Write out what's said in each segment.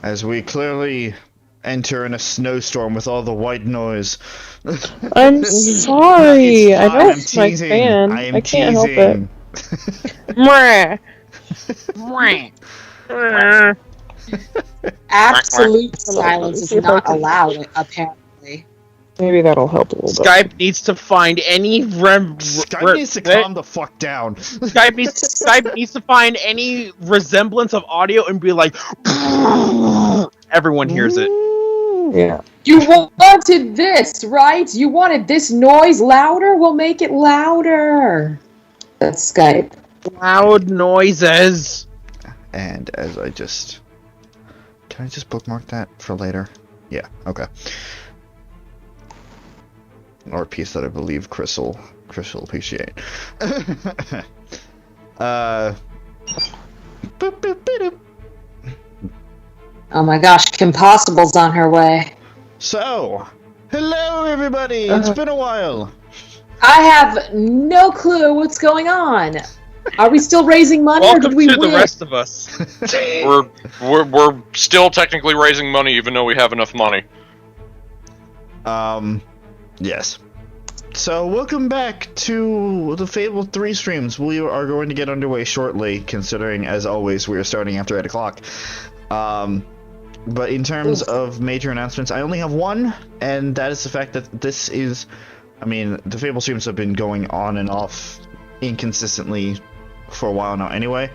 as we clearly enter in a snowstorm with all the white noise. I'm sorry. I know I'm it's my teasing. fan. I can't help it. Absolute silence is not allowed, apparently. Maybe that'll help a little bit. Skype needs to find any Skype needs to calm the fuck down. Skype needs to find any resemblance of audio and be like, everyone hears it. Yeah. You wanted this, right? You wanted this noise louder? We'll make it louder. That's Skype. Loud noises. And as I just... Can I just bookmark that for later? Yeah, okay. Or a piece that I believe Chris will appreciate. Boop, boop, boop, boop. Oh my gosh, Kim Possible's on her way. So, hello everybody! It's been a while. I have no clue what's going on. Are we still raising money, or Welcome did we to win? the rest of us. We're still technically raising money, even though we have enough money. Yes. So, welcome back to the Fable 3 streams. We are going to get underway shortly, considering, as always, we are starting after 8 o'clock. But in terms of major announcements, I only have one, and that is the fact that this is... I mean, the Fable streams have been going on and off inconsistently for a while now anyway,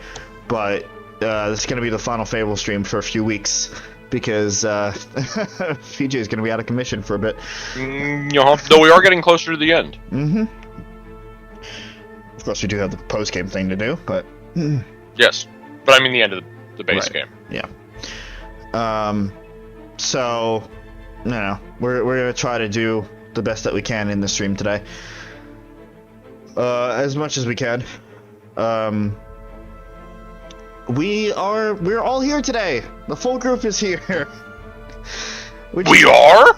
but this is going to be the final Fable stream for a few weeks, because PJ is going to be out of commission for a bit. Though we are getting closer to the end. Mm-hmm. Of course, we do have the post-game thing to do, but... Yes, but I mean the end of the base Right. game. Yeah. So, you know, we're going to try to do the best that we can in the stream today. As much as we can. We're all here today. The full group is here. We are?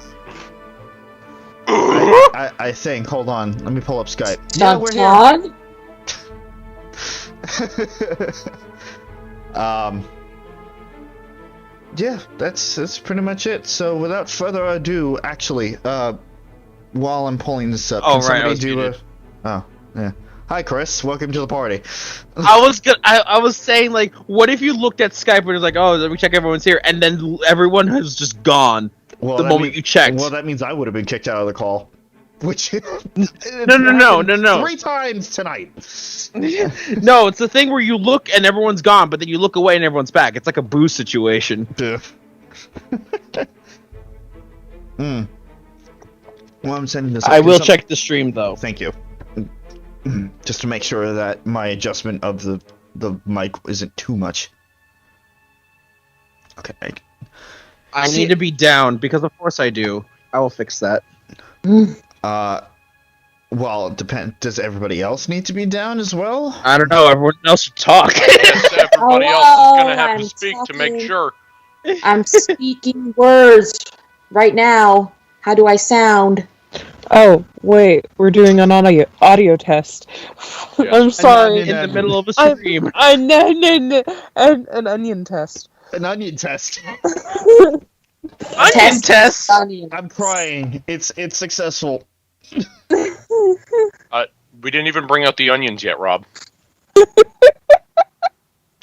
I think. Hold on. Let me pull up Skype. Dun, we're dun. here. Yeah, that's pretty much it. So without further ado, actually, while I'm pulling this up, Oh, can right, I somebody was do muted. Oh, yeah. Hi, Chris. Welcome to the party. I was saying, like, what if you looked at Skype and it was like, oh, let me check everyone's here, and then everyone has just gone Well, the moment you checked. Well, that means I would have been kicked out of the call. Which No. 3 times tonight. No, it's the thing where you look and everyone's gone, but then you look away and everyone's back. It's like a boost situation. Well, I'm sending this. I will check the stream though. Thank you. Just to make sure that my adjustment of the mic isn't too much. Okay. I need to be down because of course I do. I will fix that. Well, it depends. Does everybody else need to be down as well? I don't know. Everyone else should talk. Yes, everybody else is going to have to speak to make sure. I'm speaking words right now. How do I sound? Oh, wait. We're doing an audio test. Yes. I'm sorry. In the middle of a stream. No. An onion test. An onion test. Onion test. I'm crying. It's successful. We didn't even bring out the onions yet, Rob.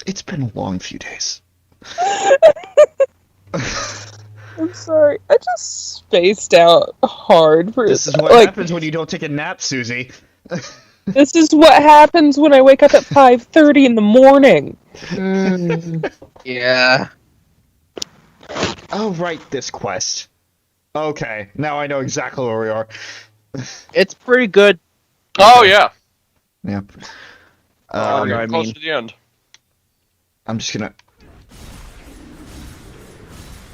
It's been a long few days. I'm sorry. I just spaced out hard for This is what happens when you don't take a nap, Suzie. This is what happens when I wake up at 5:30 in the morning. Yeah. Oh, right, this quest. Okay, now I know exactly where we are. It's pretty good. Oh, yeah. Yeah. We're I getting close mean- to the end. I'm just gonna...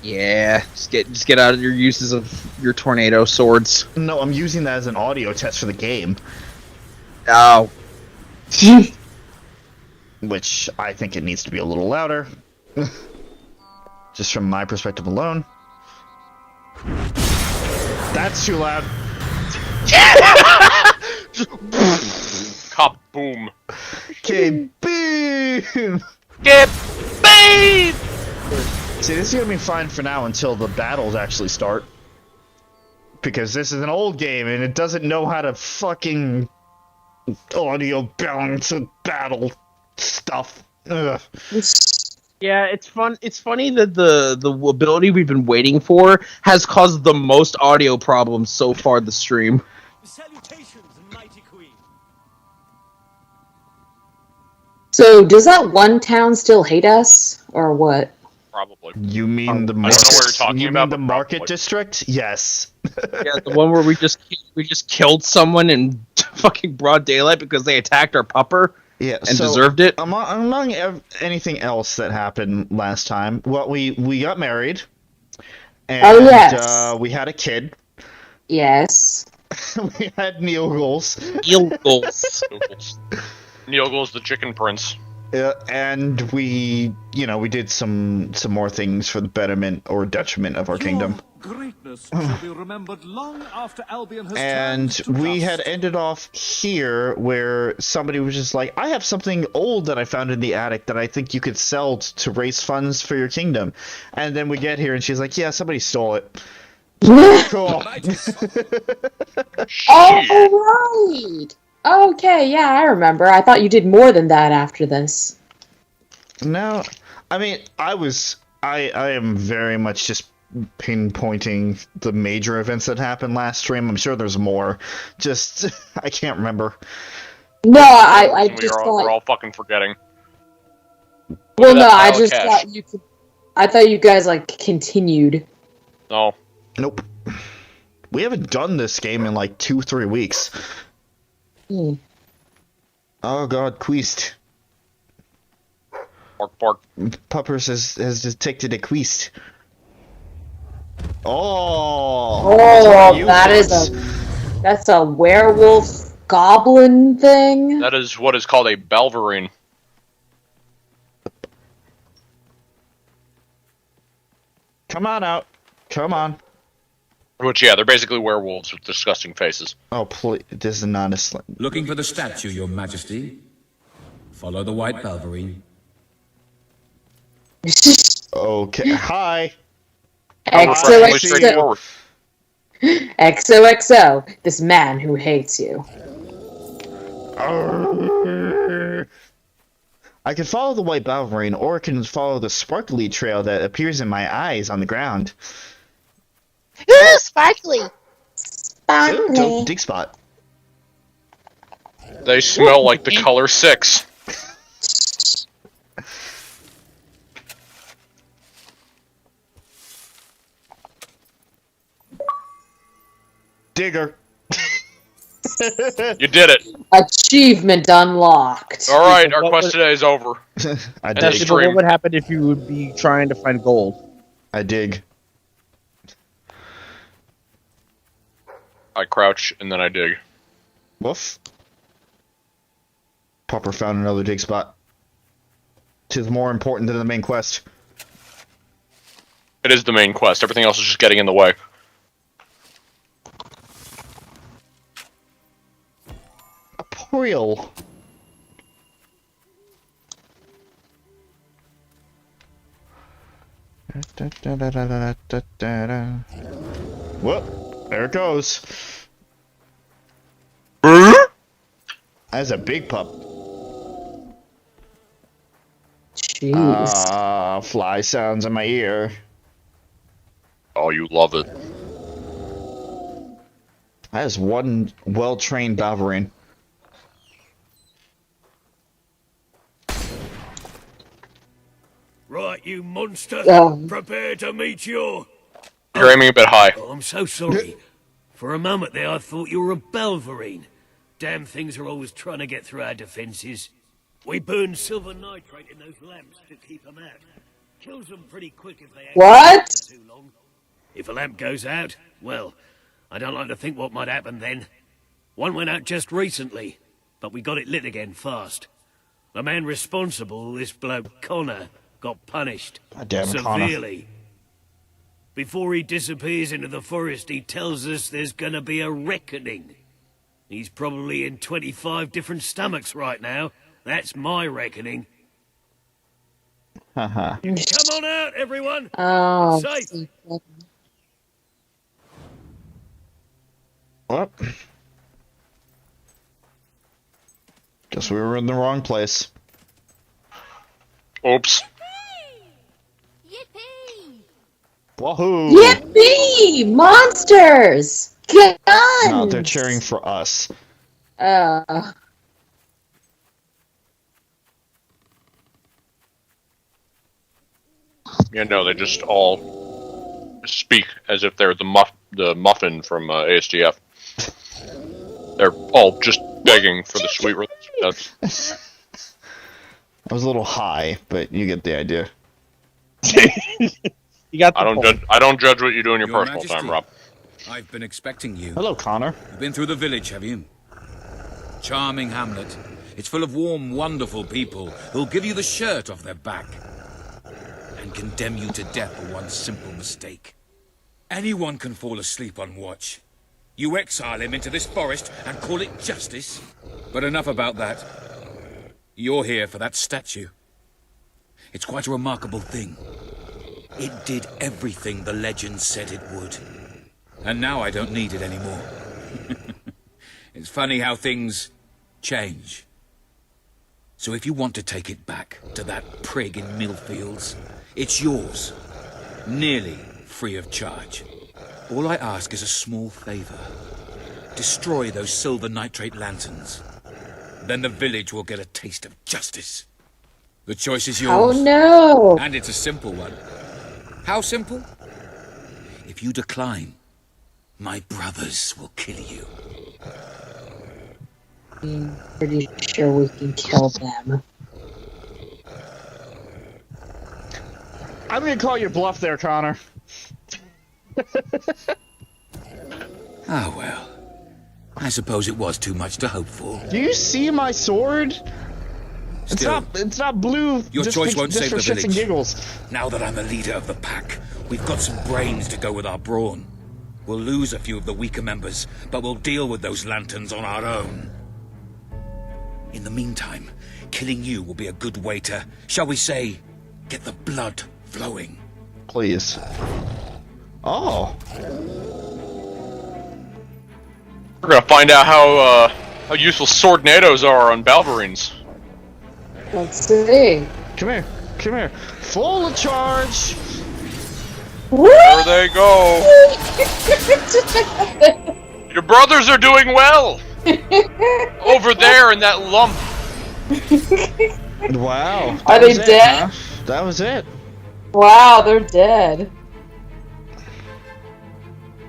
Yeah. Just get out of your uses of your tornado swords. No, I'm using that as an audio test for the game. Oh. Which I think it needs to be a little louder. Just from my perspective alone. That's too loud. Kaboom. Okay, boom! Get beat! See, this is gonna be fine for now until the battles actually start. Because this is an old game and it doesn't know how to fucking audio balance and battle stuff. Ugh. Yeah, it's fun. It's funny that the ability we've been waiting for has caused the most audio problems so far this stream. Salutations, mighty queen. So, does that one town still hate us, or what? Probably. You mean the I market? don't know what you're talking you about, mean the but market probably. district? Yes. Yeah, the one where we just killed someone in fucking broad daylight because they attacked our pupper Yeah, and deserved it. Among anything else that happened last time, well, we got married, and Oh, yes. we had a kid. Yes. We had Neil goals. Eagles. Neogle's the chicken prince. And we did some more things for the betterment or detriment of our kingdom. Greatness shall be remembered long after Albion has And turned to we dust. had ended off here where somebody was just like, I have something old that I found in the attic that I think you could sell to raise funds for your kingdom. And then we get here and she's like, yeah, somebody stole it. Cool. Oh, right! Okay, yeah, I remember. I thought you did more than that after this. No, I mean, I am very much just pinpointing the major events that happened last stream. I'm sure there's more. Just, I can't remember. No, I We're just all thought... fucking forgetting. Well, Look at no, that I pile of just cash. thought you could... I thought you guys, like, continued. No. Nope. We haven't done this game in like 2-3 weeks. Hmm. Oh god, Queest. Bark, bark. Puppers has detected a Queest. Oh! Oh, that is that's a werewolf goblin thing? That is what is called a Balverine. Come on out. Come on. Which, yeah, they're basically werewolves with disgusting faces. Oh, please. This is not a slim. Looking for the statue, Your Majesty. Follow the white Balverine. Okay. Hi. Refreshingly straightforward. XOXO, this man who hates you. I can follow the white Balverine, or I can follow the sparkly trail that appears in my eyes on the ground. Ooh, sparkly! Ooh, dope dig spot. They smell like the color 6. Digger. You did it. Achievement unlocked. Alright, our quest today is over. I And dig. they- But what would happen if you would be trying to find gold? I dig. I crouch, and then I dig. Woof. Popper found another dig spot. 'Tis more important than the main quest. It is the main quest. Everything else is just getting in the way. A Poriel. Whoop. There it goes. That's a big pup. Jeez. Ah, fly sounds in my ear. Oh, you love it. That is one well-trained Balverine. Right, you monster. Um. Prepare to meet your... You're aiming a bit high. Oh, I'm so sorry. For a moment there, I thought you were a Balverine. Damn things are always trying to get through our defenses. We burn silver nitrate in those lamps to keep them out. Kills them pretty quick if they hang What? out for too long. If a lamp goes out, well, I don't like to think what might happen then. One went out just recently, but we got it lit again fast. The man responsible, this bloke Connor, got punished God damn it, Connor. severely. Before he disappears into the forest, he tells us there's gonna be a reckoning. He's probably in 25 different stomachs right now. That's my reckoning. Haha. Come on out, everyone. Oh. Safe. Well, guess we were in the wrong place. Oops. Yippee! Wahoo! Yippee! Monsters! Guns! No, they're cheering for us. Uh, Yeah, no, they just all speak as if they're the muffin from ASTF. They're all just begging for the sweet release. I was a little high, but you get the idea. You got the I don't point. judge. I don't judge what you do in your Your personal Majesty. time, Rob. I've been expecting you. Hello, Connor. You've been through the village, have you? Charming hamlet. It's full of warm, wonderful people who'll give you the shirt off their back and condemn you to death for one simple mistake. Anyone can fall asleep on watch. You exile him into this forest and call it justice? But enough about that. You're here for that statue. It's quite a remarkable thing. It did everything the legend said it would. And now I don't need it anymore. It's funny how things change. So if you want to take it back to that prig in Millfields, it's yours. Nearly free of charge. All I ask is a small favor. Destroy those silver nitrate lanterns. Then the village will get a taste of justice. The choice is oh yours. no! And it's a simple one. How simple? If you decline, my brothers will kill you. I'm pretty sure we can kill them. I'm gonna call your bluff there, Connor. Ah, well. I suppose it was too much to hope for. Do you see my sword? Still, It's not blue. Your just choice for, won't just save for the shits and village. giggles. now that I'm the leader of the pack, we've got some brains to go with our brawn. We'll lose a few of the weaker members, but we'll deal with those lanterns on our own. In the meantime, killing you will be a good way to, shall we say, get the blood flowing. Please. Oh. We're gonna find out how useful swordnadoes are on Balverines. Let's see. Come here. Come here. Full of charge. There they go. Your brothers are doing well. Over there in that lump. Wow. Are That they was it, dead? huh? That was it. Wow, they're dead.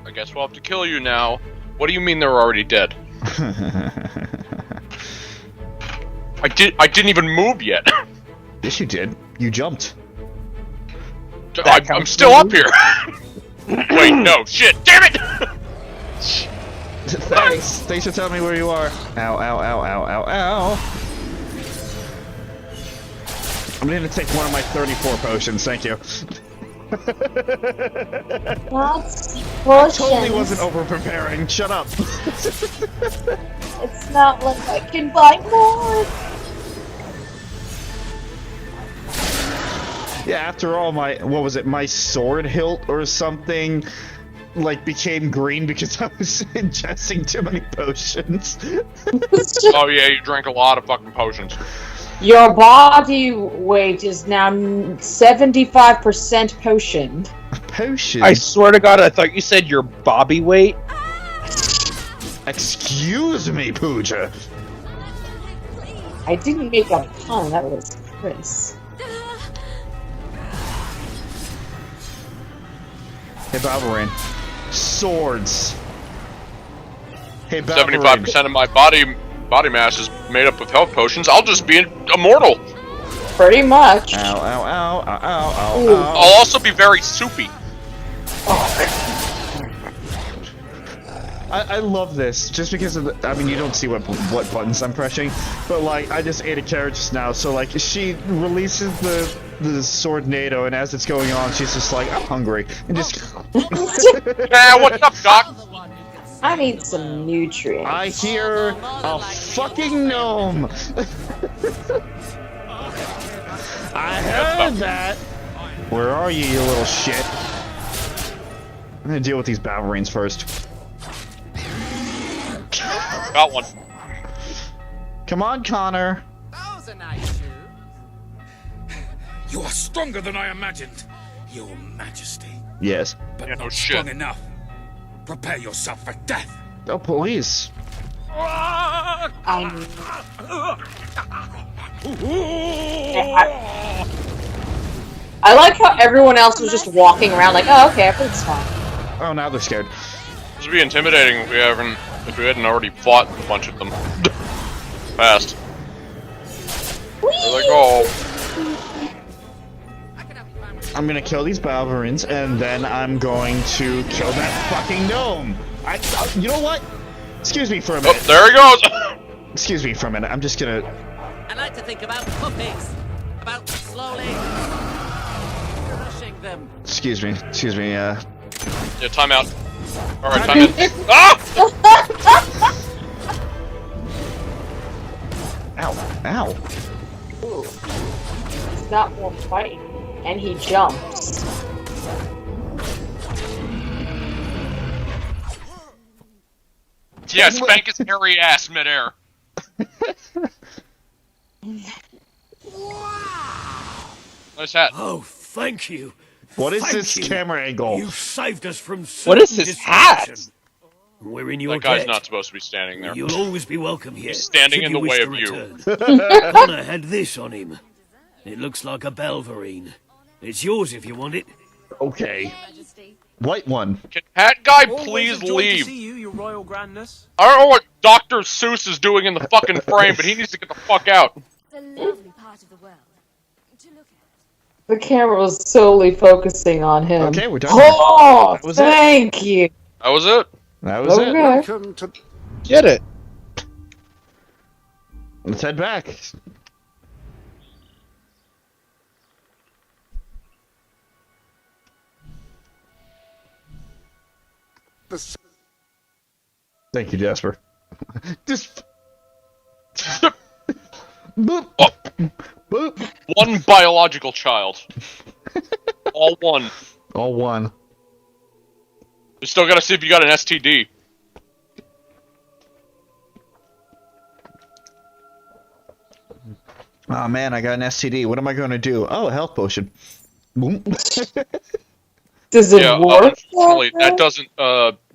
I guess we'll have to kill you now. What do you mean they're already dead? I didn't even move yet. Yes, you did. You jumped. I'm still up here. Wait, no, shit, damn it! Thanks. Thanks for telling me where you are. Ow, ow, ow, ow, ow, ow. I'm gonna take one of my 34 potions, thank you. That's I totally potions. wasn't over-preparing, shut up. It's not like I can buy more. Yeah, after all, my sword hilt or something, like, became green because I was ingesting too many potions. Oh yeah, you drank a lot of fucking potions. Your body weight is now 75% potion. Potions? I swear to God, I thought you said your Bobby weight. Excuse me, Pooja. I didn't make a pun, that was Chris. Hey, Balverine. Swords. Hey, Balverine. 75% of my body mass is made up of health potions. I'll just be immortal. Pretty much. Ow, ow, ow, ow, ow, ow, Ooh. ow. I'll also be very soupy. I love this, just because of the, I mean, you don't see what buttons I'm pressing, but like, I just ate a carrot just now, so like, she releases the sword-nado, and as it's going on, she's just like, I'm hungry, and just... Yeah, what's up, Doc? I need some nutrients. I hear a fucking gnome! I heard that. Where are you, you little shit? I'm gonna deal with these Balverines first. Got one. Come on, Connor. Those are nice shoes. You are stronger than I imagined, Your Majesty. Yes. But Yeah, not no strong shit. enough. Prepare yourself for death. Oh, police. I like how everyone else was just walking around like, oh, okay, everything's fine. Oh, now they're scared. This would be intimidating if we hadn't already fought a bunch of them. Fast. There they go. I'm gonna kill these Balverins, and then I'm going to kill that fucking gnome. You know what? Excuse me for a minute. Oh, there he goes! Excuse me for a minute. I'm just gonna... I like to think about puppies. About slowly crushing them. Excuse me, Yeah, timeout. Alright, time in. Ah! Ow, ow. Ooh. He's got more fight. And he jumps. Yeah, spank his hairy ass midair. Nice hat. Oh, thank you. What is Thank this you. camera angle? You saved us from What is certain his hat? destruction. We're in your That guy's debt. not supposed to be standing there. You'll always be welcome here. He's standing should in the wish way to of you. return. Connor had this on him. It looks like a Balverine. It's yours if you want it. Okay. White one. Can hat guy please leave? To see you, your royal grandness. I don't know what Dr. Seuss is doing in the fucking frame, but he needs to get the fuck out. It's a lovely part of the world to look at. The camera was solely focusing on him. Okay, we're done. Oh, That was thank you. That was it. That was it. Okay. Welcome to... Get it. Let's head back. Thank you, Jasper. Just... Boop. Oh, Boop. one biological child. All one. All one. We still gotta see if you got an STD. Oh man, I got an STD. What am I going to do? Oh, a health potion. Boom. Does it Yeah, work? unfortunately, that doesn't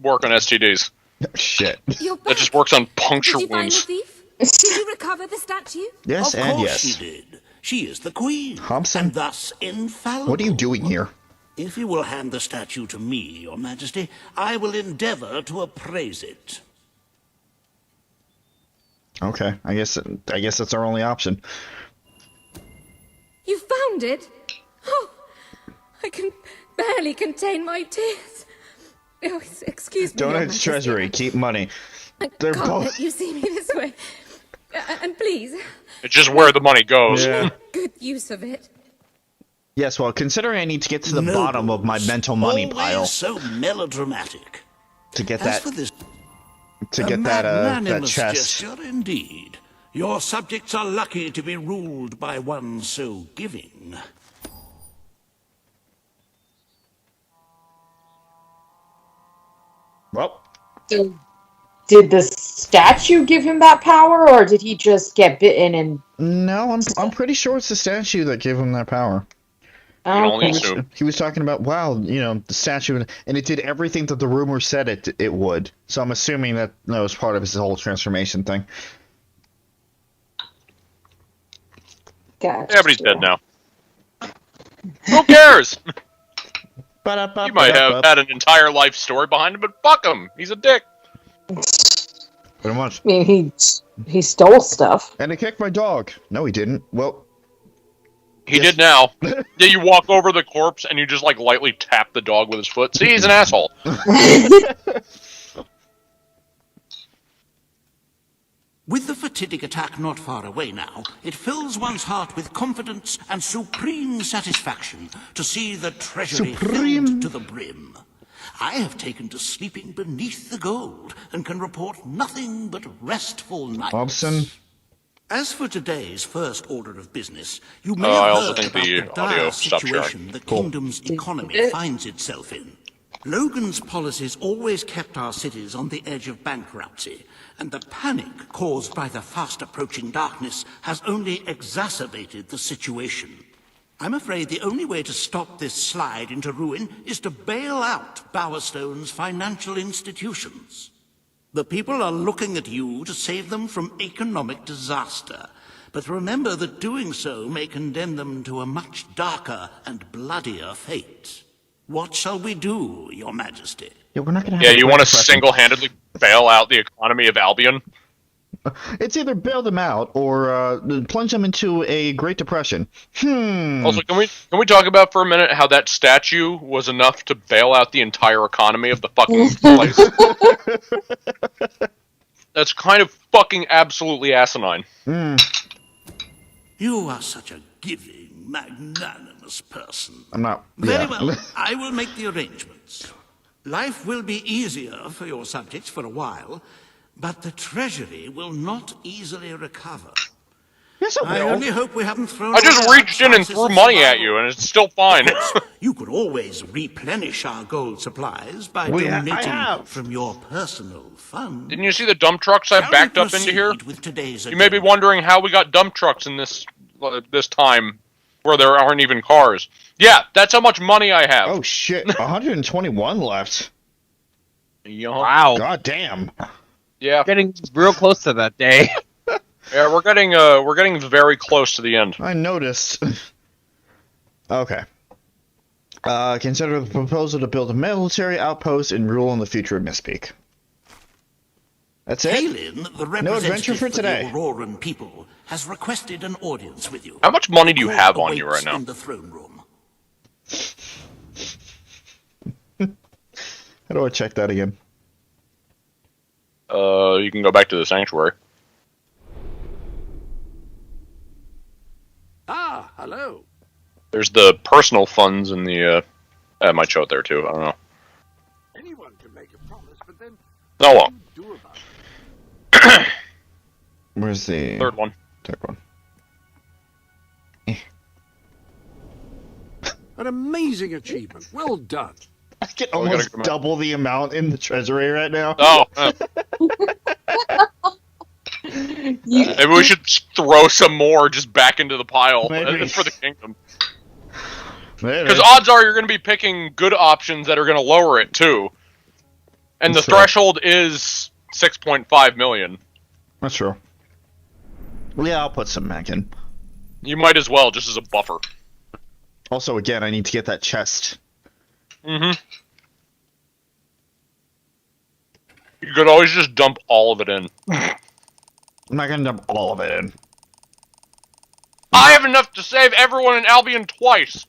work on STDs. Shit. You're That back. just works on puncture Did you find the wounds. thief? Did you recover the statue? Yes Of and course yes. she did. She is the queen. Hobson? And thus infallible. What are you doing here? If you will hand the statue to me, your majesty, I will endeavor to appraise it. Okay, I guess that's our only option. You found it? Oh, I can barely contain my tears. Oh, excuse me. Your Donuts Majesty. Treasury, keep money. I They're can't both- let you see me this way. And please, It's just where the money goes. Yeah. make good use of it. Yes, well, considering I need to get to the bottom of my mental money Always pile so melodramatic. to get As that for this, that magnanimous chest. gesture, indeed. Your subjects are lucky to be ruled by one so giving. Well, So, did the statue give him that power, or did he just get bitten and... no, I'm pretty sure it's the statue that gave him that power. You can only Okay. assume. He was talking about, wow, you know, the statue, and it did everything that the rumor said it would. So I'm assuming that was part of his whole transformation thing. Gotcha. Yeah, but he's dead now. Who cares? Ba-da-ba-ba-ba. He might have had an entire life story behind him, but fuck him. He's a dick. Pretty much. I mean, he stole stuff. And he kicked my dog. No, he didn't. Well, He Yes. did now. Yeah, you walk over the corpse and you just like lightly tap the dog with his foot. See, he's an asshole. With the fatidic attack not far away now, it fills one's heart with confidence and supreme satisfaction to see the treasury Supreme. filled to the brim. I have taken to sleeping beneath the gold and can report nothing but restful nights. Hobson, As for today's first order of business, you may I have also heard think about the the dire audio stopped sharing. situation the kingdom's economy finds itself in. Logan's policies always kept our cities on the edge of bankruptcy, and the panic caused by the fast-approaching darkness has only exacerbated the situation. I'm afraid the only way to stop this slide into ruin is to bail out Bowerstone's financial institutions. The people are looking at you to save them from economic disaster. But remember that doing so may condemn them to a much darker and bloodier fate. What shall we do, Your Majesty? Yeah, we're not gonna have Yeah, a you Great want to Depression. single-handedly bail out the economy of Albion? It's either bail them out or plunge them into a Great Depression. Also, can we talk about for a minute how that statue was enough to bail out the entire economy of the fucking place? That's kind of fucking absolutely asinine. You are such a giving, magnanimous person. I'm not. Very well, I will make the arrangements. Life will be easier for your subjects for a while, but the treasury will not easily recover. Yes, it I will. only hope we haven't thrown. I just reached in and threw money at you, and it's still fine. You could always replenish our gold supplies by donating from your personal fund. Didn't you see the dump trucks I backed up into here? With today's You may be wondering how we got dump trucks in this time where there aren't even cars. Yeah, that's how much money I have. Oh shit, 121 left. Wow. God damn. Yeah, getting real close to that day. Yeah, we're getting very close to the end. I noticed. Okay. Consider the proposal to build a military outpost and rule in the future of Mistpeak. That's it? Kalin, the No adventure representative for today. the Auroran people, has requested an audience with you. How much money do you Court have on you right awaits now? in the throne room. How do I check that again? You can go back to the sanctuary. Ah, hello. There's the personal funds in the. I might show it there too. I don't know. Anyone can make a promise, but then Oh well. do about it. Where's the Third one? Third one. An amazing achievement. Well done. I can almost double the amount in the treasury right now. Oh. Maybe we should throw some more just back into the pile for the kingdom. Because odds are you're going to be picking good options that are going to lower it too. And the threshold is 6.5 million. That's true. Yeah, I'll put some back in. You might as well, just as a buffer. Also, again, I need to get that chest. Mm-hmm. You could always just dump all of it in. I'm not gonna dump all of it in. I have enough to save everyone in Albion twice!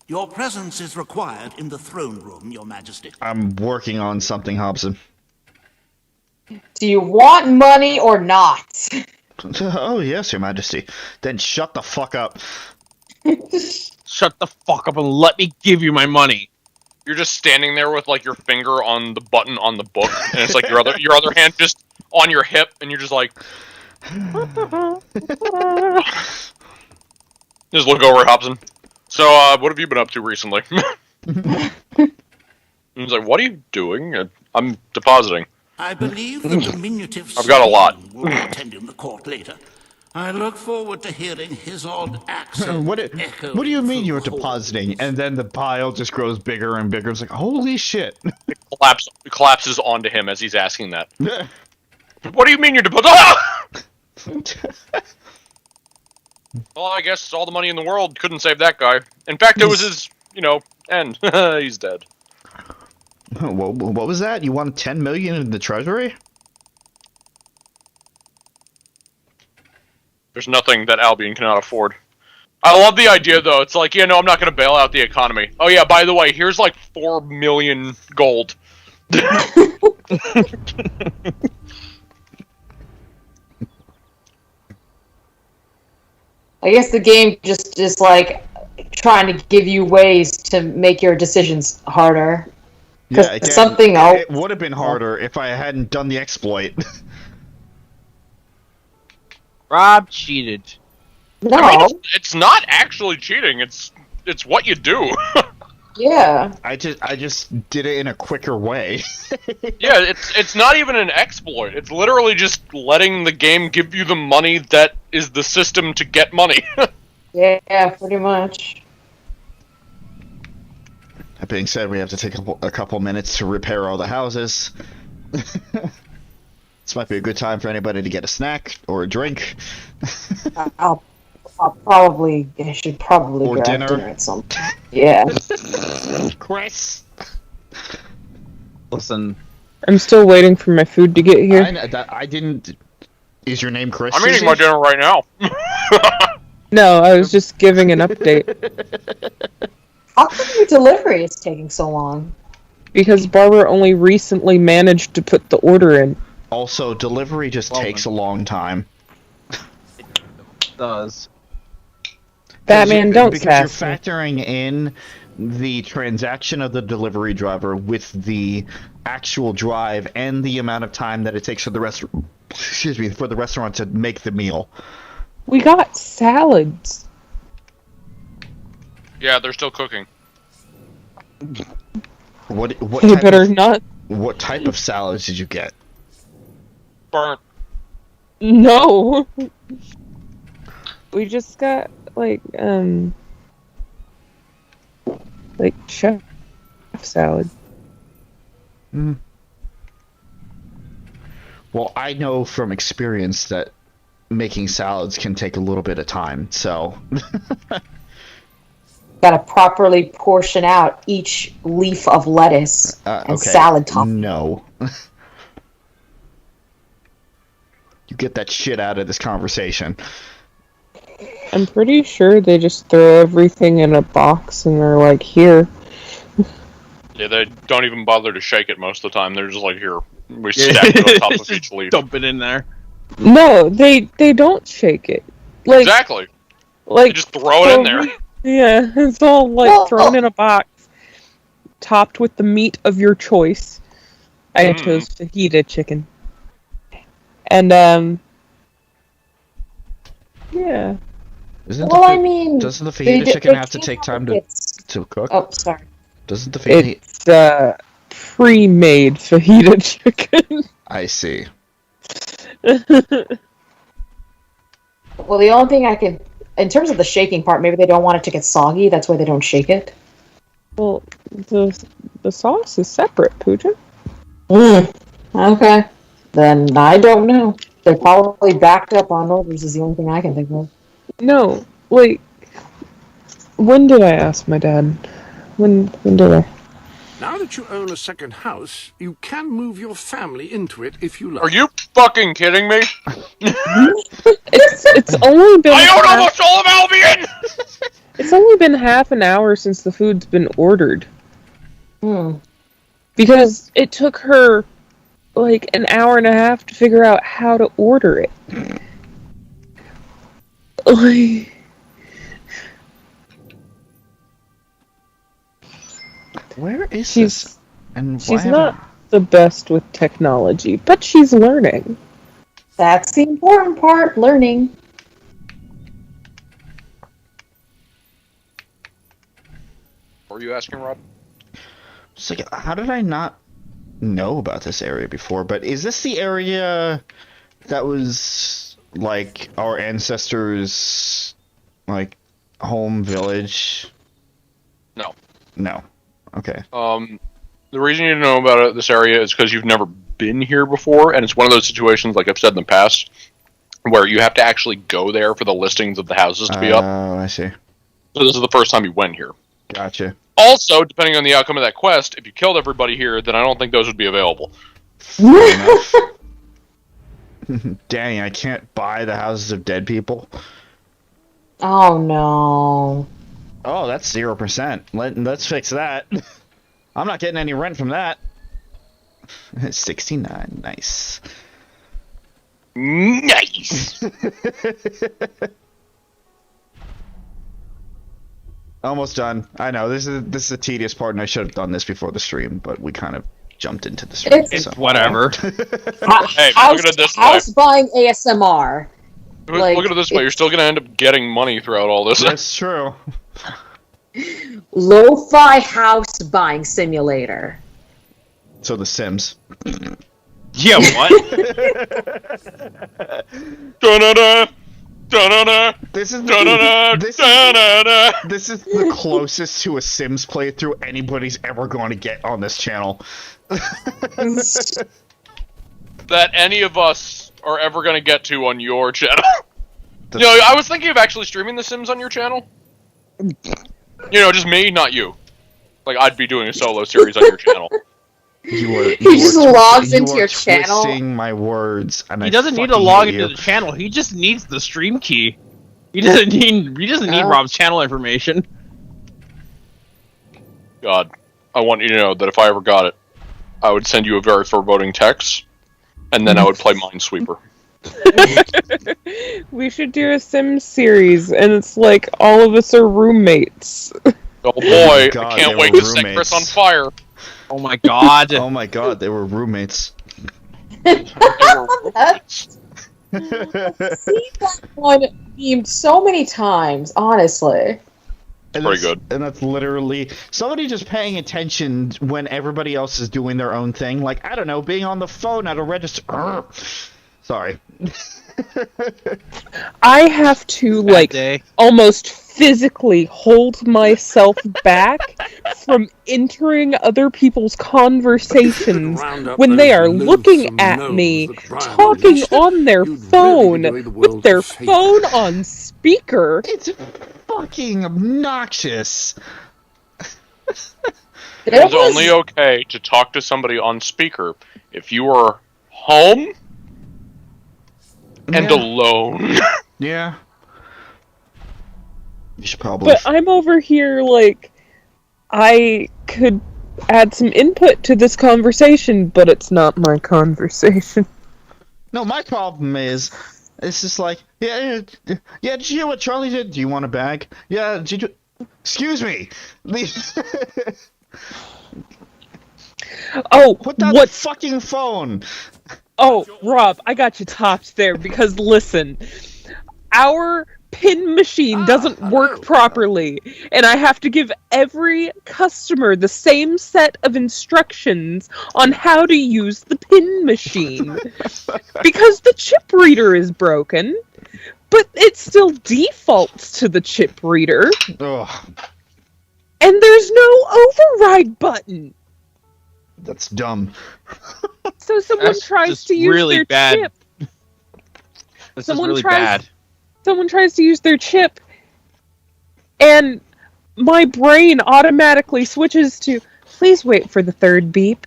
Your presence is required in the throne room, Your Majesty. I'm working on something, Hobson. Do you want money or not? Oh, yes, Your Majesty. Then shut the fuck up. Shut the fuck up and let me give you my money. You're just standing there with like your finger on the button on the book, and it's like your other hand just on your hip, and you're just like, just look over at Hobson. So, what have you been up to recently? He's like, what are you doing? I'm depositing. I believe the diminutive I've got a lot. will be attending the court later. I look forward to hearing his odd accent. What do you mean you're depositing? And then the pile just grows bigger and bigger. It's like, holy shit. It collapses onto him as he's asking that. What do you mean you're depositing? Ah! Well, I guess all the money in the world couldn't save that guy. In fact, it was his, end. He's dead. What was that? You won 10 million in the treasury? There's nothing that Albion cannot afford. I love the idea, though. It's like, I'm not going to bail out the economy. Oh, yeah, by the way, here's like 4 million gold. I guess the game just is like trying to give you ways to make your decisions harder. Yeah, again, something else. It would have been harder if I hadn't done the exploit. Rob cheated. No. I mean, it's not actually cheating. It's what you do. Yeah. I just did it in a quicker way. Yeah, it's not even an exploit. It's literally just letting the game give you the money that is the system to get money. Yeah, pretty much. That being said, we have to take a couple minutes to repair all the houses. This might be a good time for anybody to get a snack or a drink. I'll probably. I should probably or grab dinner at some. Yeah. Chris. Listen, I'm still waiting for my food to get here. I didn't. Is your name Chris? I'm eating my dinner right now. No, I was just giving an update. How come your delivery is taking so long? Because Barbara only recently managed to put the order in. Also, delivery just takes a long time. It does. Batman, don't because sass you're me. factoring in the transaction of the delivery driver with the actual drive and the amount of time that it takes for the restaurant to make the meal. We got salads. Yeah, they're still cooking. What You type better of, not. What type of salads did you get? Burnt. No. We just got like chef salad. Mm. Well, I know from experience that making salads can take a little bit of time, so Gotta properly portion out each leaf of lettuce and salad top. No. You get that shit out of this conversation. I'm pretty sure they just throw everything in a box and they're like, here. Yeah, they don't even bother to shake it most of the time. They're just like, here, we stack it on top of each leaf. Dump it in there. No, they don't shake it. Like, Exactly. Like You just throw it in there. Yeah, it's all like thrown in a box, topped with the meat of your choice. I chose fajita chicken. And yeah. Doesn't the fajita chicken have to take time to cook? Oh, sorry. Doesn't the fajita... It's pre-made fajita chicken. I see. Well, the only thing I could, in terms of the shaking part, maybe they don't want it to get soggy. That's why they don't shake it. Well, the sauce is separate, Pooja. Okay. Then I don't know. They're probably backed up on orders is the only thing I can think of. No, wait. When did I ask my dad? When did I? Now that you own a second house, you can move your family into it if you like. Are you fucking kidding me? It's only been. I own almost all of Albion! It's only been half an hour since the food's been ordered. Because it took her like an hour and a half to figure out how to order it. Like, where is this? And she's not the best with technology, but she's learning. That's the important part, learning. What were you asking, Rob? Just like, how did I not know about this area before? But is this the area that was like our ancestors' like home village? No. No. Okay. The reason you know about this area is because you've never been here before, and it's one of those situations, like I've said in the past, where you have to actually go there for the listings of the houses to be up. Oh, I see. So this is the first time you went here. Gotcha. Also, depending on the outcome of that quest, if you killed everybody here, then I don't think those would be available. Danny, I can't buy the houses of dead people. Oh no. Oh, that's 0%. Let's fix that. I'm not getting any rent from that. 69, nice. Nice! Almost done. I know, this is a tedious part, and I should have done this before the stream, but we kind of jumped into the stream. It's whatever. Hey, house, look at it this house buying ASMR. Like, Look at it this way, you're still gonna end up getting money throughout all this. That's true. Lo-fi house buying simulator. So The Sims. Yeah, what? Da-da-da! Da-da-da! This is Da-da-da! Da-da-da! This is the closest to a Sims playthrough anybody's ever going to get on this channel. That any of us are ever gonna get to on your channel. You know, I was thinking of actually streaming The Sims on your channel. You know, just me, not you. Like, I'd be doing a solo series on your channel. He just logs into your channel. Twisting my words, and He doesn't need to log into the channel. He just needs the stream key. He doesn't need Rob's channel information. God, I want you to know that if I ever got it, I would send you a very foreboding text, and then I would play Minesweeper. We should do a Sims series, and it's like all of us are roommates. Oh boy, God, I can't wait to set Chris on fire. Oh my god. Oh my god, they were roommates. Seen that one memed so many times, honestly. Pretty good. And that's literally somebody just paying attention when everybody else is doing their own thing. Like, I don't know, being on the phone at a register. Sorry. I have to, almost physically hold myself back from entering other people's conversations when they are looking at me, talking on their phone, with their phone on speaker. It's fucking obnoxious. It's only okay to talk to somebody on speaker if you are home and alone. Yeah. You should probably. But I'm over here like, I could add some input to this conversation, but it's not my conversation. No, my problem is, it's just like, yeah, did you hear what Charlie did? Do you want a bag? Yeah, did you... Excuse me! Oh, put down the fucking phone! Oh, Rob, I got you topped there, because listen, our pin machine doesn't work properly, and I have to give every customer the same set of instructions on how to use the pin machine. Because the chip reader is broken, but it still defaults to the chip reader. Ugh. And there's no override button. That's dumb. So someone tries to use their chip. This is really bad. Someone tries to use their chip, and my brain automatically switches to, please wait for the third beep.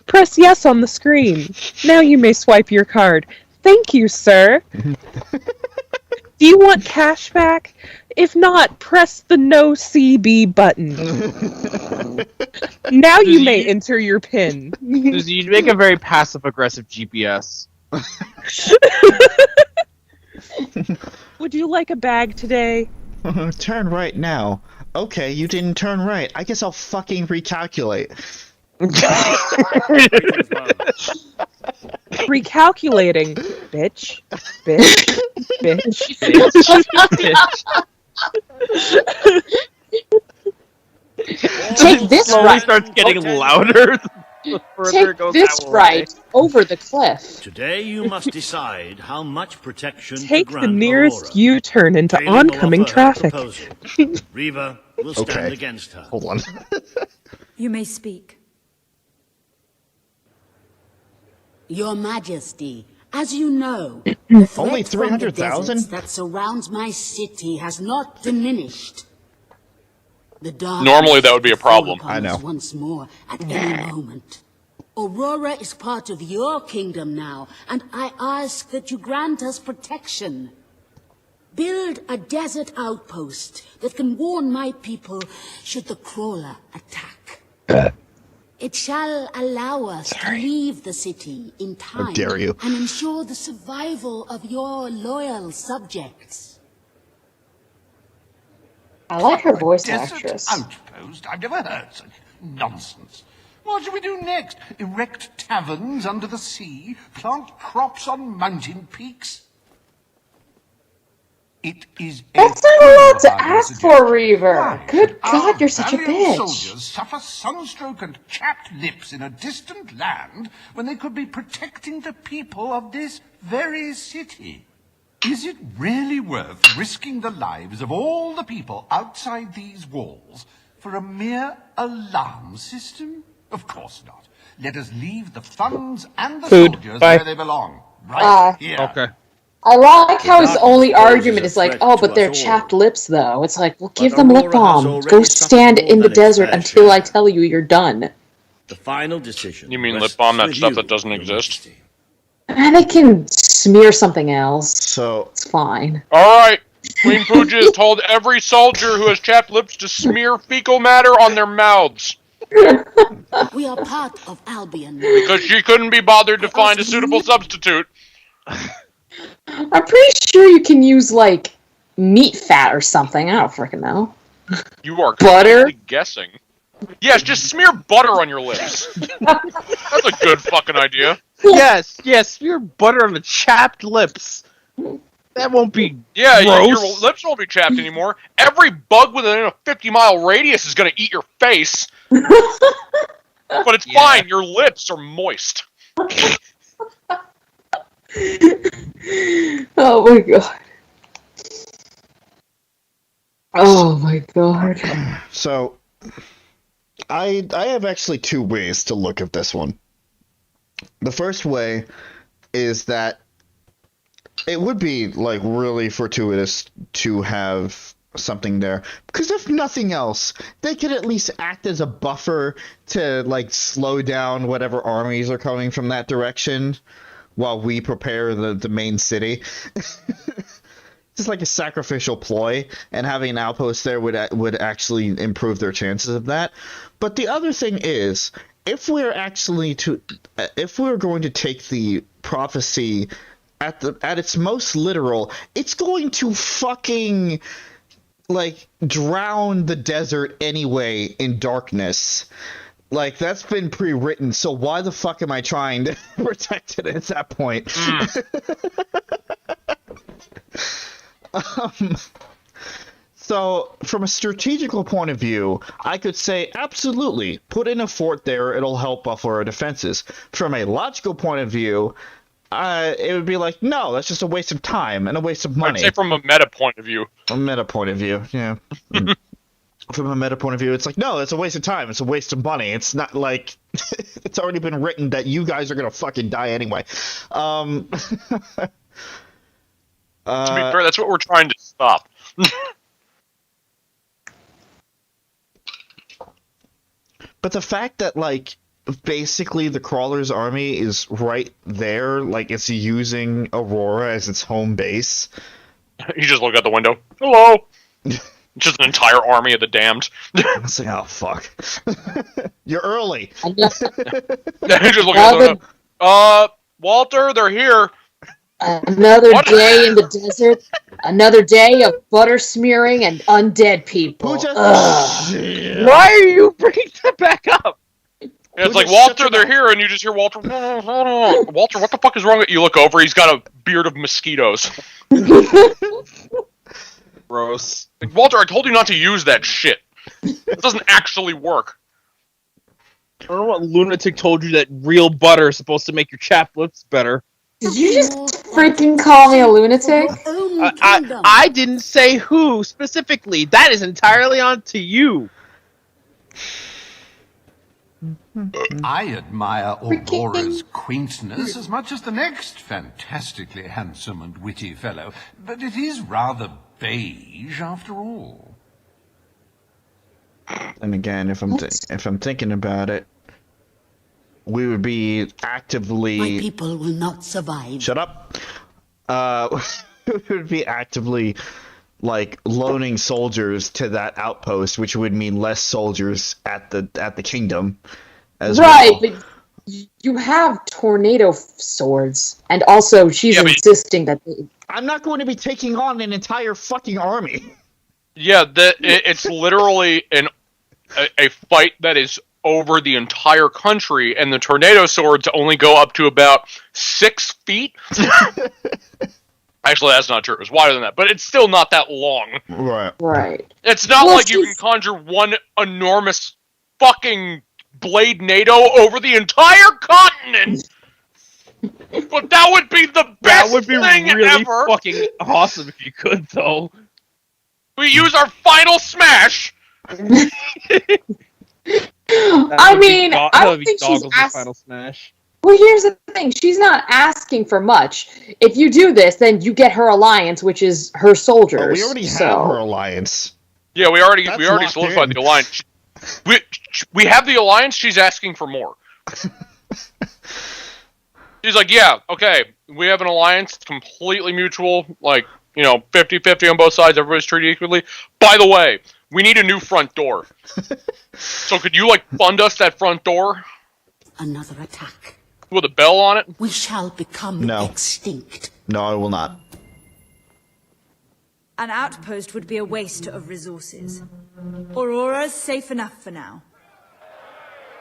Press yes on the screen. Now you may swipe your card. Thank you, sir. Do you want cash back? If not, press the no CB button. Now you may enter your PIN. Suzie, you'd make a very passive-aggressive GPS. Would you like a bag today? Turn right now. Okay, you didn't turn right. I guess I'll fucking recalculate. Recalculating, bitch. Bitch. Bitch. Bitch. Take this right. Starts getting louder. Take this right over the cliff. Today you must decide how much protection Take to the grant nearest Aurora. U-turn into Fable will oncoming offer her traffic. proposal. Riva will stand against her. Hold on. You may speak. Your Majesty, as you know, the threat Only from the 300,000? deserts that surrounds my city has not diminished. The Normally that would be a problem. I know. Once more at any moment. Aurora is part of your kingdom now, and I ask that you grant us protection. Build a desert outpost that can warn my people should the crawler attack. It shall allow us to leave the city in time dare you. and ensure the survival of your loyal subjects. I like her voice Desert actress. outpost? I've never heard such nonsense. What shall we do next? Erect taverns under the sea? Plant crops on mountain peaks? It is That's not a lot to ask for, Reaver. Good God, you're such a bitch. Soldiers suffer sunstroke and chapped lips in a distant land when they could be protecting the people of this very city. Is it really worth risking the lives of all the people outside these walls for a mere alarm system? Of course not. Let us leave the funds and the soldiers where they belong. Right here. Okay. I like how his only argument is like, oh, but they're chapped lips, though. It's like, well, give them lip balm. Go stand in the desert until I tell you you're done. The final decision. You mean lip balm, that stuff that doesn't exist? And they can smear something else. So it's fine. Alright, Queen Pooja has told every soldier who has chapped lips to smear fecal matter on their mouths. We are part of Albion. Because she couldn't be bothered to find a suitable substitute. I'm pretty sure you can use, like, meat fat or something. I don't freaking know. You are butter guessing. Yes, just smear butter on your lips. That's a good fucking idea. Yes, smear butter on the chapped lips. That won't be Yeah, gross. your lips won't be chapped anymore. Every bug within a 50-mile radius is going to eat your face. But it's fine, your lips are moist. Oh my god. Oh my god. So, I have actually two ways to look at this one. The first way is that it would be, like, really fortuitous to have something there. Because if nothing else, they could at least act as a buffer to, like, slow down whatever armies are coming from that direction while we prepare the main city. Just like a sacrificial ploy, and having an outpost there would actually improve their chances of that. But the other thing is, if we're going to take the prophecy at its most literal, it's going to fucking, like, drown the desert anyway in darkness. Like, that's been pre-written, so why the fuck am I trying to protect it at that point? So, from a strategical point of view, I could say, absolutely, put in a fort there, it'll help buffer our defenses. From a logical point of view, it would be like, no, that's just a waste of time and a waste of money. I'd say from a meta point of view. A meta point of view, yeah. From a meta point of view, it's like, no, it's a waste of time, it's a waste of money. It's not like, it's already been written that you guys are gonna fucking die anyway. To be fair, that's what we're trying to stop. But the fact that, like, basically the Crawler's army is right there, like, it's using Aurora as its home base. You just look out the window. Hello! Just an entire army of the damned. It's like, oh, fuck. You're early. Just look out the window. Walter, they're here. Another day in the desert. Another day of butter smearing and undead people. Why are you bringing that back up? Yeah, it's like, Walter, they're here, and you just hear Walter. Walter, what the fuck is wrong with you? Look over, he's got a beard of mosquitoes. Gross. Like, Walter, I told you not to use that shit. It doesn't actually work. I don't know what lunatic told you that real butter is supposed to make your chapped lips better. Did you just freaking call me a lunatic? I didn't say who specifically. That is entirely on to you. I admire Aurora's quaintness as much as the next fantastically handsome and witty fellow, but it is rather beige after all. And again, if I'm thinking about it, we would be actively. My people will not survive. Shut up. We would be actively, like, loaning soldiers to that outpost, which would mean less soldiers at the kingdom. As well. But you have tornado swords, and also she's insisting that. I'm not going to be taking on an entire fucking army. Yeah, it's literally a fight that is over the entire country, and the tornado swords only go up to about 6 feet. Actually, that's not true. It's wider than that, but it's still not that long. Right. It's not like you can conjure one enormous fucking blade NATO over the entire continent. But that would be the best thing really ever. Fucking awesome if you could, though. We use our final smash. I mean, I don't think she's Final smash. Well, here's the thing. She's not asking for much. If you do this, then you get her alliance, which is her soldiers. Oh, we already have her alliance. Yeah, we already solidified the alliance. We have the alliance. She's asking for more. She's like, yeah, okay, we have an alliance. It's completely mutual. Like, 50-50 on both sides. Everybody's treated equally. By the way, we need a new front door. So could you, fund us that front door? Another attack. With a bell on it? We shall become extinct. No, I will not. An outpost would be a waste of resources. Aurora's safe enough for now.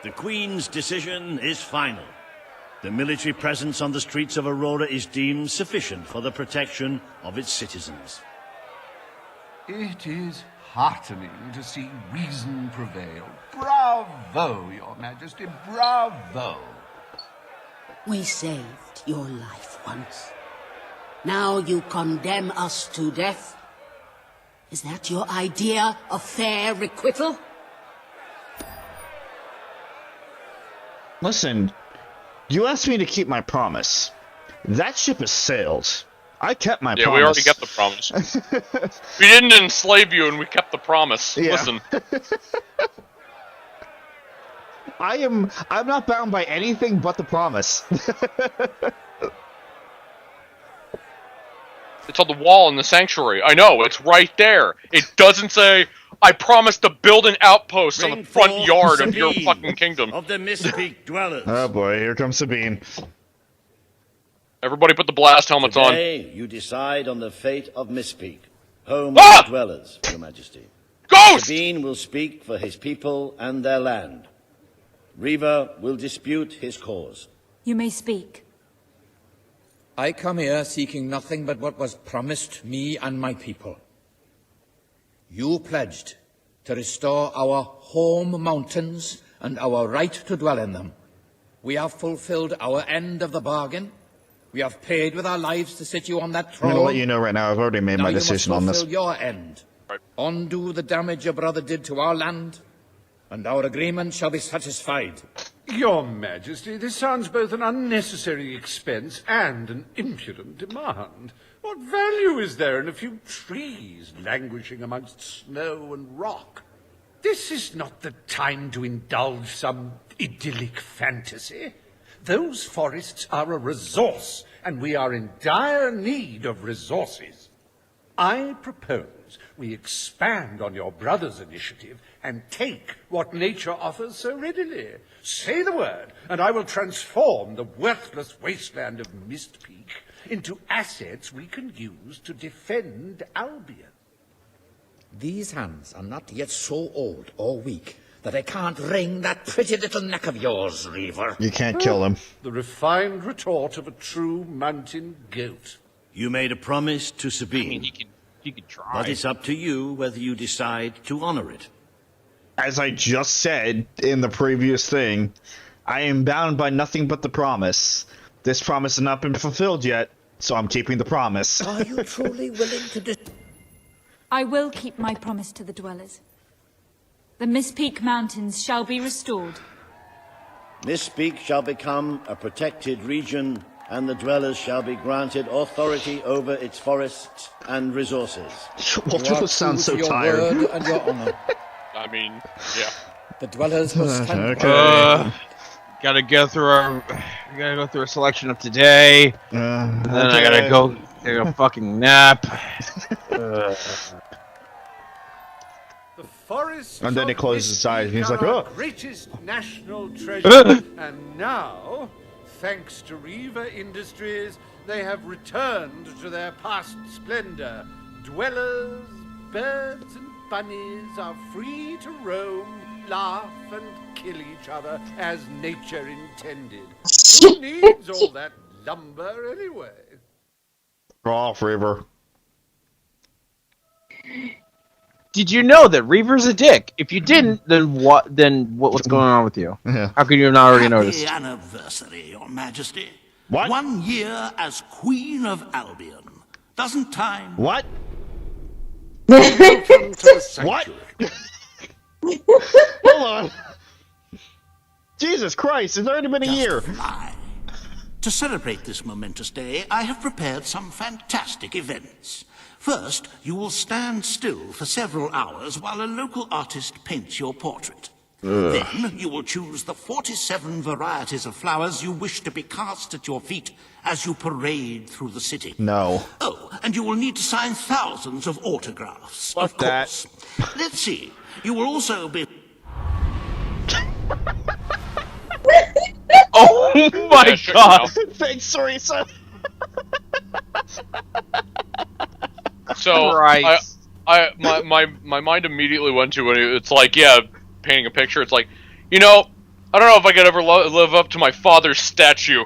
The Queen's decision is final. The military presence on the streets of Aurora is deemed sufficient for the protection of its citizens. It is heartening to see reason prevail. Bravo, Your Majesty, bravo! We saved your life once. Now you condemn us to death? Is that your idea of fair requital? Listen, you asked me to keep my promise. That ship has sailed. I kept my promise. Yeah, we already kept the promise. We didn't enslave you, and we kept the promise. Yeah. Listen. I'm not bound by anything but the promise. It's on the wall in the sanctuary. I know, it's right there. It doesn't say, I promise to build an outpost on the front yard of your fucking kingdom. Of the Mistpeak dwellers. Oh boy, here comes Sabine. Everybody put the blast helmets on. Today, you decide on the fate of Mistpeak, home of the dwellers, Your Majesty. Ghost! Sabine will speak for his people and their land. Riva will dispute his cause. You may speak. I come here seeking nothing but what was promised me and my people. You pledged to restore our home mountains and our right to dwell in them. We have fulfilled our end of the bargain. We have paid with our lives to sit you on that throne. I'm gonna let you know right now, I've already made my decision on this. Now you must fulfill your end. Right. Undo the damage your brother did to our land, and our agreement shall be satisfied. Your Majesty, this sounds both an unnecessary expense and an impudent demand. What value is there in a few trees languishing amongst snow and rock? This is not the time to indulge some idyllic fantasy. Those forests are a resource, and we are in dire need of resources. I propose we expand on your brother's initiative and take what nature offers so readily. Say the word, and I will transform the worthless wasteland of Mistpeak into assets we can use to defend Albion. These hands are not yet so old or weak that I can't wring that pretty little neck of yours, Reaver. You can't kill him. The refined retort of a true mountain goat. You made a promise to Sabine. I mean, he could try. But it's up to you whether you decide to honor it. As I just said in the previous thing, I am bound by nothing but the promise. This promise has not been fulfilled yet, so I'm keeping the promise. Are you truly willing to do... I will keep my promise to the dwellers. The Mistpeak Mountains shall be restored. Mistpeak shall become a protected region, and the dwellers shall be granted authority over its forests and resources. Walter sounds so tired. Your word and your honor. I mean, yeah. The dwellers must stand. Okay. Gotta go through a selection of today. And then I gotta go take a fucking nap. The forests and then he closes his eyes and he's like, oh. Greatest national treasure. And now, thanks to Riva Industries, they have returned to their past splendor. Dwellers, birds, and bunnies are free to roam, laugh, and kill each other as nature intended. Who needs all that lumber anyway? off, Reaver. Did you know that Reaver's a dick? If you didn't, then what? Then what's going on with you? Yeah. How could you have not already noticed? Happy anniversary, Your Majesty. What? 1 year as Queen of Albion. Doesn't time... What? What? Hold on. Jesus Christ, it's already been a year. To celebrate this momentous day, I have prepared some fantastic events. First, you will stand still for several hours while a local artist paints your portrait. Then you will choose the 47 varieties of flowers you wish to be cast at your feet as you parade through the city. No. Oh, and you will need to sign thousands of autographs, of course. Let's see. You will also be... Oh my god! Thanks, Teresa. So my mind immediately went to it. It's like, yeah, painting a picture. It's like, I don't know if I could ever live up to my father's statue.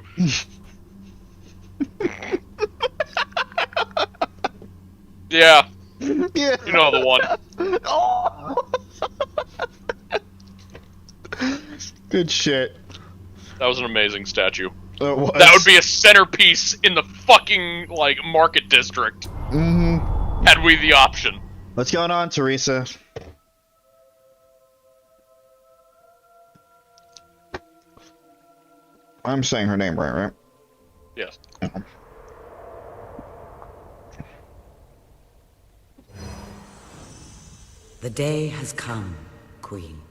Yeah. Yeah. You know the one. Oh. Good shit. That was an amazing statue. It was. That would be a centerpiece in the fucking, market district. Mm-hmm. Had we the option. What's going on, Teresa? I'm saying her name right? Yes. The day has come, Queen.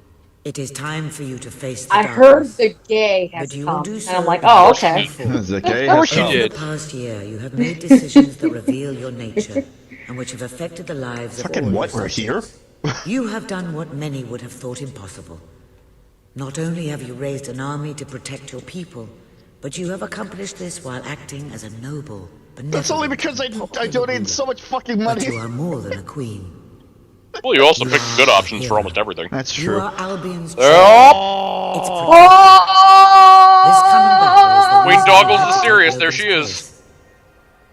It is time for you to face the I darkness. heard the gay has come, and I'm like, oh, okay. The gay has come. In the past year, you have made decisions that reveal your nature, and which have affected the lives of all Fucking what? your We're here? You have done what many would have thought impossible. Not only have you raised an army to protect your people, but you have accomplished this while acting as a noble, benevolent... That's only because I donated so much fucking money. But you are more than a queen. Well, you also picked good options for almost everything. That's true. You are Albion's Yep. It's This coming battle is the Queen reason Doggles why the Serious, Logan's there she is. place.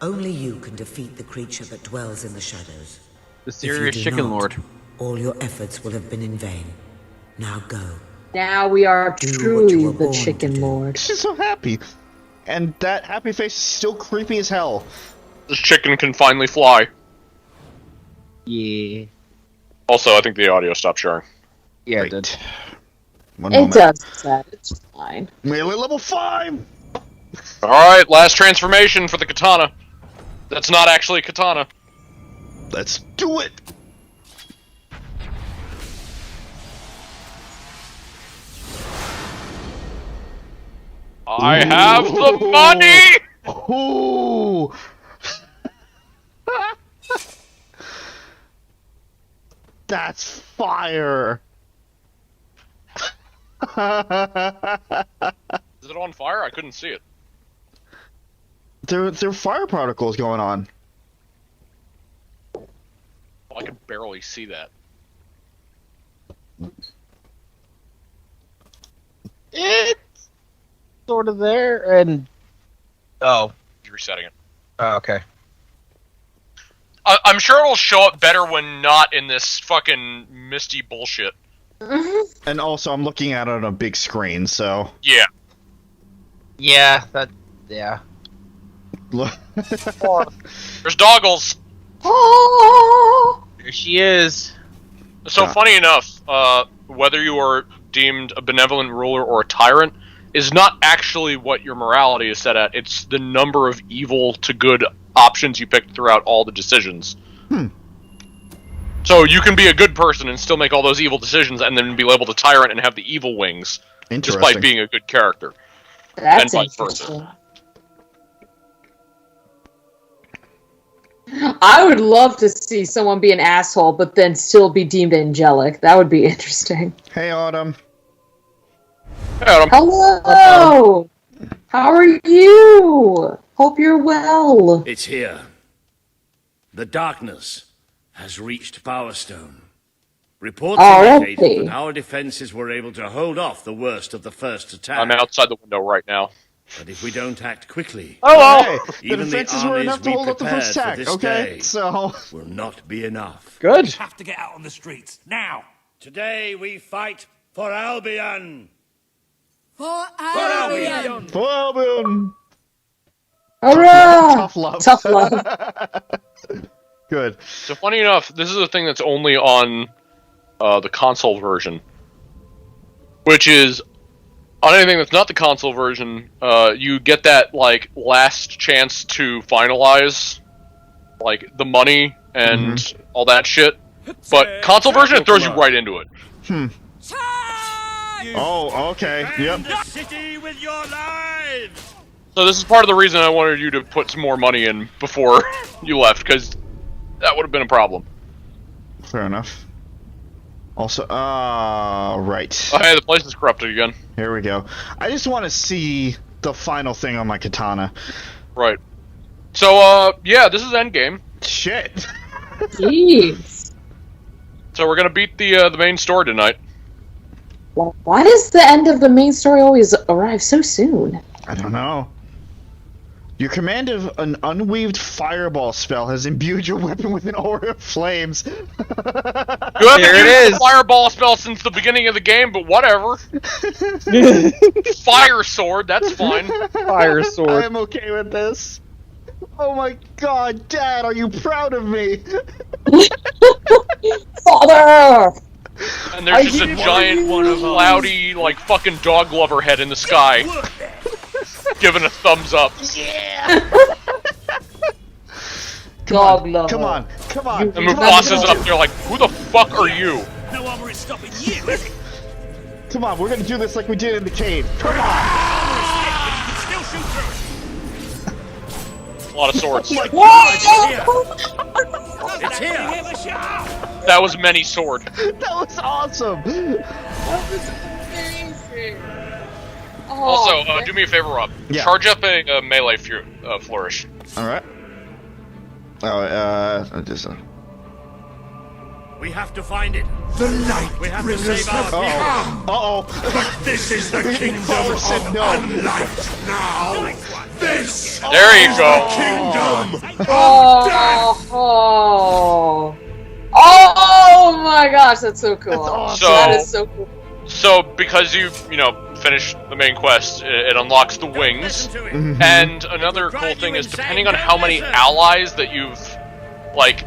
Only you can defeat the creature that dwells in the shadows. The If you serious do chicken not, lord. all your efforts will have been in vain. Now go. Now we are Do what truly you were the born to chicken do. lord. She's so happy. And that happy face is still creepy as hell. This chicken can finally fly. Yeah. Also, I think the audio stopped sharing. Yeah, it did. One It moment. does that. It's fine. Melee level 5! Alright, last transformation for the katana. That's not actually a katana. Let's do it! I have the money! Ooh! That's fire! Is it on fire? I couldn't see it. There are fire particles going on. Well, I can barely see that. It's sort of there, and... Oh. He's resetting it. Oh, okay. I'm sure it'll show up better when not in this fucking misty bullshit. And also, I'm looking at it on a big screen, so... Yeah. Yeah, yeah. Look. There's Doggles! There she is. So, funny enough, whether you are deemed a benevolent ruler or a tyrant is not actually what your morality is set at. It's the number of evil to good options you pick throughout all the decisions. So you can be a good person and still make all those evil decisions and then be labeled a tyrant and have the evil wings, despite being a good character. That's and vice versa. I would love to see someone be an asshole, but then still be deemed angelic. That would be interesting. Hey, Autumn. Hey, Autumn. Hello! How are you? Hope you're well. It's here. The darkness has reached Powerstone. Reports Already? indicate that our defenses were able to hold off the worst of the first attack. I'm outside the window right now. But if we don't act quickly, Hey, even the defenses were enough to hold up the first attack, okay? So will not be enough. Good. We have to get out on the streets now. Today we fight for Albion. For Albion! For Albion! Hurrah! Tough love. Tough love. Good. So funny enough, this is a thing that's only on the console version, which is on anything that's not the console version. You get that like last chance to finalize, like the money and all that shit. But console version, it throws you right into it. Oh, okay. Yep. The city with your lives. So this is part of the reason I wanted you to put some more money in before you left, because that would have been a problem. Fair enough. Also, right. Oh, hey, the place is corrupted again. Here we go. I just want to see the final thing on my katana. Right. So, yeah, this is endgame. Shit. Jeez. So we're gonna beat the main story tonight. Why does the end of the main story always arrive so soon? I don't know. Your command of an unweaved fireball spell has imbued your weapon with an aura of flames. You haven't used the fireball spell since the beginning of the game, but whatever. Fire sword, that's fine. Fire sword. I'm okay with this. Oh my god, Dad, are you proud of me? Father! And there's just a giant, cloudy, like, fucking dog lover head in the sky. Giving a thumbs up. Yeah! Come on. And Mufasa's up there like, who the fuck are you? No armor is stopping you, is it? Come on, we're gonna do this like we did in the cave. Come on! A lot of swords. It's here. That was many sword. That was awesome. That was amazing. Also, do me a favor, Rob. Yeah. Charge up a melee flourish. All right. Oh, just. We have to find it. The light We have to brings save our people. Uh-oh. This is the kingdom said of no. unlight now. This There you go. kingdom. Oh my gosh, that's so cool. That's awesome. That is so cool. So, because you finish the main quest, it unlocks the wings. And another cool thing is, depending on how many allies that you've, like,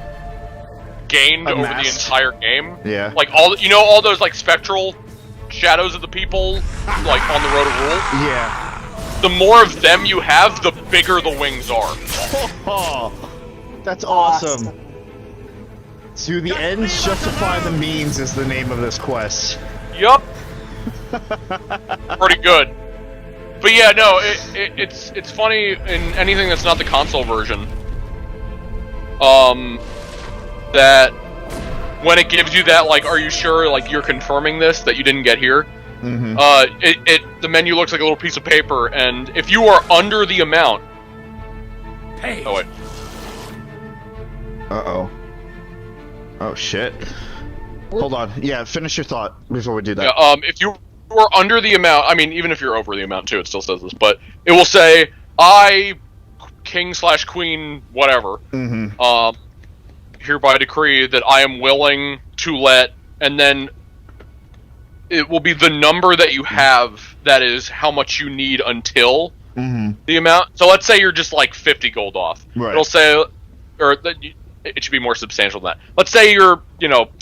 gained over the entire game. Yeah. Like, all those, like, spectral shadows of the people, like, on the road to rule? Yeah. The more of them you have, the bigger the wings are. Oh, that's awesome. To the ends justify the means is the name of this quest. Yup. Pretty good. But yeah, no, it's funny in anything that's not the console version. That when it gives you that, like, are you sure, like, you're confirming this, that you didn't get here? The menu looks like a little piece of paper, and if you are under the amount... Hey. Oh, wait. Uh-oh. Oh, shit. Hold on. Yeah, finish your thought before we do that. Yeah, if you are under the amount, I mean, even if you're over the amount, too, it still says this, but it will say, I, king/queen, whatever, hereby decree that I am willing to let, and then it will be the number that you have, that is how much you need until the amount. So let's say you're just like 50 gold off. Right. It'll say, or it should be more substantial than that. Let's say you're,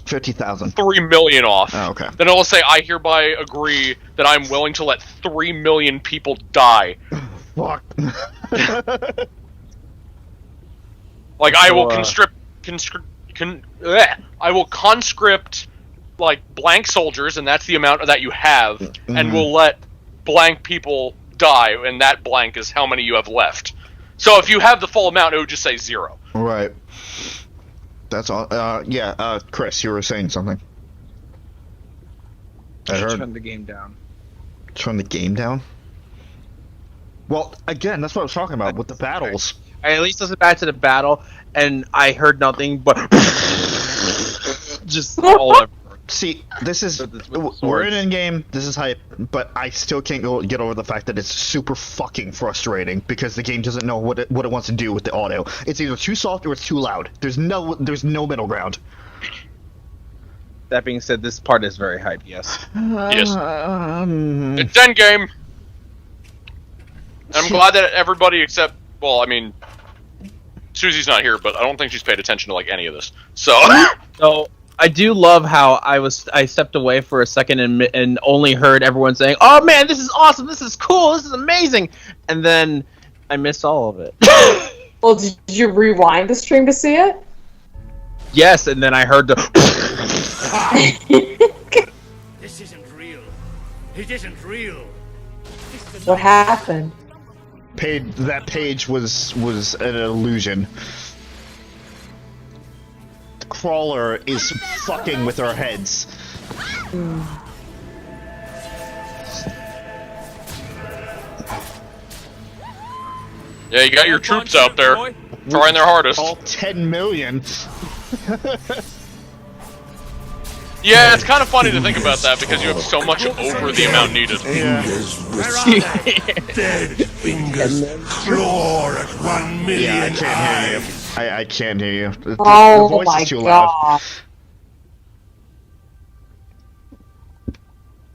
50,000. 3 million off. Oh, okay. Then it'll say, I hereby agree that I'm willing to let 3 million people die. Fuck. Like, I will I will conscript, like, blank soldiers, and that's the amount that you have, and will let blank people die, and that blank is how many you have left. So if you have the full amount, it would just say 0. Right. That's all. Yeah, Chris, you were saying something. I heard. Turn the game down. Turn the game down? Well, again, that's what I was talking about with the battles. I at least listened back to the battle, and I heard nothing but just all over. See, this is we're in in-game. This is hype, but I still can't get over the fact that it's super fucking frustrating because the game doesn't know what it wants to do with the audio. It's either too soft or it's too loud. There's no middle ground. That being said, this part is very hype. Yes. Yes. It's endgame. I'm glad that everybody except, well, I mean, Susie's not here, but I don't think she's paid attention to like any of this. So. So. I do love how I stepped away for a second and only heard everyone saying, "Oh man, this is awesome! This is cool! This is amazing!" And then I missed all of it. Well, did you rewind the stream to see it? Yes, and then I heard the. This isn't real. It isn't real. What happened? That page was an illusion. Crawler is fucking with our heads. Yeah, you got your troops out there trying their hardest. All 10 million. Yeah, it's kind of funny to think about that because you have so much over the amount needed. Yeah. Dead fingers claw at 1 million. Yeah, I can't hear you. I can't hear you. The voice my is too God. loud.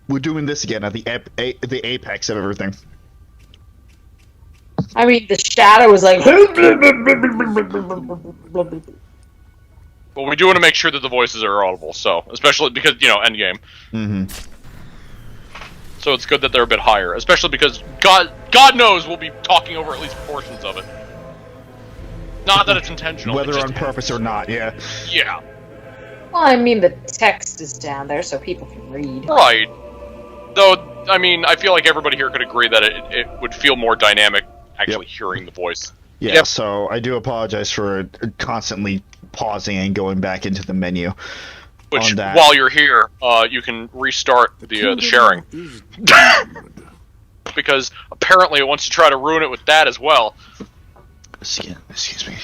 We're doing this again at the apex of everything. I mean, the shadow was like. Well, we do want to make sure that the voices are audible, so especially because endgame. Mm-hmm. So it's good that they're a bit higher, especially because God knows we'll be talking over at least portions of it. Not that it's intentional. Whether on purpose or not, yeah. Yeah. Well, I mean, the text is down there so people can read. Right. Though, I mean, I feel like everybody here could agree that it would feel more dynamic actually hearing the voice. Yeah, so I do apologize for constantly pausing and going back into the menu. Which, while you're here, you can restart the sharing. Because apparently it wants to try to ruin it with that as well. Excuse me.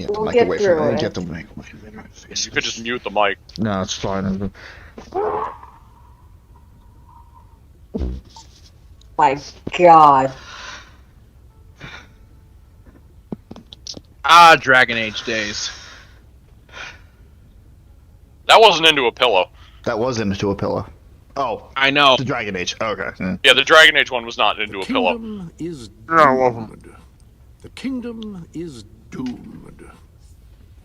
We'll get through it. Get the mic. You could just mute the mic. No, it's fine. My God. Dragon Age days. That wasn't into a pillow. That was into a pillow. Oh, I know. The Dragon Age. Okay. Yeah, the Dragon Age one was not into a pillow. Is doomed. The kingdom is doomed.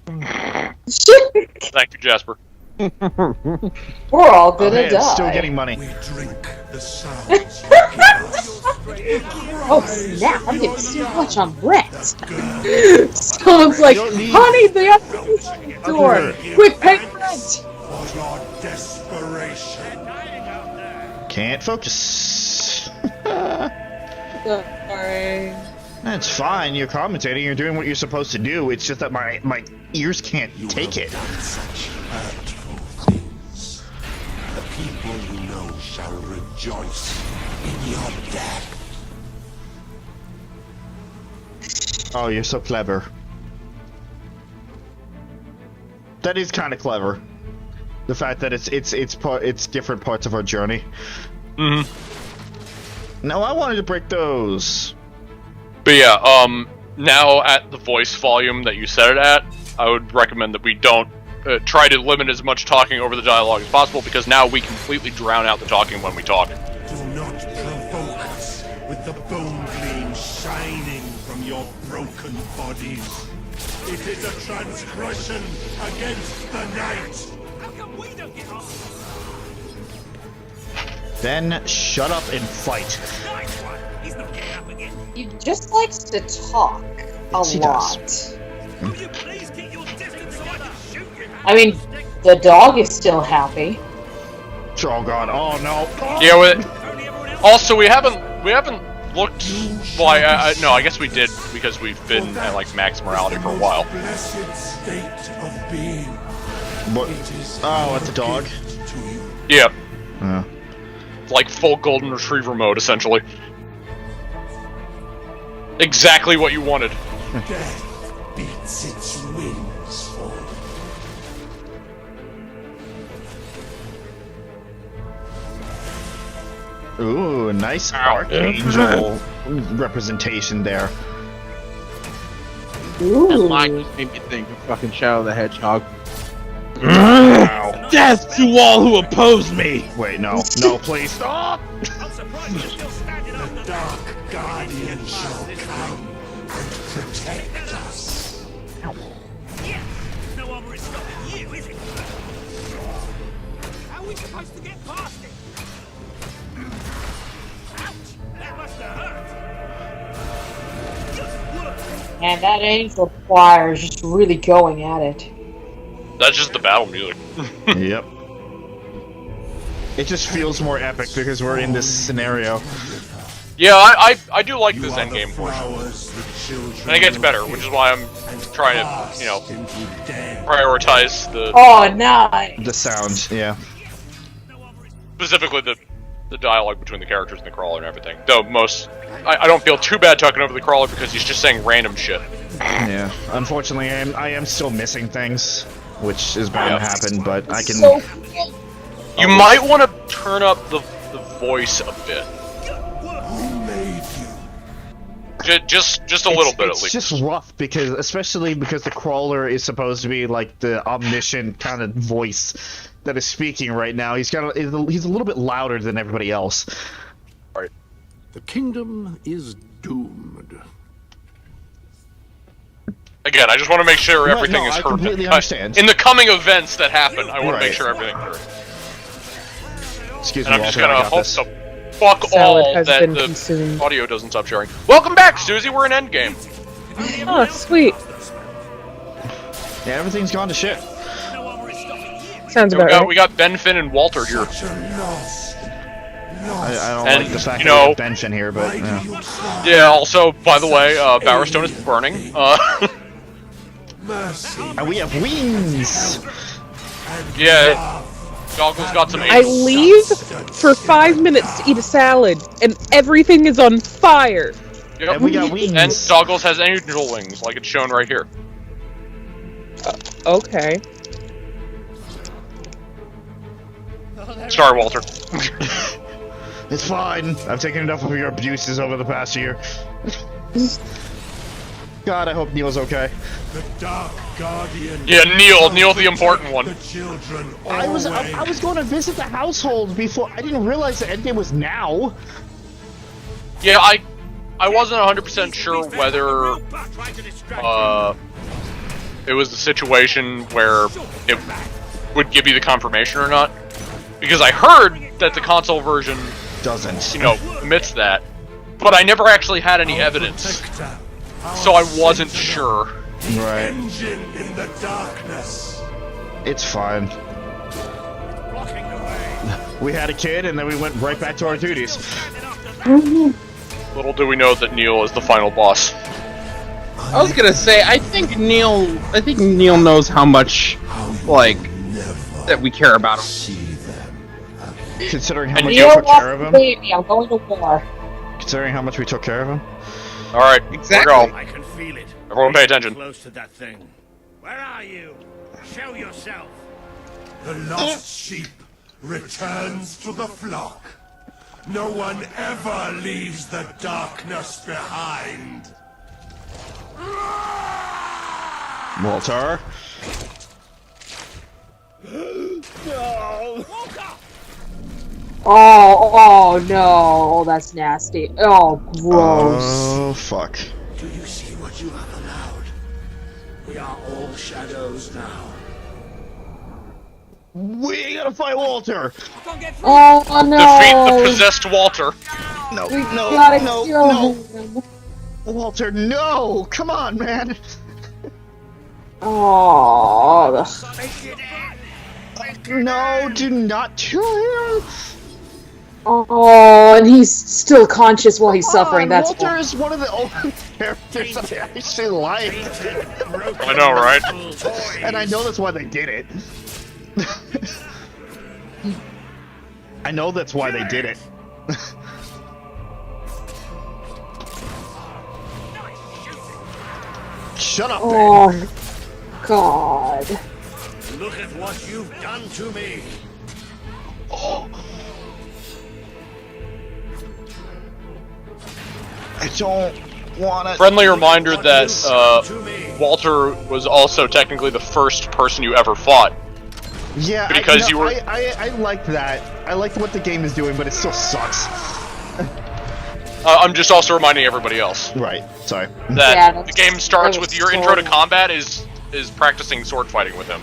Thank you, Jasper. We're all gonna die. Still getting money. We drink the sounds. Oh snap! I'm getting so much on rent. Someone's like, "Honey, they have the door. Quick, pay rent." For your desperation. Can't focus. Sorry. That's fine. You're commentating. You're doing what you're supposed to do. It's just that my ears can't take it. Such hurtful things. The people you know shall rejoice in your death. Oh, you're so clever. That is kind of clever. The fact that it's different parts of our journey. Mm-hmm. No, I wanted to break those. But yeah, now at the voice volume that you set it at, I would recommend that we don't try to limit as much talking over the dialogue as possible, because now we completely drown out the talking when we talk. Do not provoke us with the bone gleam shining from your broken bodies. It is a transgression against the night. How come we don't get off? Then shut up and fight. Nice one. He's not getting up again. He just likes to talk a lot. Will you please keep your distance so I can shoot you? I mean, the dog is still happy. Oh god! Oh no! Yeah. Also, we haven't looked. Well, no, I guess we did because we've been at like max morality for a while. Blessed state of being. What? Oh, it's a dog. Yeah. Yeah. Like full golden retriever mode, essentially. Exactly what you wanted. Death beats its wings forward. Ooh, nice archangel representation there. That line just made me think of fucking Shadow the Hedgehog. Death to all who oppose me! Wait, no, no, please stop! The Dark Guardian shall come and protect us. No one is stopping you, is it? How are we supposed to get past it? Ouch! That must have hurt. And that angel choir is just really going at it. That's just the battle music. Yep. It just feels more epic because we're in this scenario. Yeah, I do like this endgame portion. And it gets better, which is why I'm trying to, you know, prioritize the... Oh, nice! The sound, yeah. Specifically the dialogue between the characters and the crawler and everything. Though I don't feel too bad talking over the crawler because he's just saying random shit. Yeah, unfortunately I am still missing things, which is bound to happen, but I can... You might want to turn up the voice a bit. Just a little bit at least. It's just rough because, especially because the crawler is supposed to be like the omniscient kind of voice that is speaking right now. He's a little bit louder than everybody else. Right. The kingdom is doomed. Again, I just want to make sure everything is heard. I completely understand. In the coming events that happen, I want to make sure everything is heard. Excuse me, and I'm just Walter, gonna hope the fuck all that the audio doesn't stop sharing. Welcome back, Suzie. We're in Endgame. Oh, sweet. Yeah, everything's gone to shit. Sounds about right. We got Ben, Finn, and Walter here. I don't like the fact that we have Ben Finn here, but yeah. Yeah. Also, by the way, Bowerstone is burning. And we have wings. Yeah. Goggles got some. I leave for 5 minutes to eat a salad, and everything is on fire. Yep. And we got wings. And Goggles has angel wings, like it's shown right here. Okay. Sorry, Walter. It's fine. I've taken enough of your abuses over the past year. God, I hope Neil's okay. The Dark Guardian. Yeah, Neil the important one. The children I was going to visit the household before. I didn't realize the endgame was now. Yeah, I wasn't 100% sure whether it was the situation where it would give you the confirmation or not, because I heard that the console version doesn't, you know, admits that, but I never actually had any evidence. So I wasn't sure. Right. Engine in the darkness. It's fine. We had a kid, and then we went right back to our duties. Little do we know that Neil is the final boss. I was gonna say, I think Neil knows how much, like, that we care about him. Considering how much we took care of him. Baby, I'm going to war. Considering how much we took care of him. All right, exactly. We're going. I can feel it. Everyone, pay attention. Close to that thing. Where are you? Show yourself. The lost sheep returns to the flock. No one ever leaves the darkness behind. Walter. No. Oh no, that's nasty. Oh, gross. Oh, fuck. Do you see what you have allowed? We are all shadows now. We gotta fight Walter. Oh no. Defeat the possessed Walter. No, We gotta kill no. him. Walter, no! Come on, man. Oh. No, do not kill him. Oh, and he's still conscious while he's suffering. That's Walter is one of the only characters I actually like. I know, right? And I know that's why they did it. I know that's why they did it. Shut up, Oh, Ben. God. Look at what you've done to me. I don't want to... Friendly reminder that Walter was also technically the first person you ever fought. Yeah, because you were... I like that. I like what the game is doing, but it still sucks. I'm just also reminding everybody else. Right, sorry. That the game starts with your intro to combat is practicing sword fighting with him.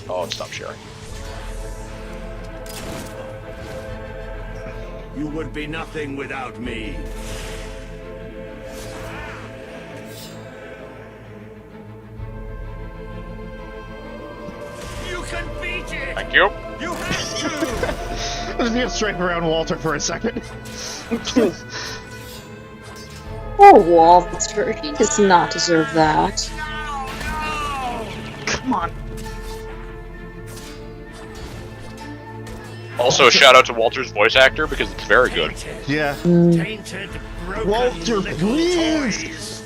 Oh, stop sharing. You would be nothing without me. You can beat it! Thank you. You have to! I'm just gonna strafe around Walter for a second. Poor Walter, he does not deserve that. Come on. Also, a shout out to Walter's voice actor because it's very good. Yeah. Tainted, broken Walter, little please! toys.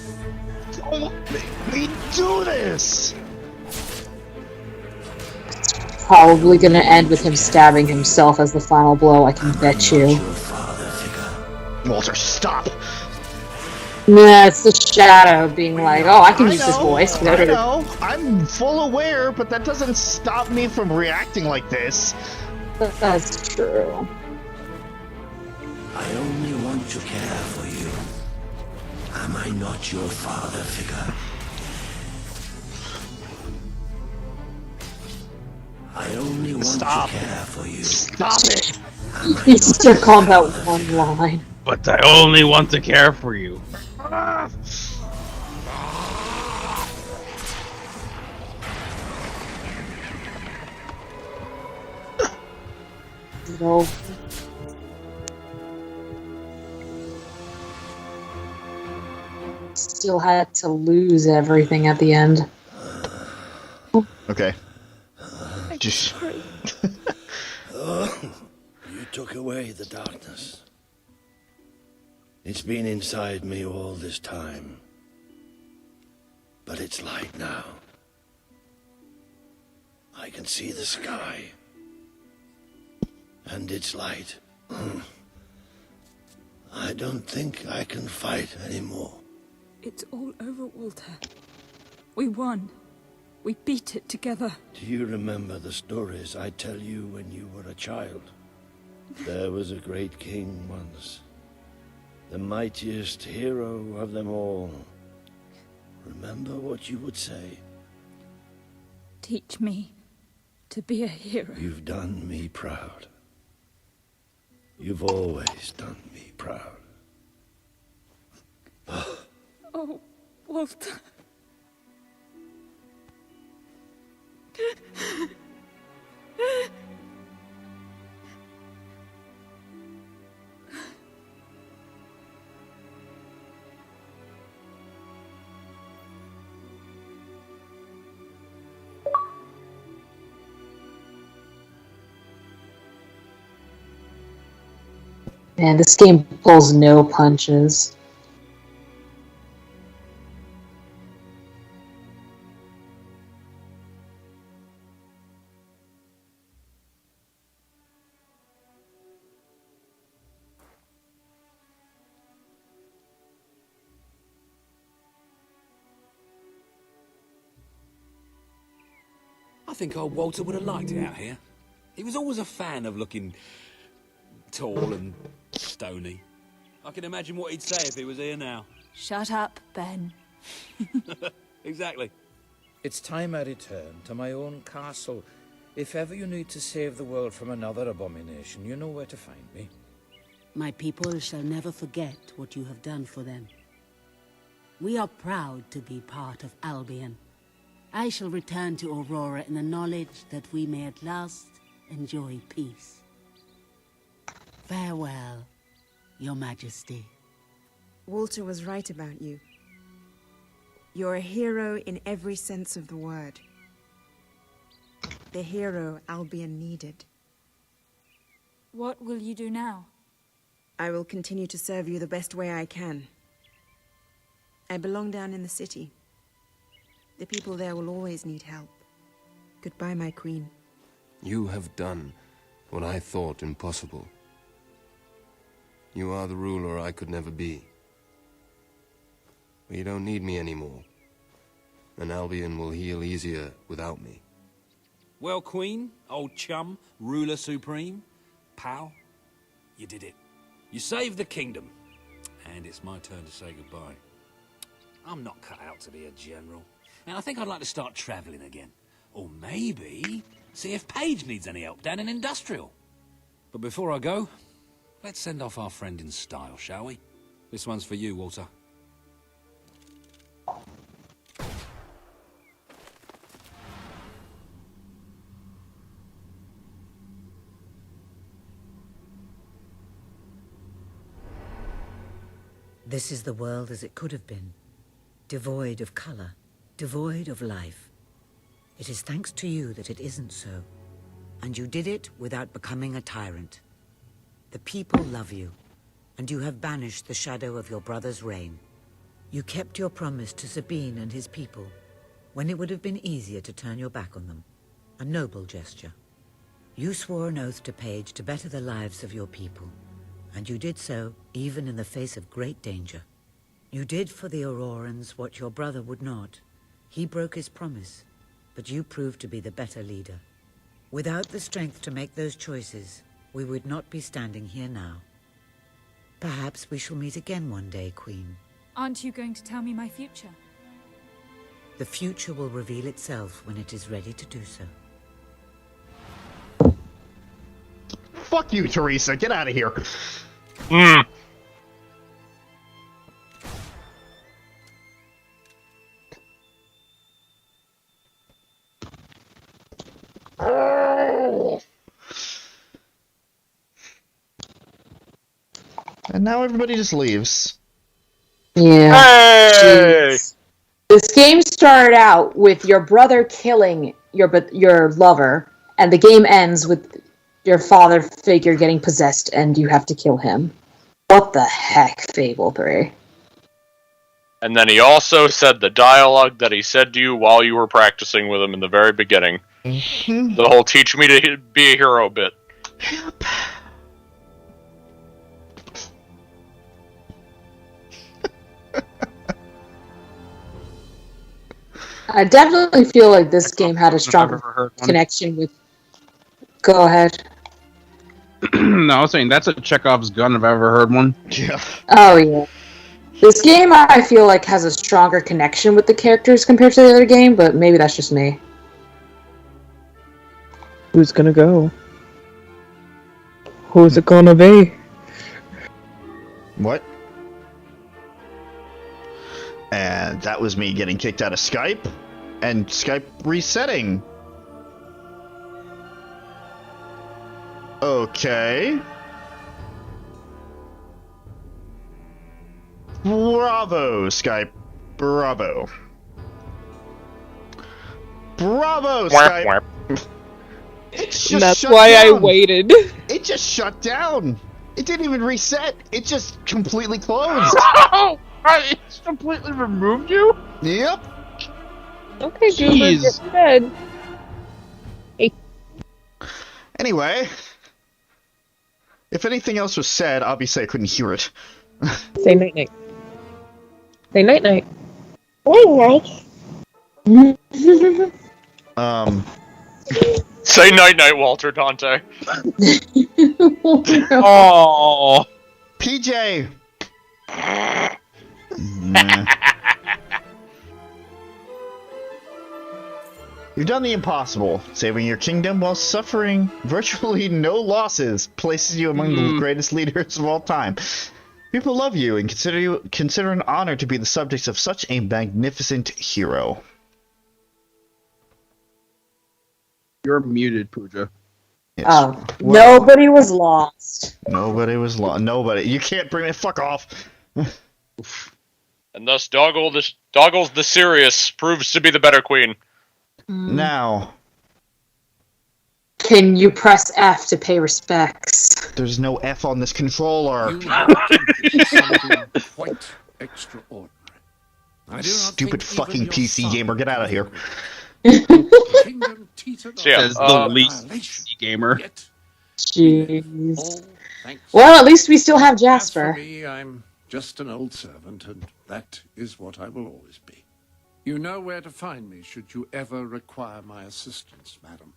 Don't make me do this! Probably gonna end with him stabbing himself as the final blow, I can bet you. Walter, stop! Nah, it's the shadow being like, oh, I can use this voice. I know, I'm full aware, but that doesn't stop me from reacting like this. That's true. I only want to care for you. Am I not your father figure? I only want to care for you. Stop it! He's still calling that one line. But I only want to care for you. No. Still had to lose everything at the end. Okay. Just... You took away the darkness. It's been inside me all this time. But it's light now. I can see the sky. And it's light. I don't think I can fight anymore. It's all over, Walter. We won. We beat it together. Do you remember the stories I tell you when you were a child? There was a great king once. The mightiest hero of them all. Remember what you would say? Teach me to be a hero. You've done me proud. You've always done me proud. Oh, Walter. Man, this game pulls no punches. I think old Walter would have liked it out here. He was always a fan of looking tall and stony. I can imagine what he'd say if he was here now. Shut up, Ben. Exactly. It's time I return to my own castle. If ever you need to save the world from another abomination, you know where to find me. My people shall never forget what you have done for them. We are proud to be part of Albion. I shall return to Aurora in the knowledge that we may at last enjoy peace. Farewell, Your Majesty. Walter was right about you. You're a hero in every sense of the word. The hero Albion needed. What will you do now? I will continue to serve you the best way I can. I belong down in the city. The people there will always need help. Goodbye, my queen. You have done what I thought impossible. You are the ruler I could never be. But you don't need me anymore. And Albion will heal easier without me. Well, Queen, old chum, ruler supreme, pal, you did it. You saved the kingdom. And it's my turn to say goodbye. I'm not cut out to be a general. And I think I'd like to start travelling again. Or maybe see if Paige needs any help down in Industrial. But before I go, let's send off our friend in style, shall we? This one's for you, Walter. This is the world as it could have been, devoid of color, devoid of life. It is thanks to you that it isn't so, and you did it without becoming a tyrant. The people love you, and you have banished the shadow of your brother's reign. You kept your promise to Sabine and his people, when it would have been easier to turn your back on them. A noble gesture. You swore an oath to Paige to better the lives of your people, and you did so even in the face of great danger. You did for the Aurorans what your brother would not. He broke his promise, but you proved to be the better leader. Without the strength to make those choices, we would not be standing here now. Perhaps we shall meet again one day, Queen. Aren't you going to tell me my future? The future will reveal itself when it is ready to do so. Fuck you, Teresa. Get out of here. And now everybody just leaves. Yeah. Hey! This game started out with your brother killing your lover, and the game ends with your father figure getting possessed and you have to kill him. What the heck, Fable 3? And then he also said the dialogue that he said to you while you were practicing with him in the very beginning. The whole teach me to be a hero bit. Yep. I definitely feel like this game had a stronger connection with... Go ahead. No, I was saying that's a Chekhov's gun if I've ever heard one. Yeah. Oh, yeah. This game, I feel like, has a stronger connection with the characters compared to the other game, but maybe that's just me. Who's gonna go? Who's it gonna be? What? And that was me getting kicked out of Skype, and Skype resetting. Okay. Bravo, Skype. Bravo. Bravo, Skype. It's just That's shut why down. I waited. It just shut down. It didn't even reset. It just completely closed. It's completely removed you? Yep. Okay, Goober, get to bed. Hey. Anyway, if anything else was said, obviously I couldn't hear it. Say night night. Say night night. Night night. Say night night, Walter Dante. Oh, PJ. Nah. You've done the impossible. Saving your kingdom while suffering virtually no losses places you among the greatest leaders of all time. People love you and consider an honor to be the subjects of such a magnificent hero. You're muted, Pooja. Yes. Oh, well, nobody was lost. Nobody was lost. Nobody. You can't bring it. Fuck off. And thus, Doggles the Serious proves to be the better queen. Now. Can you press F to pay respects? There's no F on this controller. Quite extraordinary. Stupid fucking PC gamer, get out of here. Says the least PC gamer. Jeez. Well, at least we still have As for Jasper. me, I'm just an old servant, and that is what I will always be. You know where to find me should you ever require my assistance, madam.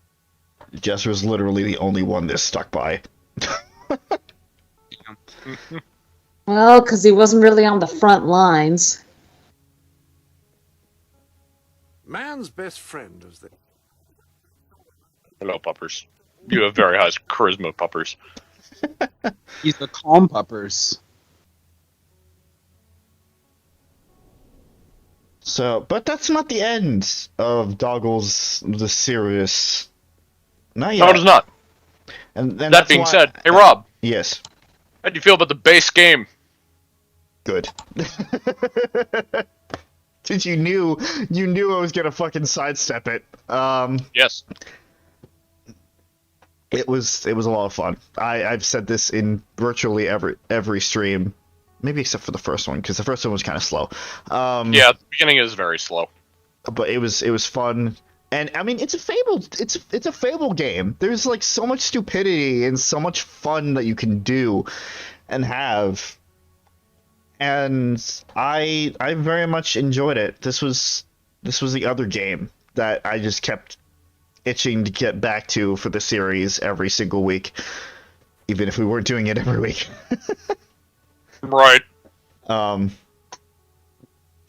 Jasper's literally the only one that's stuck by. Well, because he wasn't really on the front lines. Man's best friend, as they... Hello, puppers. You have very high charisma, puppers. He's the calm puppers. So, but that's not the end of Doggles the Serious. Not yet. No, it is not. And that being said, hey Rob. Yes. How do you feel about the base game? Good. Since you knew I was gonna fucking sidestep it. Yes. It was a lot of fun. I've said this in virtually every stream, maybe except for the first one, because the first one was kind of slow. Yeah, the beginning is very slow. But it was fun. And I mean, it's a Fable. It's a Fable game. There's like so much stupidity and so much fun that you can do and have. And I very much enjoyed it. This was the other game that I just kept itching to get back to for the series every single week, even if we weren't doing it every week. Right.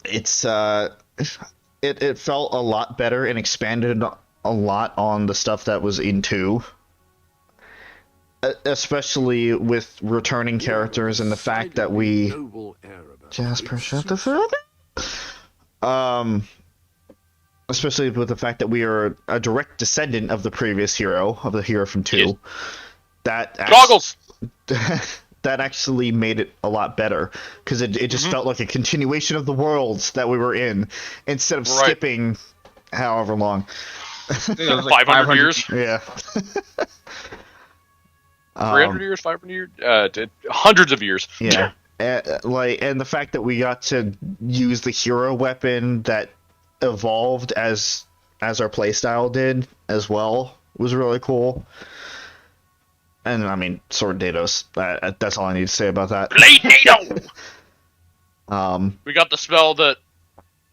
It felt a lot better and expanded a lot on the stuff that was in 2. Especially with returning characters and the fact that we... Jasper, shut the fuck up! Especially with the fact that we are a direct descendant of the previous hero, of the hero from 2. Yes. That Goggles! That actually made it a lot better, because it just felt like a continuation of the worlds that we were in, instead of skipping however long. It was like 500 years? Yeah. 300 years, 500 years, hundreds of years. Yeah, and the fact that we got to use the hero weapon that evolved as our playstyle did as well was really cool. And I mean, Sword Dados. That's all I need to say about that. Blade Dado. We got the spell that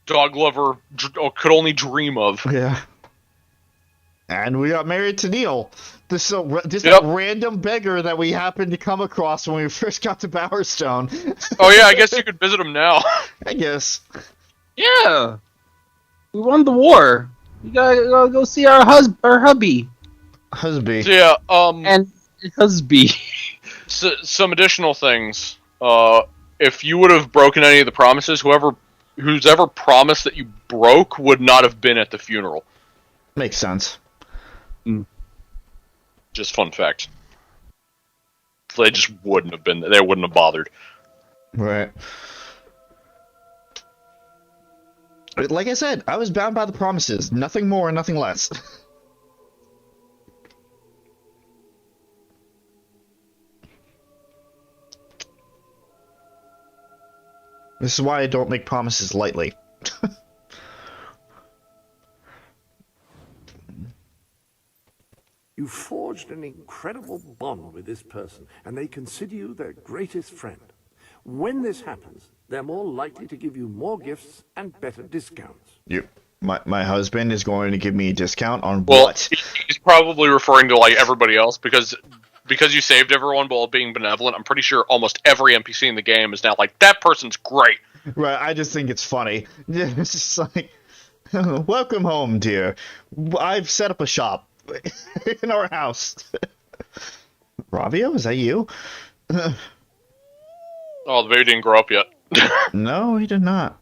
Dog Lover could only dream of. Yeah. And we got married to Neil. This random beggar that we happened to come across when we first got to Bowerstone. Oh yeah, I guess you could visit him now. I guess. Yeah. We won the war. We gotta go see our hubby. Husby. So, yeah. And husby. So, some additional things. If you would have broken any of the promises, who's ever promised that you broke would not have been at the funeral. Makes sense. Just fun fact. They just wouldn't have been. They wouldn't have bothered. Right. Like I said, I was bound by the promises. Nothing more, nothing less. This is why I don't make promises lightly. You forged an incredible bond with this person, and they consider you their greatest friend. When this happens, they're more likely to give you more gifts and better discounts. My husband is going to give me a discount on Well, what? he's probably referring to like everybody else because you saved everyone while being benevolent. I'm pretty sure almost every NPC in the game is now like, that person's great. Right, I just think it's funny. It's just like, welcome home, dear. I've set up a shop in our house. Ravio, is that you? Oh, the baby didn't grow up yet. No, he did not.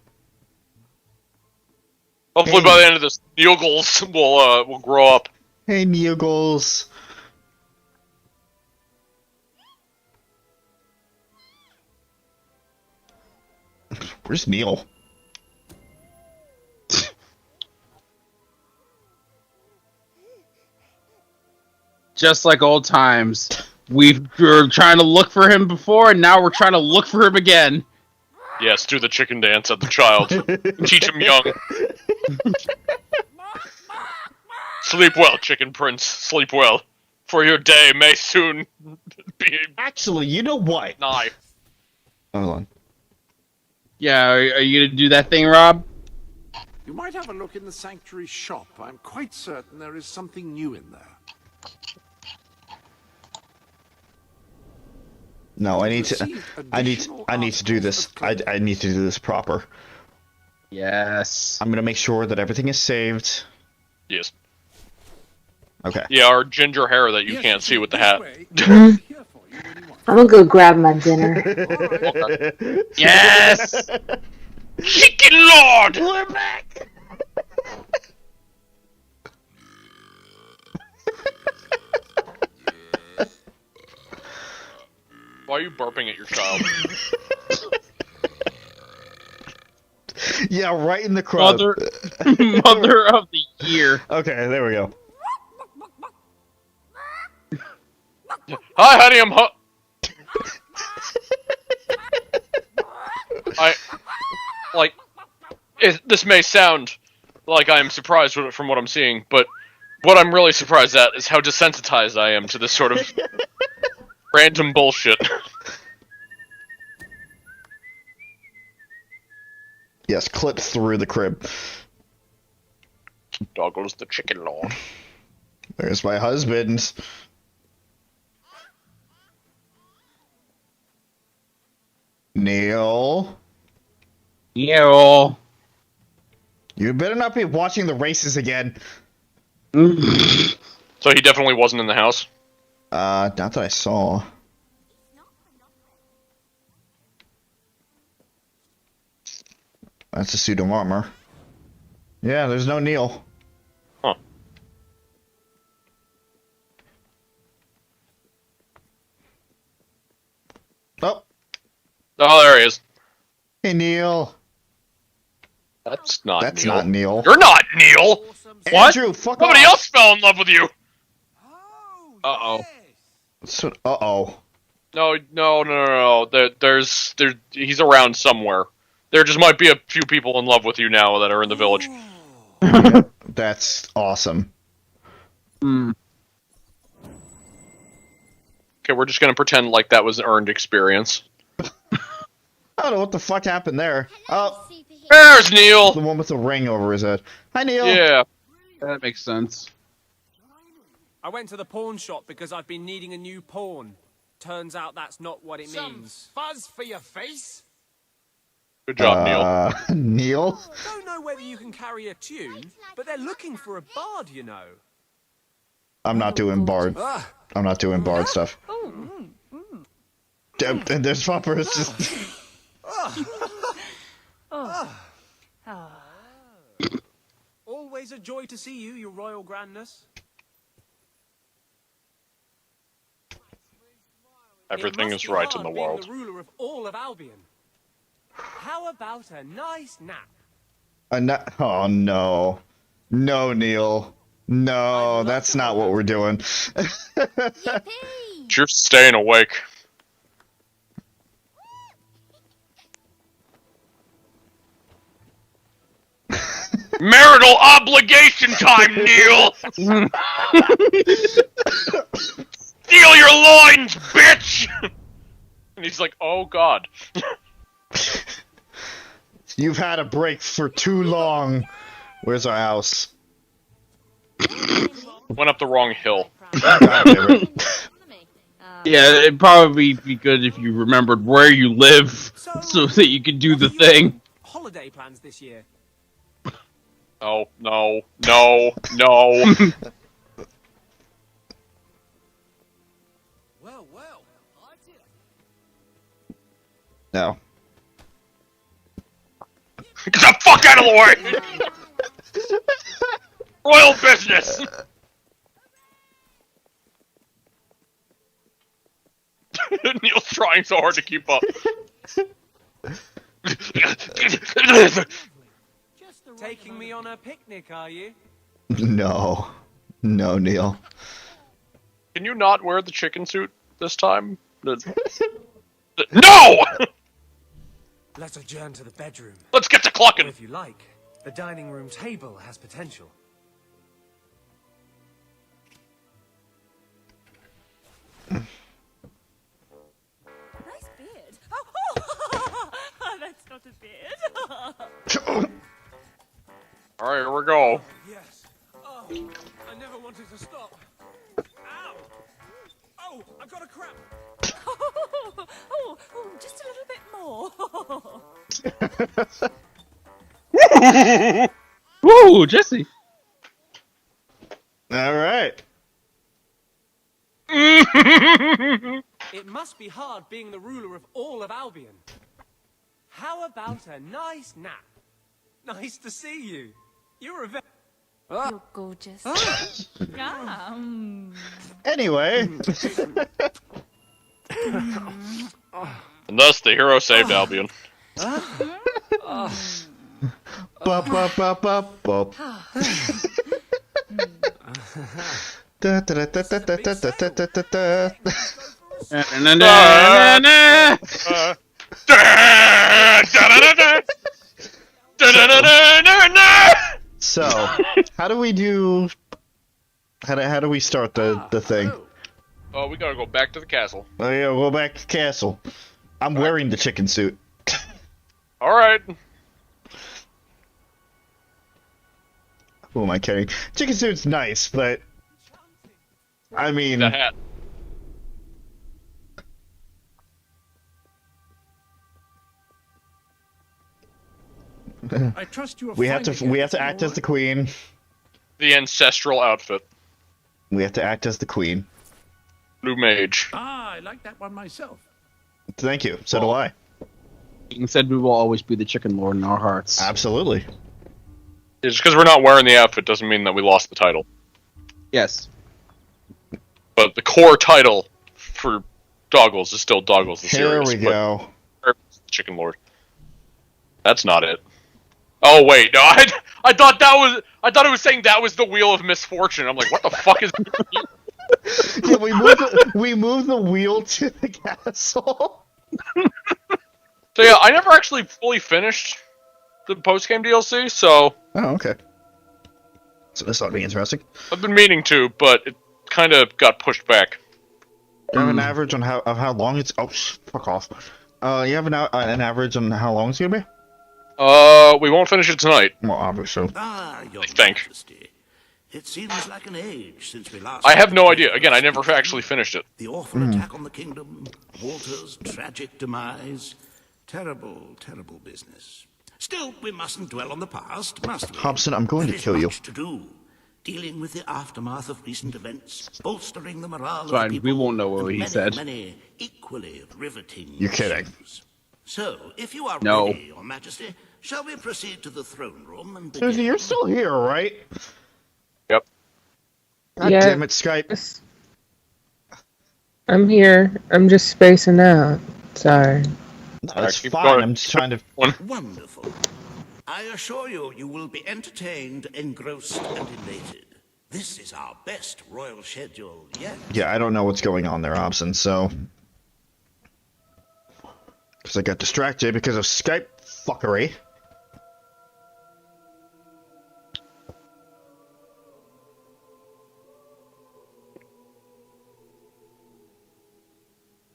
Hopefully by the end of this, Neogles will grow up. Hey, Neogles. Where's Neil? Just like old times. We were trying to look for him before, and now we're trying to look for him again. Yes, do the chicken dance at the child. Teach him young. Sleep well, chicken prince. Sleep well. For your day may soon be Actually, you know what? nigh. Hold on. Yeah, are you gonna do that thing, Rob? You might have a look in the sanctuary shop. I'm quite certain there is something new in there. No, I need to do this. I need to do this proper. Yes. I'm gonna make sure that everything is saved. Yes. Okay. Yeah, our ginger hair that you can't see with the hat. I'm gonna go grab my dinner. Yes! Chicken Lord! We're back! Why are you burping at your child? Yeah, right in the crowd. Mother of the year. Okay, there we go. Hi, honey, I'm this may sound like I am surprised from what I'm seeing, but what I'm really surprised at is how desensitized I am to this sort of random bullshit. Yes, clip through the crib. Doggles the chicken lord. There's my husband. Neil. Neil. You better not be watching the races again. So he definitely wasn't in the house? Not that I saw. That's a suit of armor. Yeah, there's no Neil. Huh. Oh. Oh, there he is. Hey, Neil. That's not That's Neil. not Neil. You're not Neil! What? Andrew, fuck Somebody off. else fell in love with you! Uh-oh. Uh-oh. No. He's around somewhere. There just might be a few people in love with you now that are in the village. That's awesome. Okay, we're just gonna pretend like that was an earned experience. I don't know what the fuck happened there. Oh, there's Neil! The one with the ring over his head. Hi, Neil. Yeah. That makes sense. I went to the pawn shop because I've been needing a new pawn. Turns out that's not what it means. Fuzz for your face? Good job, Neil. Neil? Don't know whether you can carry a tune, but they're looking for a bard, you know. I'm not doing bard. I'm not doing bard stuff. And there's Popper. It's just. Always a joy to see you, your royal grandness. Everything is right in the world. The ruler of all of Albion. How about a nice nap? Oh no. No, Neil. No, that's not what we're doing. You're staying awake. Marital obligation time, Neil! Steal your loins, bitch! And he's like, oh god. You've had a break for too long. Where's our house? Went up the wrong hill. Yeah, it'd probably be good if you remembered where you live so that you could do the thing. Holiday plans this year? Oh, no. No. Get the fuck out of the way! Royal business! Neil's trying so hard to keep up. Taking me on a picnic, are you? No. No, Neil. Can you not wear the chicken suit this time? No! Let's adjourn to the bedroom. Let's get to clucking! Or if you like, the dining room table has potential. Nice beard. Oh, that's not a beard. All right, here we go. Yes. Oh, I never wanted to stop. Ow! Oh, I've got a crap. Oh, just a little bit more. Woo, Jesse. All right. It must be hard being the ruler of all of Albion. How about a nice nap? Nice to see you. You're a very... You're gorgeous. Anyway. And thus, the hero saved Albion. Bop, bop, bop, bop, bop. Da, da, da, da, da, da, da, da, da, da, da. So, how do we do? How do we start the thing? Oh, we gotta go back to the castle. Oh yeah, we'll go back to the castle. I'm wearing the chicken suit. All right. Who am I kidding? Chicken suit's nice, but I mean, The hat. I trust you are we have to act as the queen. The ancestral outfit. We have to act as the queen. Blue mage. Ah, I like that one myself. Thank you. So do I. Instead, we will always be the chicken lord in our hearts. Absolutely. Just because we're not wearing the outfit doesn't mean that we lost the title. Yes. But the core title for Doggles is still Doggles the Here series. we go. Chicken Lord. That's not it. Oh wait, no, I thought it was saying that was the Wheel of Misfortune. I'm like, what the fuck is? Yeah, we moved the wheel to the castle. So yeah, I never actually fully finished the post-game DLC, so... Oh, okay. So this ought to be interesting. I've been meaning to, but it kind of got pushed back. You have an average on how long it's... Oh, fuck off. You have an average on how long it's gonna be? We won't finish it tonight. Well, obviously. Ah, your I think. Majesty. It seems like an age since we last... I have no idea. Again, I never actually finished it. The awful attack on the kingdom, Walter's tragic demise. Terrible, terrible business. Still, we mustn't dwell on the past, must we? Hobson, I'm going to kill you. There is much to do. Dealing with the aftermath of recent events, bolstering the morale of Fine, the people, we won't know what he said. Many equally riveting You're kidding. issues. So, if you are No. ready, Your Majesty, shall we proceed to the throne room and begin? Suzie, you're still here, right? Yep. God Yeah. damn it, Skype. I'm here. I'm just spacing out. Sorry. That's keep fine. going. I'm just trying to... Wonderful. I assure you, you will be entertained, engrossed, and elated. This is our best royal schedule yet. Yeah, I don't know what's going on there, Hobson, so... Because I got distracted because of Skype fuckery.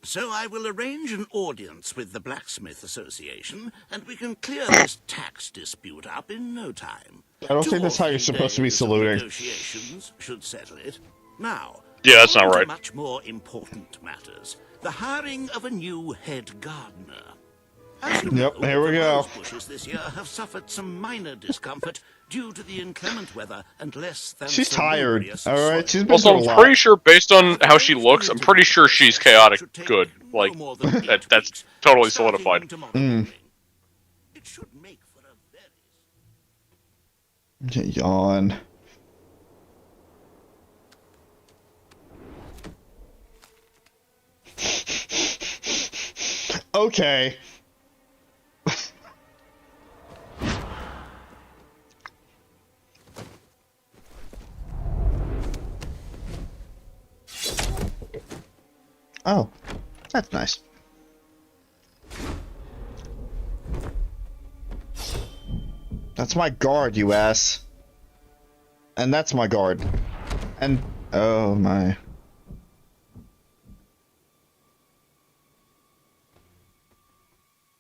So I will arrange an audience with the Blacksmith Association, and we can clear this tax dispute up in no time. I don't think that's how you're supposed to be saluting. Negotiations should settle it. Now, Yeah, that's not on to right. much more important matters. The hiring of a new head gardener. As you Yep, know, here we the go. rose bushes this year have suffered some minor discomfort due to the inclement weather and less than She's tired, salubrious alright? She's been Also, through a I'm lot. pretty sure, based on how she looks, I'm pretty sure she's chaotic good. Like, that's totally solidified. Mm. It should make for a very... Yawn. Okay. Oh, that's nice. That's my guard, you ass. And that's my guard. And oh my.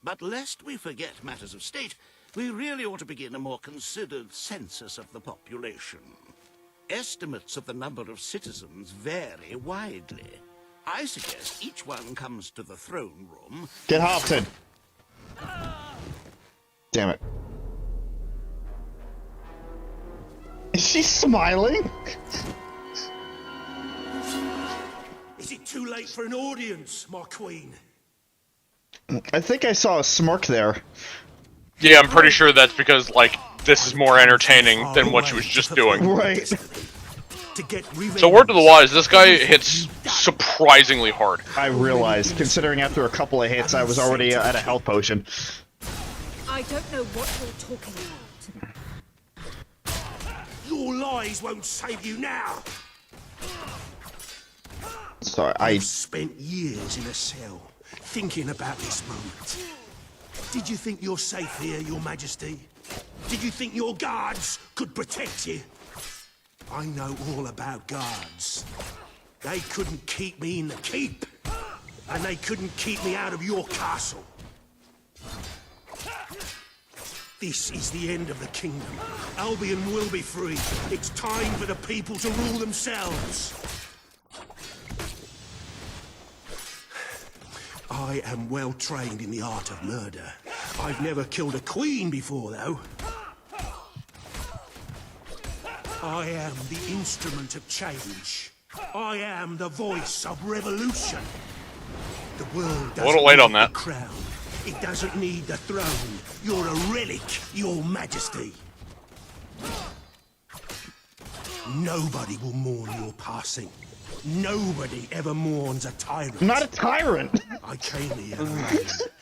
But lest we forget matters of state, we really ought to begin a more considered census of the population. Estimates of the number of citizens vary widely. I suggest each one comes to the throne room. Get Hobson! Damn it. Is she smiling? Is it too late for an audience, my queen? I think I saw a smirk there. Yeah, I'm pretty sure that's because, like, this is more entertaining than what she was just doing. Right. So word to the wise, this guy hits surprisingly hard. I realized, considering after a couple of hits, I was already at a health potion. I don't know what you're talking about. Your lies won't save you now. Sorry, I've spent years in a cell, thinking about this moment. Did you think you're safe here, Your Majesty? Did you think your guards could protect you? I know all about guards. They couldn't keep me in the keep, and they couldn't keep me out of your castle. This is the end of the kingdom. Albion will be free. It's time for the people to rule themselves. I am well trained in the art of murder. I've never killed a queen before, though. I am the instrument of change. I am the voice of revolution. The world doesn't late on need that. the crown. It doesn't need the throne. You're a relic, Your Majesty. Nobody will mourn your passing. Nobody ever mourns a tyrant. I'm not a tyrant! I came here alone,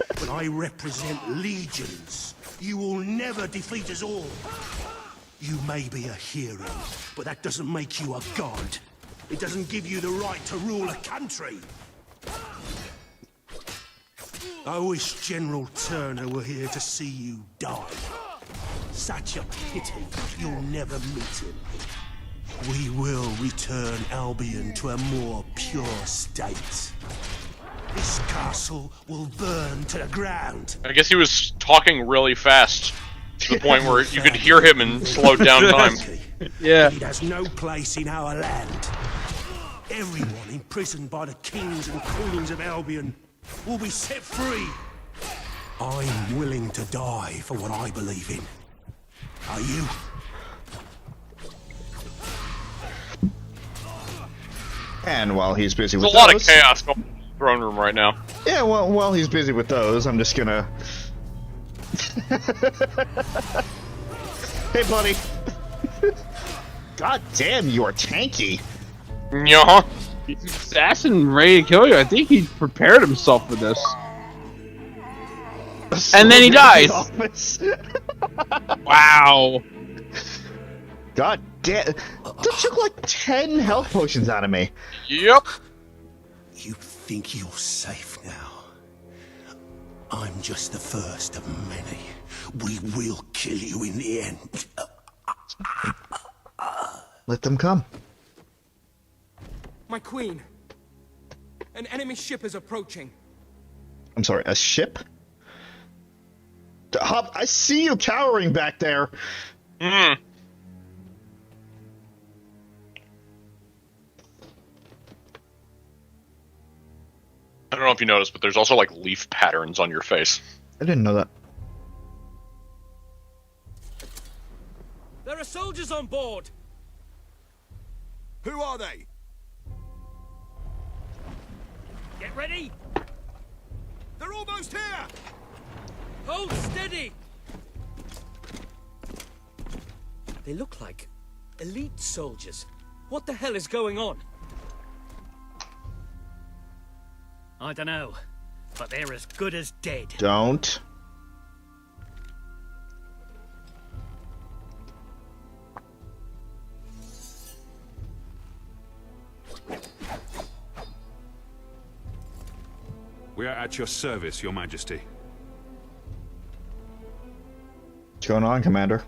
but I represent legions. You will never defeat us all. You may be a hero, but that doesn't make you a god. It doesn't give you the right to rule a country. I wish General Turner were here to see you die. Such a pity you'll never meet him. We will return Albion to a more pure state. This castle will burn to the ground. I guess he was talking really fast to the point where you could hear him and slow down time. Yeah. It has no place in our land. Everyone imprisoned by the kings and queens of Albion will be set free. I'm willing to die for what I believe in. Are you? And while he's busy There's with a lot of those- chaos going on in the throne room right now. Yeah, well, while he's busy with those, I'm just gonna... Hey, buddy. God damn, you are tanky. Yeah. He's assassin ready to kill you. I think he prepared himself for this. And then he dies. Wow. God damn. That took like 10 health potions out of me. Yep. You think you're safe now? I'm just the first of many. We will kill you in the end. Let them come. My queen. An enemy ship is approaching. I'm sorry, a ship? Hop, I see you cowering back there. Hmm. I don't know if you noticed, but there's also like leaf patterns on your face. I didn't know that. There are soldiers on board. Who are they? Get ready. They're almost here! Hold steady. They look like elite soldiers. What the hell is going on? I don't know, but they're as good as dead. Don't. We are at your service, Your Majesty. What's going on, Commander?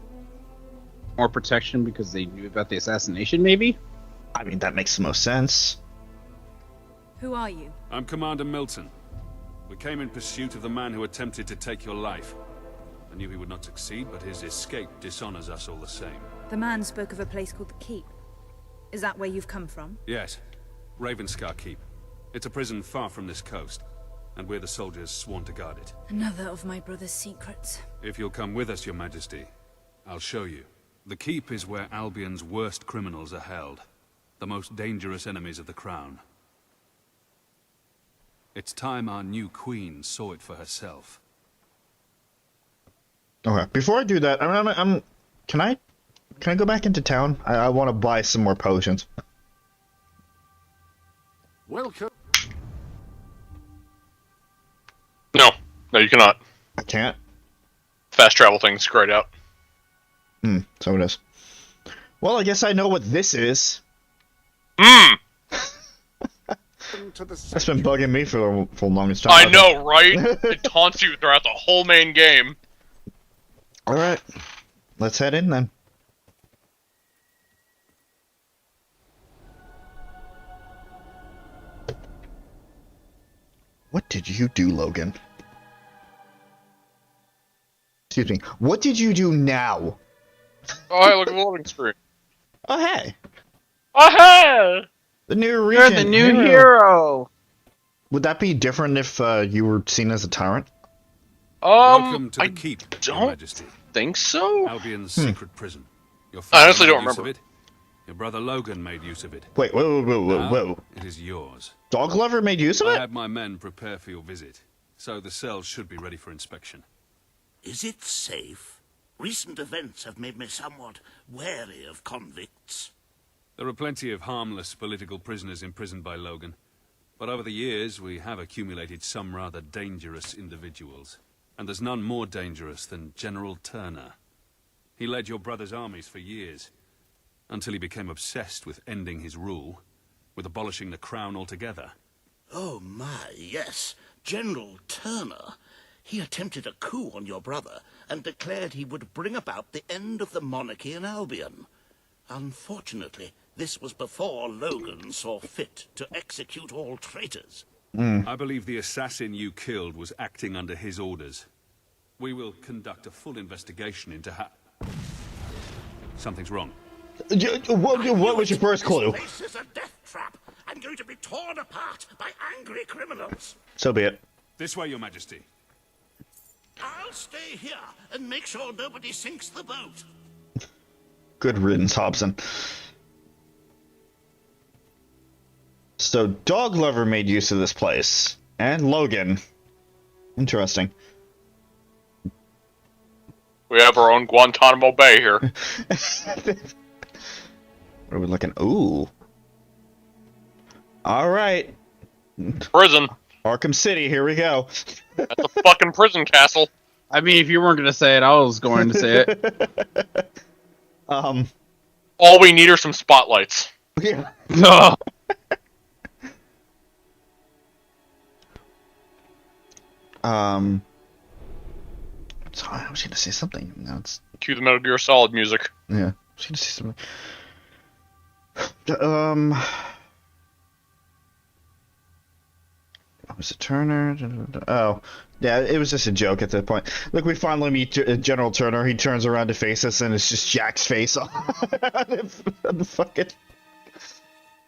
More protection because they knew about the assassination, maybe? I mean, that makes the most sense. Who are you? I'm Commander Milton. We came in pursuit of the man who attempted to take your life. I knew he would not succeed, but his escape dishonors us all the same. The man spoke of a place called the Keep. Is that where you've come from? Yes. Ravenscar Keep. It's a prison far from this coast, and we're the soldiers sworn to guard it. Another of my brother's secrets. If you'll come with us, Your Majesty, I'll show you. The Keep is where Albion's worst criminals are held. The most dangerous enemies of the Crown. It's time our new queen saw it for herself. Okay, before I do that, can I go back into town? I want to buy some more potions. Welcome. No, you cannot. I can't? Fast travel thing's grayed out. So it is. Well, I guess I know what this is. That's been bugging me for the longest time. I know, right? It taunts you throughout the whole main game. Alright. Let's head in then. What did you do, Logan? Excuse me. What did you do now? Oh, hey, look at the loading screen. Oh, hey. Oh, hey! The new You're region. the new hero. Would that be different if you were seen as a tyrant? Welcome to the I Keep, don't Your Majesty. think so. Albion's secret prison. Your I father honestly made don't use remember. of it. Your brother Logan made use of it. Wait, whoa. It is yours. Dog Lover made use of I it? had my men prepare for your visit, so the cells should be ready for inspection. Is it safe? Recent events have made me somewhat wary of convicts. There are plenty of harmless political prisoners imprisoned by Logan, but over the years we have accumulated some rather dangerous individuals. And there's none more dangerous than General Turner. He led your brother's armies for years, until he became obsessed with ending his rule, with abolishing the crown altogether. Oh my, yes. General Turner. He attempted a coup on your brother and declared he would bring about the end of the monarchy in Albion. Unfortunately, this was before Logan saw fit to execute all traitors. I believe the assassin you killed was acting under his orders. We will conduct a full investigation into how... Something's wrong. What was your first clue? This place is a death trap and going to be torn apart by angry criminals. So be it. This way, Your Majesty. I'll stay here and make sure nobody sinks the boat. Good riddance, Hobson. So, Dog Lover made use of this place. And Logan. Interesting. We have our own Guantanamo Bay here. What are we looking? Ooh. Alright. Prison. Arkham City, here we go. That's a fucking prison castle. I mean, if you weren't going to say it, I was going to say it. All we need are some spotlights. Yeah. No. Sorry, I was gonna say something. Now it's... Cue the Metal Gear Solid music. Yeah, I was gonna say something. Was it Turner? Oh, yeah, it was just a joke at that point. Look, we finally meet General Turner. He turns around to face us, and it's just Jack's face on the fucking...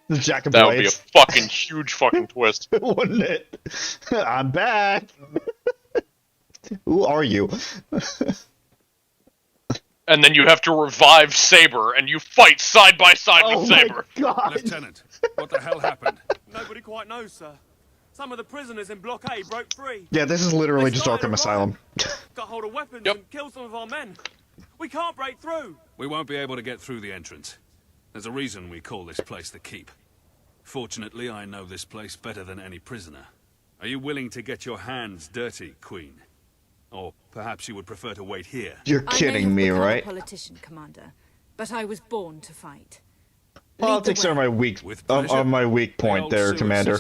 The Jack of That would be a Blades. fucking huge fucking twist. Wouldn't it? I'm back! Who are you? And then you have to revive Saber, and you fight side by side with Saber. God. Lieutenant, what the hell happened? Nobody quite knows, sir. Some of the prisoners in Block A broke free. Yeah, this is literally They just started Arkham a Asylum. Got hold of weapons and killed some of our men. We can't break through. We won't be able to get through the entrance. There's a reason we call this place the Keep. Fortunately, I know this place better than any prisoner. Are you willing to get your hands dirty, Queen? Or perhaps you would prefer to wait here? You're kidding me, right? I am a politician, Commander, but I was born to fight. Politics are my weak, my weak point there, Commander.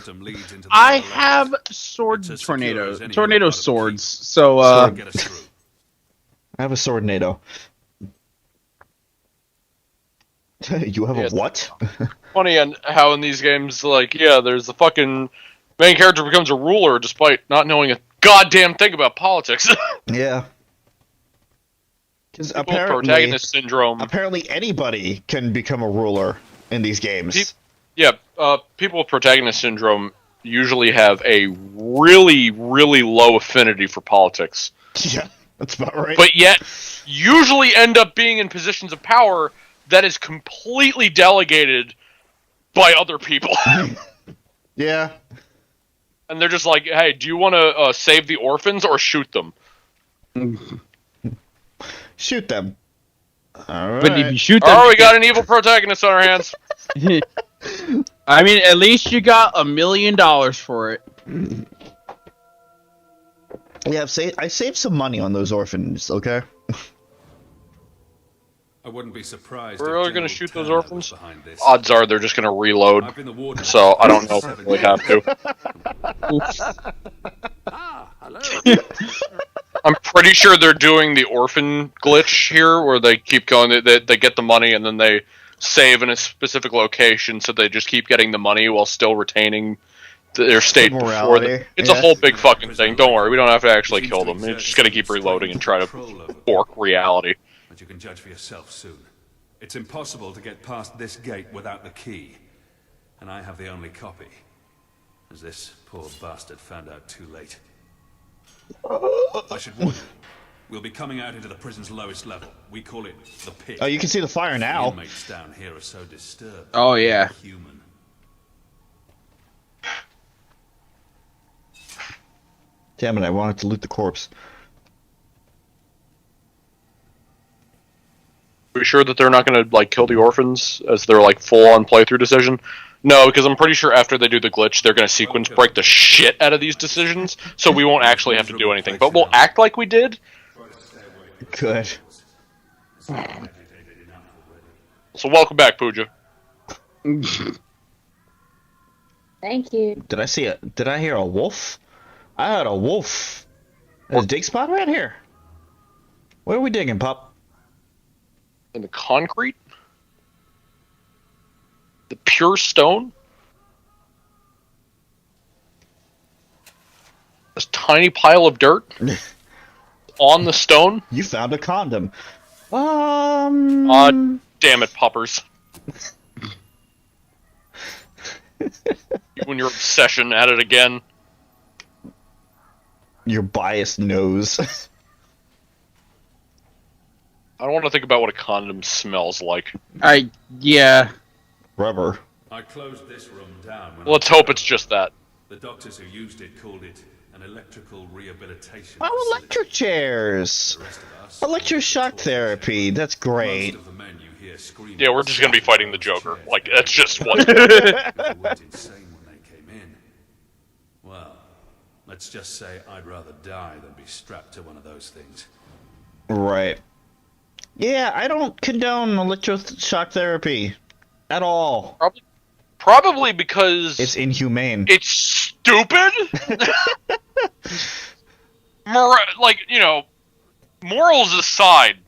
I have sword tornadoes. Tornado swords, so, I have a sword NATO. You have a what? Funny and how in these games, like, yeah, there's the fucking Main character becomes a ruler despite not knowing a goddamn thing about politics. Yeah. Because protagonist syndrome. Apparently anybody can become a ruler in these games. People with protagonist syndrome usually have a really, really low affinity for politics. Yeah, that's about right. But yet, usually end up being in positions of power that is completely delegated by other people. Yeah. And they're just like, hey, do you want to save the orphans or shoot them? Shoot them. All But right. if you shoot them... Oh, we got an evil protagonist on our hands. I mean, at least you got $1 million for it. Yeah, I saved some money on those orphans, okay? I wouldn't be surprised. We're really going to shoot those orphans? Odds are they're just going to reload. So I don't know if we really have to. I'm pretty sure they're doing the orphan glitch here, where they keep going, they get the money and then they save in a specific location, so they just keep getting the money while still retaining their state before them. It's a whole big fucking thing. Don't worry, we don't have to actually kill them. It's just going to keep reloading and try to fork reality. But you can judge for yourself soon. It's impossible to get past this gate without the key. And I have the only copy. As this poor bastard found out too late. I should warn you. We'll be coming out into the prison's lowest level. We call it the pit. Oh, you can see the fire now. The inmates down here are so disturbed. Oh, yeah. Human. Damn it, I wanted to loot the corpse. Are we sure that they're not going to like kill the orphans as their like full-on playthrough decision? No, because I'm pretty sure after they do the glitch, they're going to sequence break the shit out of these decisions, so we won't actually have to do anything. But we'll act like we did. Good. So welcome back, Pooja. Thank you. Did I hear a wolf? I heard a wolf. There's a dig spot right here. Where are we digging, pup? In the concrete? The pure stone? This tiny pile of dirt? On the stone? You found a condom. Damn it, puppers. You and your obsession at it again. Your biased nose. I don't want to think about what a condom smells like. Yeah. Rubber. I closed this room down. Let's hope it's just that. The doctors who used it called it an electrical rehabilitation. Oh, electric chairs. Electroshock therapy. That's great. Yeah, we're just gonna be fighting the Joker. Like, that's just what. Went insane when they came in. Well, let's just say I'd rather die than be strapped to one of those things. Right. Yeah, I don't condone electroshock therapy at all. Probably because it's inhumane. It's stupid. Like, you know, morals aside,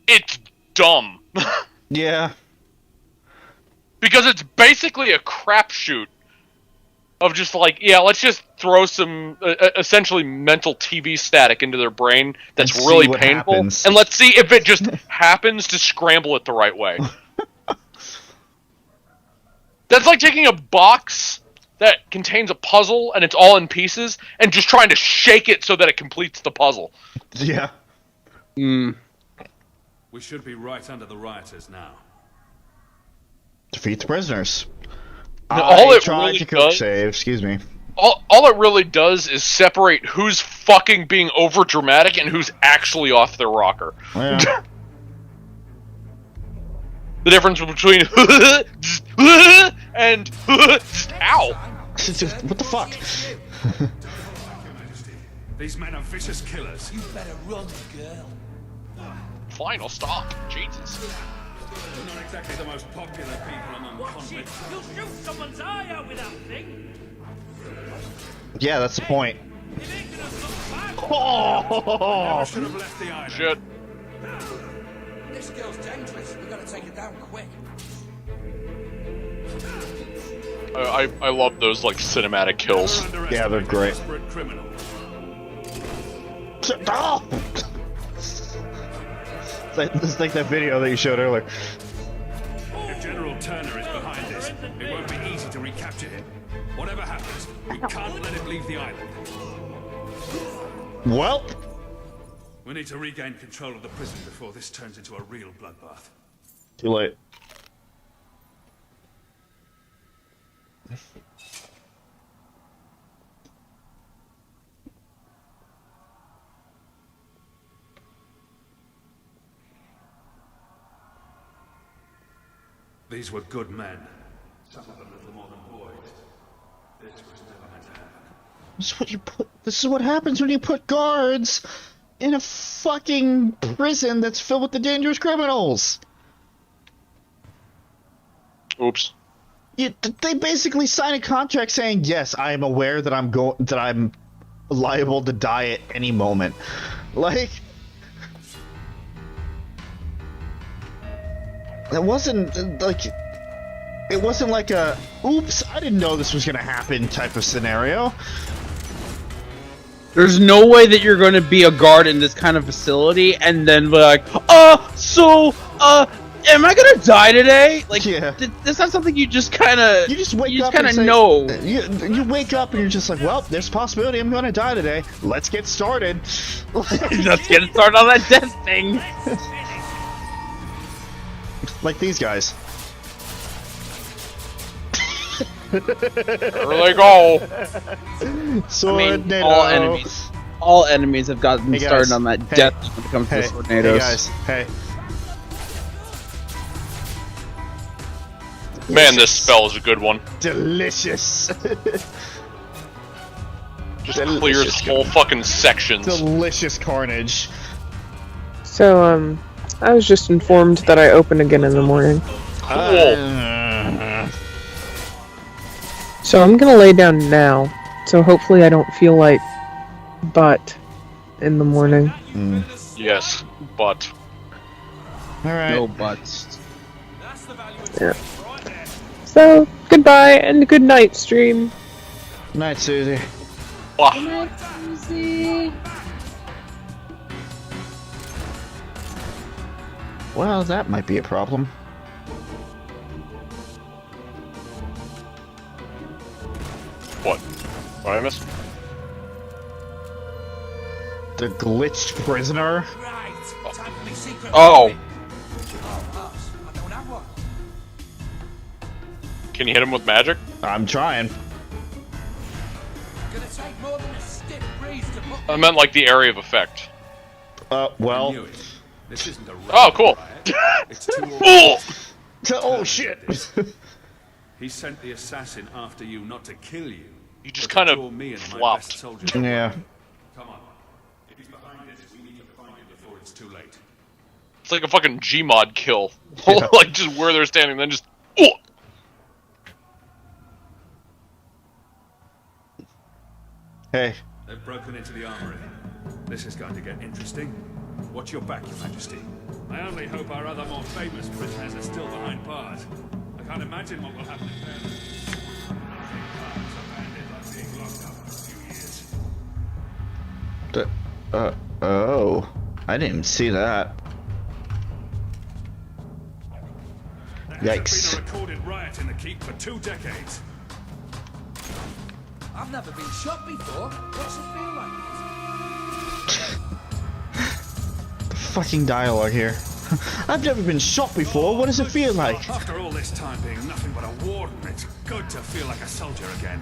it's dumb. Yeah. Because it's basically a crapshoot of just like, yeah, let's just throw some essentially mental TV static into their brain that's really painful, and let's see if it just happens to scramble it the right way. That's like taking a box that contains a puzzle and it's all in pieces and just trying to shake it so that it completes the puzzle. Yeah. We should be right under the rioters now. Defeat the prisoners. All it tried really to does, save. Excuse me. All it really does is separate who's fucking being over dramatic and who's actually off their rocker. Yeah. The difference between and ow. What the fuck? These men are vicious killers. You better run, girl. Fine, I'll stop. Jesus. They're not exactly the most popular people among convicts. You'll shoot someone's eye out with that thing. Yeah, that's the point. I should have left the island. Shit. This girl's dangerous. This girl's dangerous. We gotta take her down quick. I love those like cinematic kills. Yeah, they're great. Oh! It's like that video that you showed earlier. If General Turner is behind this, it won't be easy to recapture him. Whatever happens, we can't let him leave the island. Well, we need to regain control of the prison before this turns into a real bloodbath. Too late. These were good men. Some of them little more than boys. This was never meant to happen. This is what happens when you put guards in a fucking prison that's filled with the dangerous criminals. Oops. They basically sign a contract saying, "Yes, I am aware that I'm liable to die at any moment." Like, it wasn't like a "oops, I didn't know this was gonna happen" type of scenario. There's no way that you're going to be a guard in this kind of facility and then be like, am I gonna die today? Like, yeah. That's not something you just kind of. You just wake up. Kind of know. You wake up and you're just like, well, there's a possibility I'm gonna die today. Let's get started. Let's get started on that death thing. Like these guys. There they go. Sword all enemies have gotten started on that death when it comes to the Swordnados. Hey guys, hey. Man, this spell is a good one. Delicious. Just clears whole fucking sections. Delicious carnage. So, I was just informed that I open again in the morning. So I'm gonna lay down now. So hopefully I don't feel like butt in the morning. Yes, but. Alright. No butts. Yeah. So, goodbye and good night, stream. Good night, Suzie. Good night, Suzie. Well, that might be a problem. What? What I missed? The glitched prisoner? Oh! Can you hit him with magic? I'm trying. I meant like the area of effect. Well. This isn't a oh, cool. It's too oh shit. He sent the assassin after you not to kill you. You just kind of flopped. Yeah. Come on. If he's behind this, we need to find him before it's too late. It's like a fucking Gmod kill. Yeah. Like just where they're standing, then just. Hey. They've broken into the armory. This is going to get interesting. Watch your back, Your Majesty. I only hope our other more famous prisoners are still behind bars. I can't imagine what will happen if they're... being locked up for a few years. Oh. I didn't see that. Yikes. There's been a recorded riot in the keep for 2 decades. I've never been shot before. What's it feel like? Fucking dialogue here. I've never been shot before. What does it feel like? After all this time being nothing but a warden, it's good to feel like a soldier again.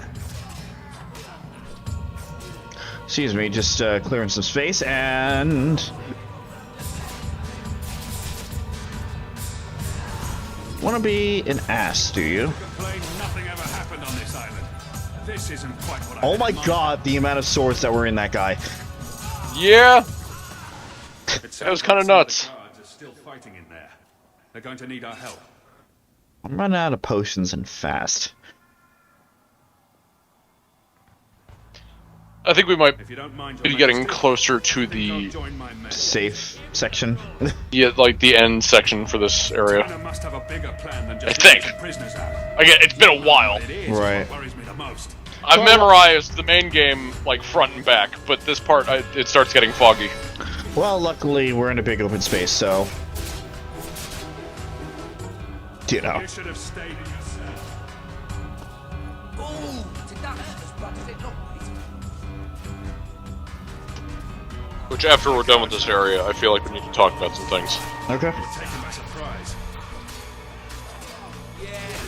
Excuse me, just clearing some space and... Wanna be an ass, do you? Nothing ever happened on this island. This isn't quite what Oh my god, the amount of swords that were in that guy. Yeah. That was kind of nuts. The guards are still fighting in there. They're going to need our help. I'm running out of potions and fast. I think we might If you don't mind, be getting closer to the safe section. Yeah, like the end section for this area. Must have a bigger plan than I just think. prisoners out. Again, it's been a while. Right. Worries me the most. I've memorized the main game like front and back, but this part it starts getting foggy. Well, luckily we're in a big open space, so you know. You should have stayed in your cell. Which, after we're done with this area, I feel like we need to talk about some things. Okay.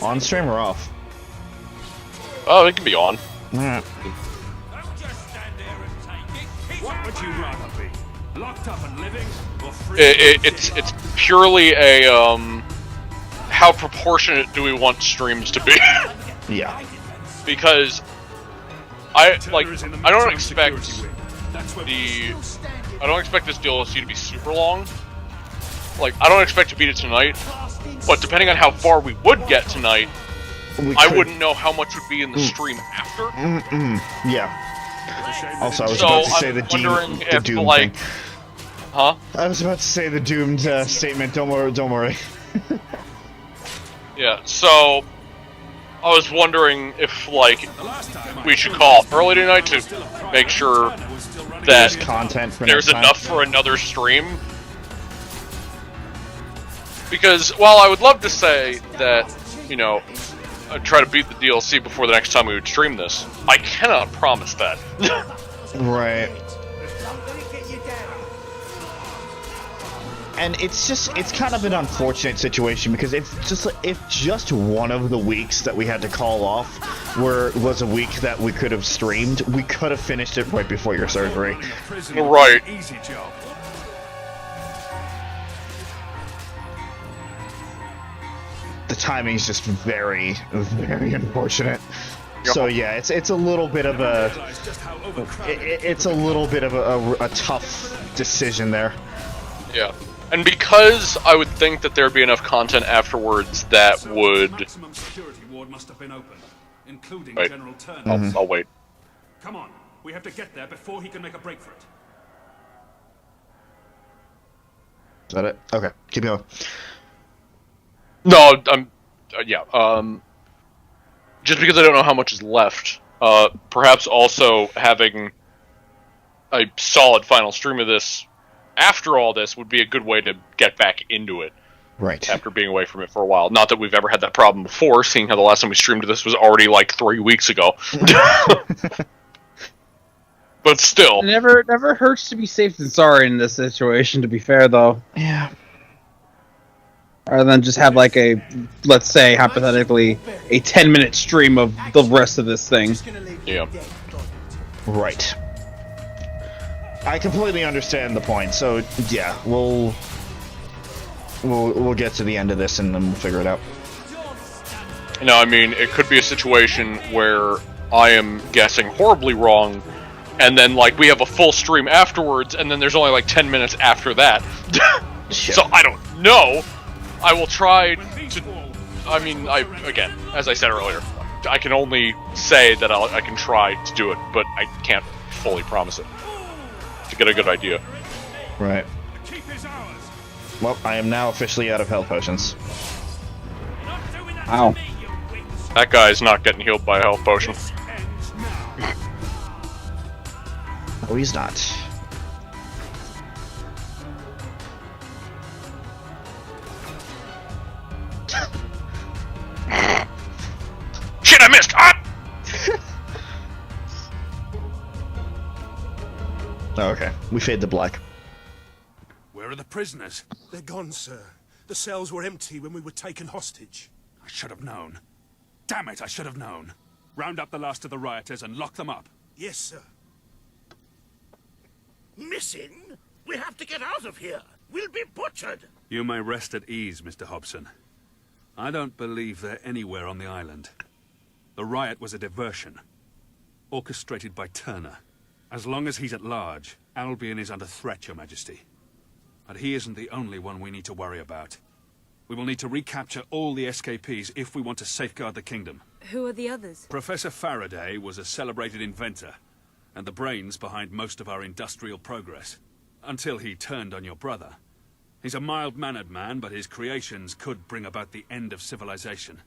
On stream or off? Oh, it can be on. Yeah. What would you rather be? Locked up and living, or free? It's purely a how proportionate do we want streams to be? Yeah. Because I don't expect this DLC to be super long. Like, I don't expect to beat it tonight, but depending on how far we would get tonight, I wouldn't know how much would be in the stream after. Yeah. Also, I was about to say the Doom thing. Huh? I was about to say the doomed statement. Don't worry. Yeah. So I was wondering if we should call early tonight to make sure that content for there's next time. enough for another stream. Because while I would love to say that, I'd try to beat the DLC before the next time we would stream this, I cannot promise that. Right. And it's kind of an unfortunate situation because if just one of the weeks that we had to call off was a week that we could have streamed, we could have finished it right before your surgery. Right. Easy job. The timing is just very, very unfortunate. So yeah, it's a little bit of a tough decision there. Yeah. And because I would think that there'd be enough content afterwards that would... Maximum security ward must have been opened, including Wait. General Turner. I'll wait. Come on, we have to get there before he can make a break for it. Is that it? Okay, keep going. No, just because I don't know how much is left, perhaps also having a solid final stream of this after all this would be a good way to get back into it. Right. After being away from it for a while. Not that we've ever had that problem before, seeing how the last time we streamed this was already like 3 weeks ago. But still. It never hurts to be safe than sorry in this situation, to be fair, though. Yeah. Rather than just have like a, let's say, hypothetically, a 10-minute stream of the rest of this thing. Yeah. Right. I completely understand the point, so yeah, we'll get to the end of this and then we'll figure it out. I mean, it could be a situation where I am guessing horribly wrong, and then we have a full stream afterwards, and then there's only 10 minutes after that. So I don't know. I will try to. I mean, again, as I said earlier, I can only say that I can try to do it, but I can't fully promise it. To get a good idea. Right. Well, I am now officially out of health potions. Ow. That guy's not getting healed by a health potion. Oh, he's not. Shit, I missed! Ah! Oh, okay. We fade to black. Where are the prisoners? They're gone, sir. The cells were empty when we were taken hostage. I should have known. Damn it, I should have known. Round up the last of the rioters and lock them up. Yes, sir. Missing? We have to get out of here. We'll be butchered. You may rest at ease, Mr. Hobson. I don't believe they're anywhere on the island. The riot was a diversion, orchestrated by Turner. As long as he's at large, Albion is under threat, Your Majesty. But he isn't the only one we need to worry about. We will need to recapture all the escapees if we want to safeguard the kingdom. Who are the others? Professor Faraday was a celebrated inventor. and the brains behind most of our industrial progress. Until he turned on your brother. He's a mild-mannered man, but his creations could bring about the end of civilization.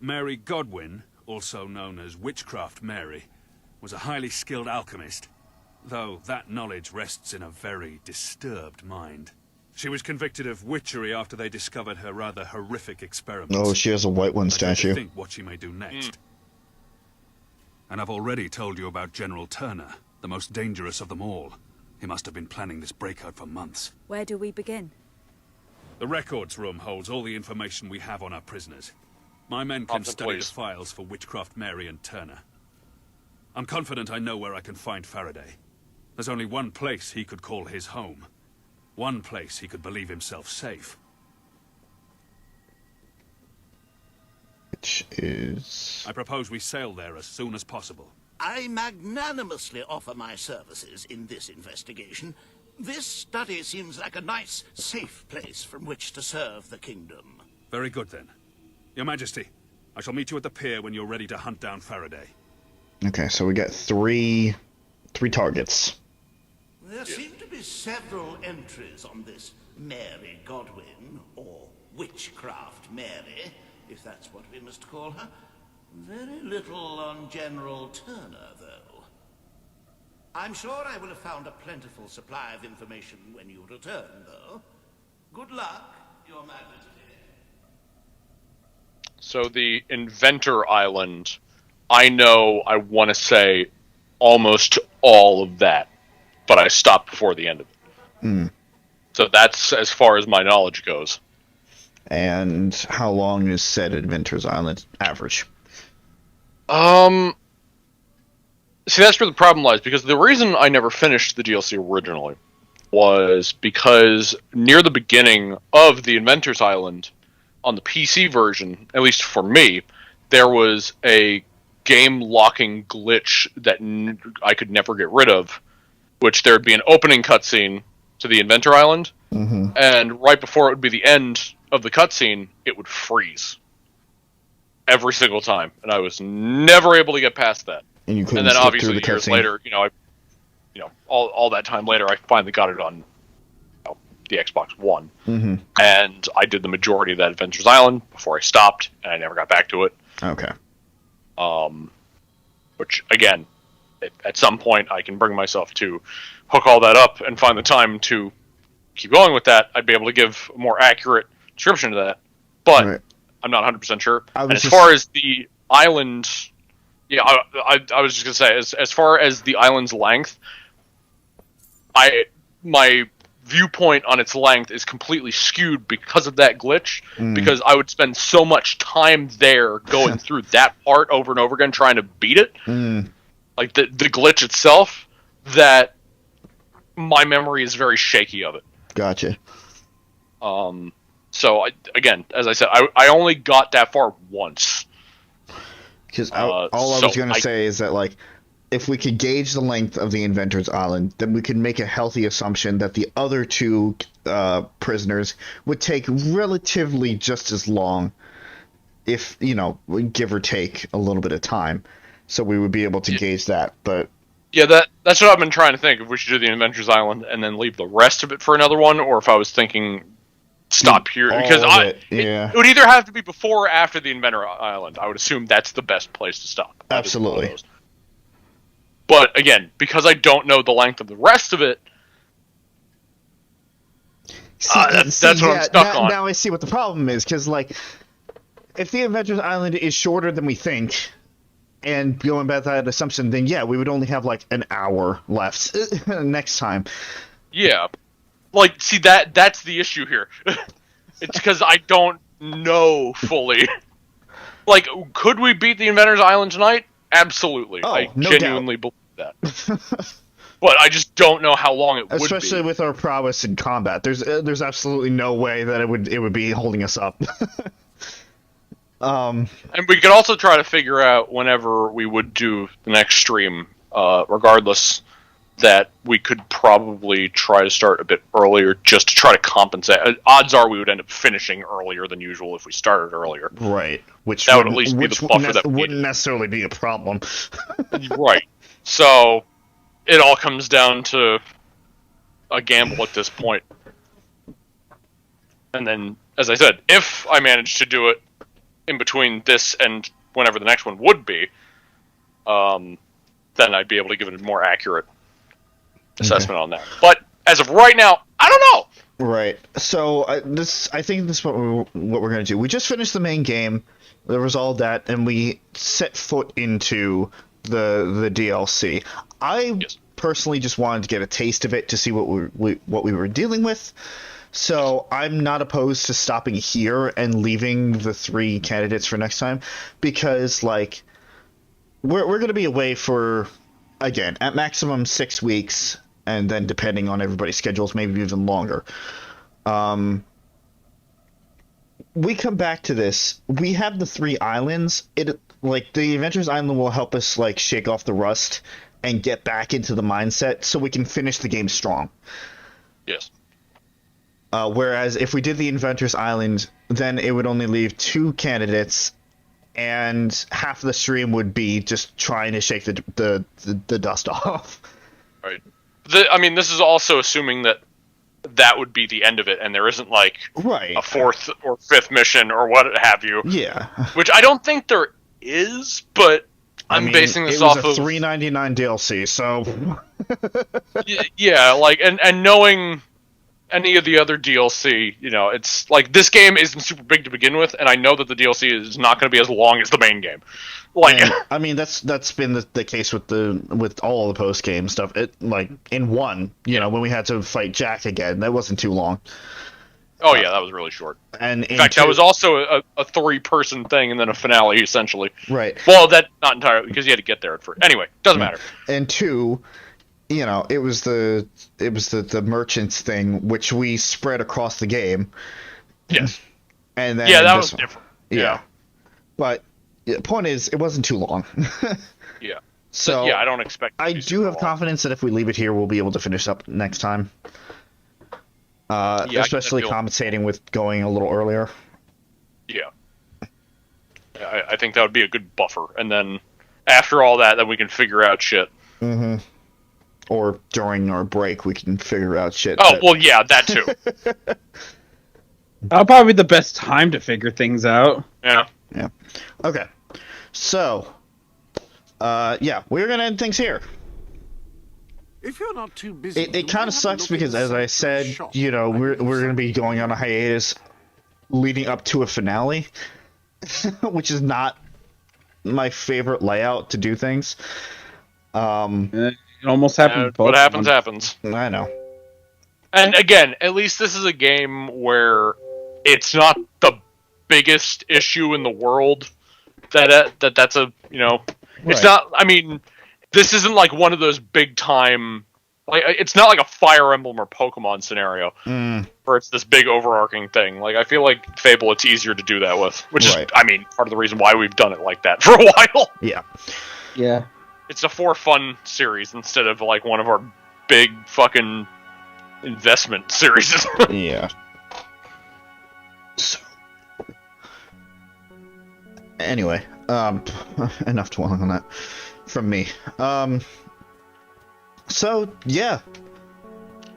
Mary Godwin, also known as Witchcraft Mary, was a highly skilled alchemist, though that knowledge rests in a very disturbed mind. She was convicted of witchery after they discovered her rather horrific experiments. Oh, she has a white one statue. Think what she may do next. And I've already told you about General Turner, the most dangerous of them all. He must have been planning this breakout for months. Where do we begin? The records room holds all the information we have on our prisoners. My men can study the files for Witchcraft Mary and Turner. I'm confident I know where I can find Faraday. There's only one place he could call his home. One place he could believe himself safe. Which is... I propose we sail there as soon as possible. I magnanimously offer my services in this investigation. This study seems like a nice, safe place from which to serve the kingdom. Very good, then. Your Majesty, I shall meet you at the pier when you're ready to hunt down Faraday. Okay, so we got three targets. There seem to be several entries on this Mary Godwin, or Witchcraft Mary, if that's what we must call her. Very little on General Turner, though. I'm sure I will have found a plentiful supply of information when you return, though. Good luck, Your Majesty. So the Inventor Island, I know, I want to say almost all of that, but I stopped before the end of it. So that's as far as my knowledge goes. And how long is said Inventor's Island average? See, that's where the problem lies, because the reason I never finished the DLC originally was because near the beginning of the Inventor's Island, on the PC version, at least for me, there was a game-locking glitch that I could never get rid of, which there would be an opening cutscene to the Inventor Island, and right before it would be the end of the cutscene, it would freeze. Every single time, and I was never able to get past that. And you couldn't then skip obviously through the years cutscene. later, all that time later, I finally got it on the Xbox One, and I did the majority of that Adventure's Island before I stopped, and I never got back to it. Okay. Which again, at some point, I can bring myself to hook all that up and find the time to keep going with that. I'd be able to give a more accurate description to that, but I'm not 100% sure. And as far as the island, I was just gonna say, as far as the island's length, my viewpoint on its length is completely skewed because of that glitch, because I would spend so much time there going through that part over and over again trying to beat it, like the glitch itself, that my memory is very shaky of it. Gotcha. So, again, as I said, I only got that far once. Because all I was going to say is that, like, if we could gauge the length of the Inventor's Island, then we could make a healthy assumption that the other two prisoners would take relatively just as long, if, give or take a little bit of time. So we would be able to gauge that, but... Yeah, that's what I've been trying to think, if we should do the Inventor's Island and then leave the rest of it for another one, or if I was thinking stop here. Because it would either have to be before or after the Inventor Island. I would assume that's the best place to stop. Absolutely. But, again, because I don't know the length of the rest of it, that's what I'm stuck on. Now I see what the problem is, because, like, if the Inventor's Island is shorter than we think, and going by that assumption, then yeah, we would only have, like, an hour left next time. Yeah. Like, see, that's the issue here. It's because I don't know fully. Like, could we beat the Inventor's Island tonight? Absolutely. I genuinely believe that. But I just don't know how long it would be. Especially with our prowess in combat. There's absolutely no way that it would be holding us up. And we could also try to figure out whenever we would do the next stream, regardless, that we could probably try to start a bit earlier just to try to compensate. Odds are we would end up finishing earlier than usual if we started earlier. Right. Which that would at least be the buffer that wouldn't necessarily be a problem. Right. So it all comes down to a gamble at this point. And then, as I said, if I manage to do it in between this and whenever the next one would be, then I'd be able to give it a more accurate assessment on that. But as of right now, I don't know. Right. So I think this is what we're going to do. We just finished the main game. There was all that, and we set foot into the DLC. I personally just wanted to get a taste of it to see what we were dealing with. So I'm not opposed to stopping here and leaving the 3 candidates for next time, because like we're going to be away for, again, at maximum 6 weeks, and then depending on everybody's schedules, maybe even longer. We come back to this. We have the 3 islands. Like the Adventurers Island will help us like shake off the rust and get back into the mindset so we can finish the game strong. Yes. Whereas if we did the Adventurers Island, then it would only leave 2 candidates, and half of the stream would be just trying to shake the dust off. Right. I mean, this is also assuming that would be the end of it, and there isn't like a 4th or 5th mission or what have you. Yeah. Which I don't think there is, but I'm basing this off of $3.99 DLC, so yeah, like and knowing any of the other DLC, you know, it's like this game isn't super big to begin with, and I know that the DLC is not going to be as long as the main game. Like, and, I mean, that's been the case with all the post game stuff. It like in 1, you know, when we had to fight Jack again, that wasn't too long. Oh yeah, that was really short. And in fact, that was also a 3-person thing, and then a finale essentially. Right. Well, that not entirely, because you had to get there at first. Anyway, doesn't matter. And 2. You know, it was the merchants thing, which we spread across the game. Yes. And then that was different. Yeah. But the point is, it wasn't too long. Yeah. So yeah, I don't expect. I do have confidence that if we leave it here, we'll be able to finish up next time. Especially compensating with going a little earlier. Yeah. I think that would be a good buffer, and then after all that, then we can figure out shit. Mm-hmm. Or during our break, we can figure out shit. Oh, well, yeah, that too. That'll probably be the best time to figure things out. Yeah. Yeah. Okay. So, yeah, we're going to end things here. If you're not too busy, it kind of sucks because, as I said, you know, we're going to be going on a hiatus leading up to a finale, which is not my favorite layout to do things. It almost happened. What happens, happens. I know. And again, at least this is a game where it's not the biggest issue in the world. That's a, you know, it's not. I mean, this isn't like one of those big time. Like, it's not like a Fire Emblem or Pokemon scenario where it's this big overarching thing. Like, I feel like Fable, it's easier to do that with, which is, I mean, part of the reason why we've done it like that for a while. Yeah. Yeah. It's a for fun series instead of like one of our big fucking investment series. Yeah. So, anyway, enough dwelling on that from me. So yeah,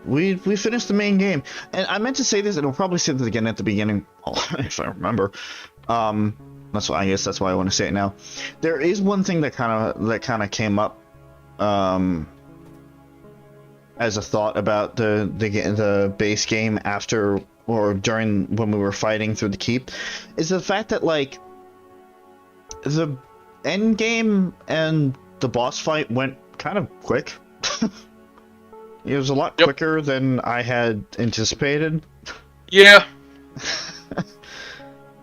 we finished the main game, and I meant to say this, and I'll probably say this again at the beginning, if I remember. That's why I guess that's why I want to say it now. There is one thing that kind of came up, as a thought about the base game after or during when we were fighting through the keep, is the fact that like the end game and the boss fight went kind of quick. It was a lot quicker than I had anticipated. Yeah.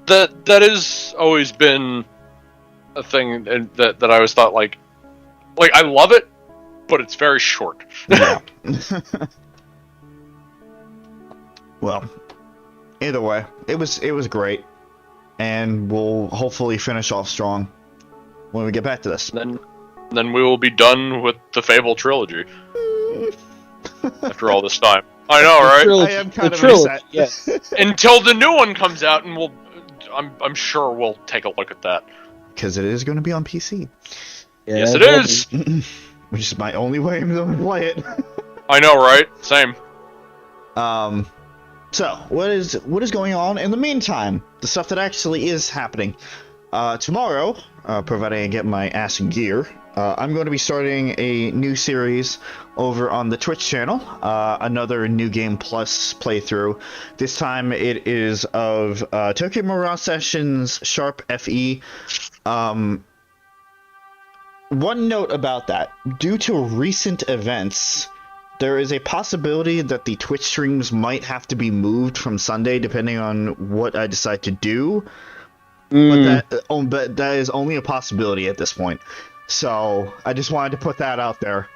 That has always been a thing that I always thought like I love it, but it's very short. Yeah. Well, either way, it was great, and we'll hopefully finish off strong when we get back to this. Then we will be done with the Fable trilogy after all this time. I know, right? I am kind of upset. Yes. Until the new one comes out, and I'm sure we'll take a look at that. Because it is going to be on PC. Yes, it is. which is my only way I'm going to play it. I know, right? Same. So, what is going on in the meantime? The stuff that actually is happening. Tomorrow, providing I get my ass in gear, I'm going to be starting a new series over on the Twitch channel. Another New Game Plus playthrough. This time it is of Tokyo Mirage Sessions Sharp FE. One note about that. Due to recent events, there is a possibility that the Twitch streams might have to be moved from Sunday, depending on what I decide to do. But that is only a possibility at this point. So I just wanted to put that out there.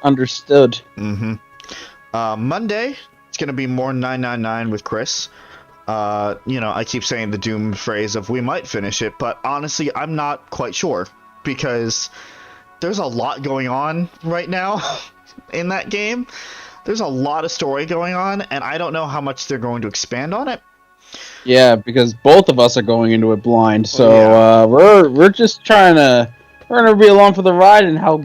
Understood. Monday, it's gonna be more 999 with Chris. I keep saying the doom phrase of we might finish it, but honestly, I'm not quite sure because there's a lot going on right now in that game. There's a lot of story going on, and I don't know how much they're going to expand on it. Yeah, because both of us are going into it blind, so we're just trying to be along for the ride and how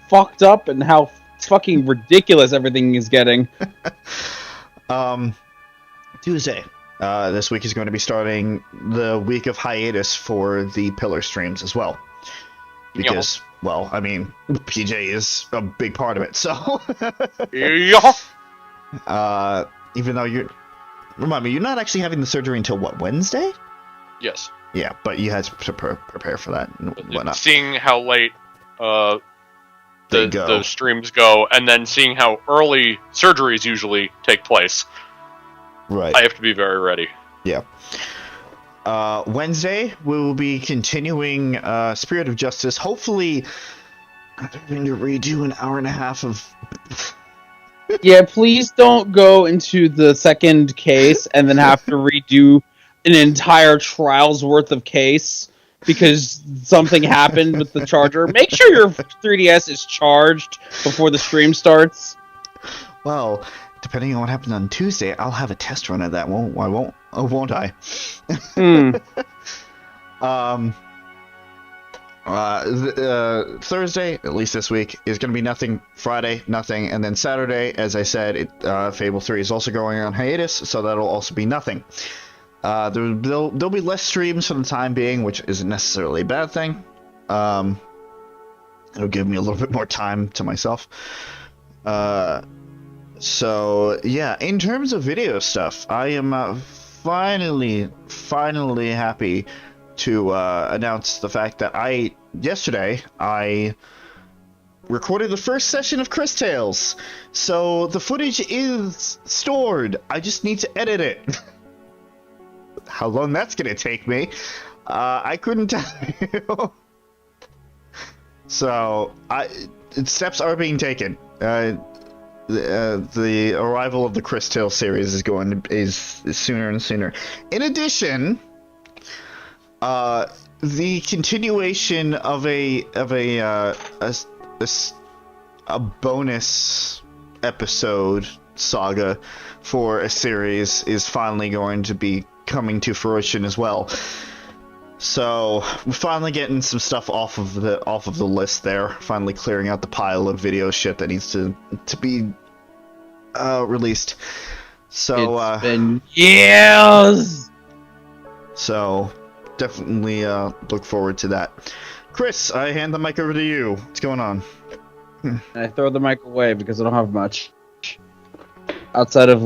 fucked up and how fucking ridiculous everything is getting. Tuesday. This week is going to be starting the week of hiatus for the Pillar streams as well. Because, well, I mean, PJ is a big part of it, so... even though remind me, you're not actually having the surgery until, what, Wednesday? Yes. Yeah, but you had to prepare for that and whatnot. Seeing how late the streams go, and then seeing how early surgeries usually take place. Right. I have to be very ready. Yeah. Wednesday, we will be continuing Spirit of Justice. Hopefully, I'm having to redo an hour and a half of... Yeah, please don't go into the second case and then have to redo an entire trial's worth of case because something happened with the charger. Make sure your 3DS is charged before the stream starts. Well, depending on what happens on Tuesday, I'll have a test run of that. Won't I? Thursday, at least this week, is going to be nothing. Friday, nothing. And then Saturday, as I said, Fable 3 is also going on hiatus, so that'll also be nothing. There'll be less streams for the time being, which isn't necessarily a bad thing. It'll give me a little bit more time to myself. So, yeah, in terms of video stuff, I am finally happy to announce the fact that yesterday I recorded the first session of Chris Tales. So the footage is stored. I just need to edit it. How long that's gonna take me, I couldn't tell you. So steps are being taken. The arrival of the Chris Tales series is sooner and sooner. In addition, the continuation of a bonus episode saga for a series is finally going to be coming to fruition as well. So we're finally getting some stuff off of the list there. Finally clearing out the pile of video shit that needs to be released. So it's been years. So definitely look forward to that. Chris, I hand the mic over to you. What's going on? I throw the mic away because I don't have much. Outside of,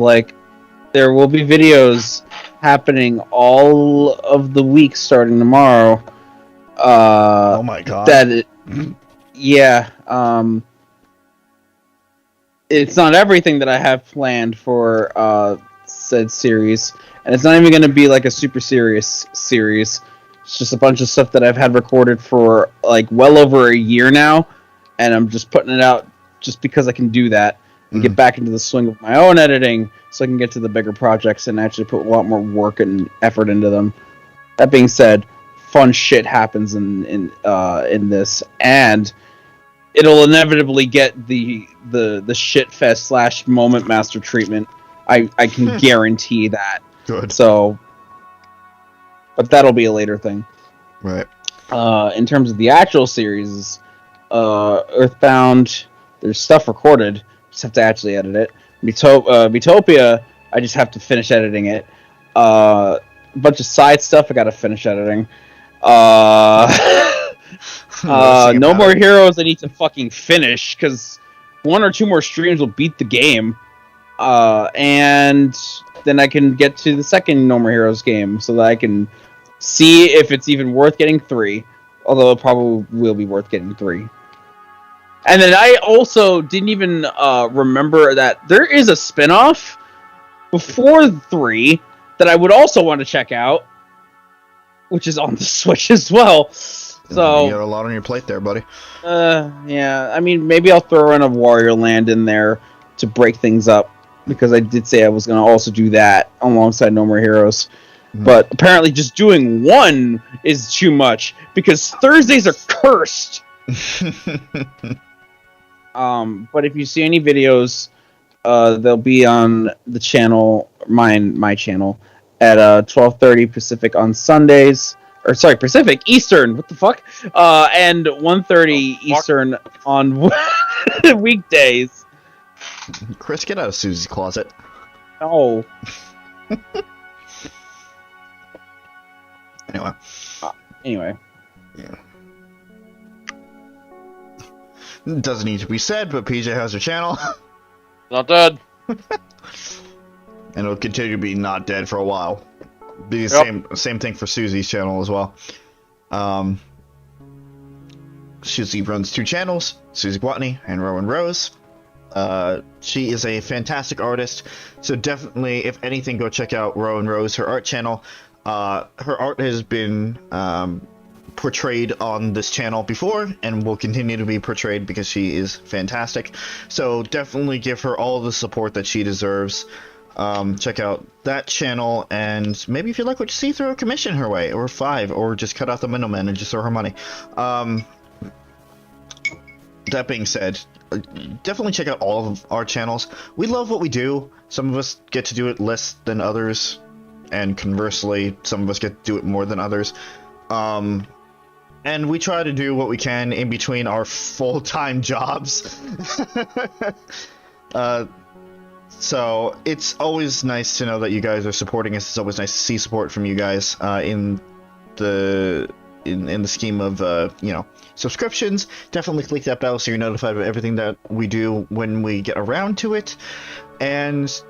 there will be videos happening all of the week starting tomorrow. Oh my god. It's not everything that I have planned for said series. And it's not even going to be like a super serious series. It's just a bunch of stuff that I've had recorded for well over a year now. And I'm just putting it out just because I can do that. And get back into the swing of my own editing so I can get to the bigger projects and actually put a lot more work and effort into them. That being said, fun shit happens in this. And it'll inevitably get the shitfest / moment master treatment. I can guarantee that. Good. So, but that'll be a later thing. Right. In terms of the actual series, Earthbound, there's stuff recorded. Just have to actually edit it. Metopia, I just have to finish editing it. A bunch of side stuff I gotta finish editing. No More Heroes I need to fucking finish, because 1 or 2 more streams will beat the game. And then I can get to the second No More Heroes game, so that I can see if it's even worth getting 3. Although it probably will be worth getting 3. And then I also didn't even remember that there is a spin-off before 3 that I would also want to check out, which is on the Switch as well. So you got a lot on your plate there, buddy. Yeah. I mean, maybe I'll throw in a Warrior Land in there to break things up, because I did say I was going to also do that alongside No More Heroes. But apparently just doing one is too much, because Thursdays are cursed. But if you see any videos, they'll be on the channel, my channel, at 12:30 Pacific on Sundays. Or sorry, Pacific, Eastern, what the fuck? And 1:30 Eastern on weekdays. Chris, get out of Susie's closet. No. Anyway. Yeah. Doesn't need to be said, but PJ has her channel. Not dead. And it'll continue to be not dead for a while. Be the same thing for Susie's channel as well. Suzie runs 2 channels, Suzie Gwatney and Rowan Rose. She is a fantastic artist, so definitely, if anything, go check out Rowan Rose, her art channel. Her art has been portrayed on this channel before and will continue to be portrayed because she is fantastic. So definitely give her all the support that she deserves. Check out that channel, and maybe if you like what you see, throw a commission her way, or 5, or just cut out the middleman and just throw her money. That being said, definitely check out all of our channels. We love what we do. Some of us get to do it less than others, and conversely, some of us get to do it more than others. And we try to do what we can in between our full-time jobs. So it's always nice to know that you guys are supporting us. It's always nice to see support from you guys in the scheme of subscriptions. Definitely click that bell so you're notified of everything that we do when we get around to it, and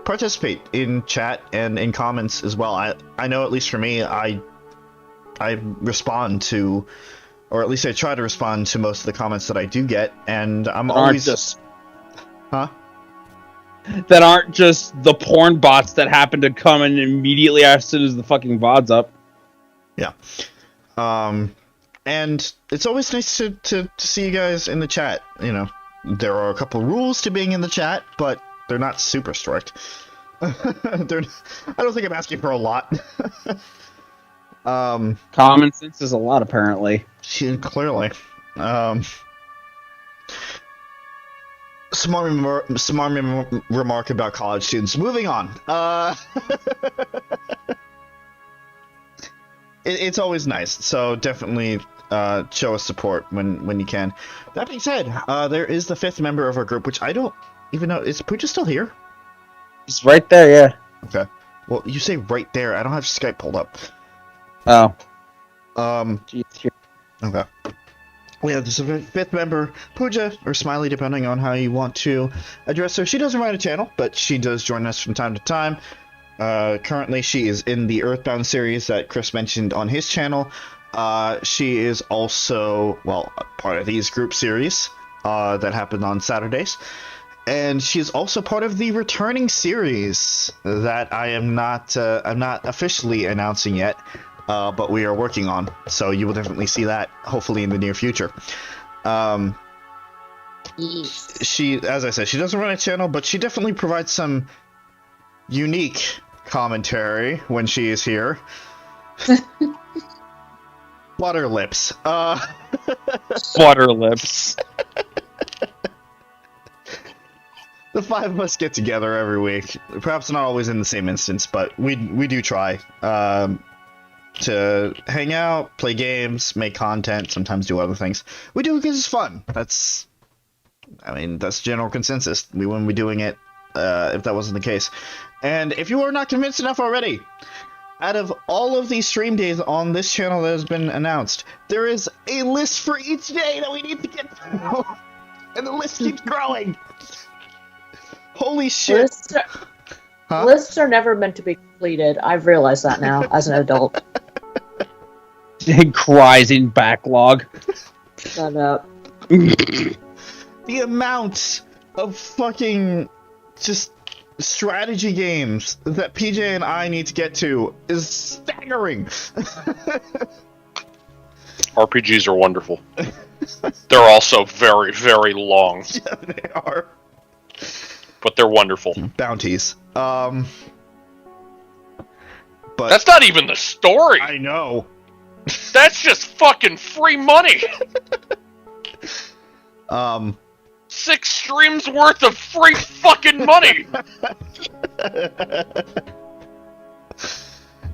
participate in chat and in comments as well. I know, at least for me, I respond to, or at least I try to respond to, most of the comments that I do get, and I'm always that aren't just the porn bots that happen to come in immediately as soon as the fucking VOD's up. Yeah. And it's always nice to see you guys in the chat. There are a couple rules to being in the chat, but they're not super strict. I don't think I'm asking for a lot. Common sense is a lot, apparently. Clearly. Smart remark about college students. Moving on. It's always nice, so definitely show us support when you can. That being said, there is the 5th member of our group, which I don't even know. Is Pooja still here? It's right there, yeah. Okay. Well, you say right there. I don't have Skype pulled up. Oh. Okay. Yeah, there's a 5th member, Pooja, or Smiley, depending on how you want to address her. She doesn't write a channel, but she does join us from time to time. Currently, she is in the Earthbound series that Chris mentioned on his channel. She is also, part of these group series that happen on Saturdays. And she's also part of the returning series that I'm not officially announcing yet. But we are working on, so you will definitely see that, hopefully, in the near future. She, as I said, she doesn't run a channel, but she definitely provides some unique commentary when she is here. Butter lips. Butter lips. The 5 of us get together every week. Perhaps not always in the same instance, but we do try. to hang out, play games, make content, sometimes do other things. We do it because it's fun. That's general consensus. We wouldn't be doing it if that wasn't the case. And if you are not convinced enough already, out of all of these stream days on this channel that has been announced, there is a list for each day that we need to get through. And the list keeps growing. Holy shit. Lists are never meant to be completed. I've realized that now as an adult. Cries in backlog. Shut up. The amount of fucking just strategy games that PJ and I need to get to is staggering. RPGs are wonderful. They're also very, very long. Yeah, they are. But they're wonderful. Bounties. But that's not even the story. I know. That's just fucking free money. 6 streams worth of free fucking money.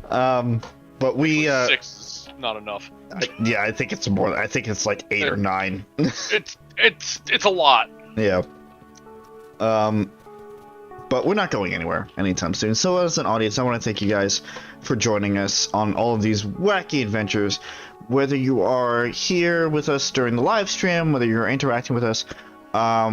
But we 6 is not enough. I think it's more. I think it's like 8 or 9. It's a lot. Yeah. But we're not going anywhere anytime soon. So as an audience, I want to thank you guys for joining us on all of these wacky adventures. Whether you are here with us during the live stream, whether you're interacting with us,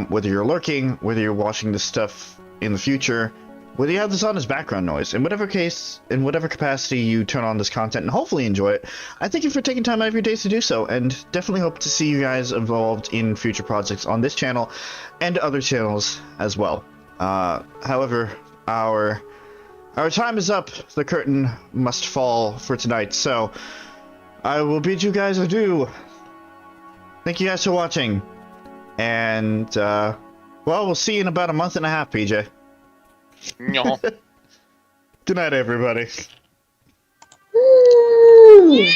whether you're lurking, whether you're watching this stuff in the future, whether you have this on as background noise, in whatever case, in whatever capacity you turn on this content and hopefully enjoy it, I thank you for taking time out of your days to do so, and definitely hope to see you guys involved in future projects on this channel and other channels as well. However, our time is up. The curtain must fall for tonight, so I will bid you guys adieu. Thank you guys for watching, and well, we'll see you in about a month and a half, PJ. No. Good night, everybody. Woo!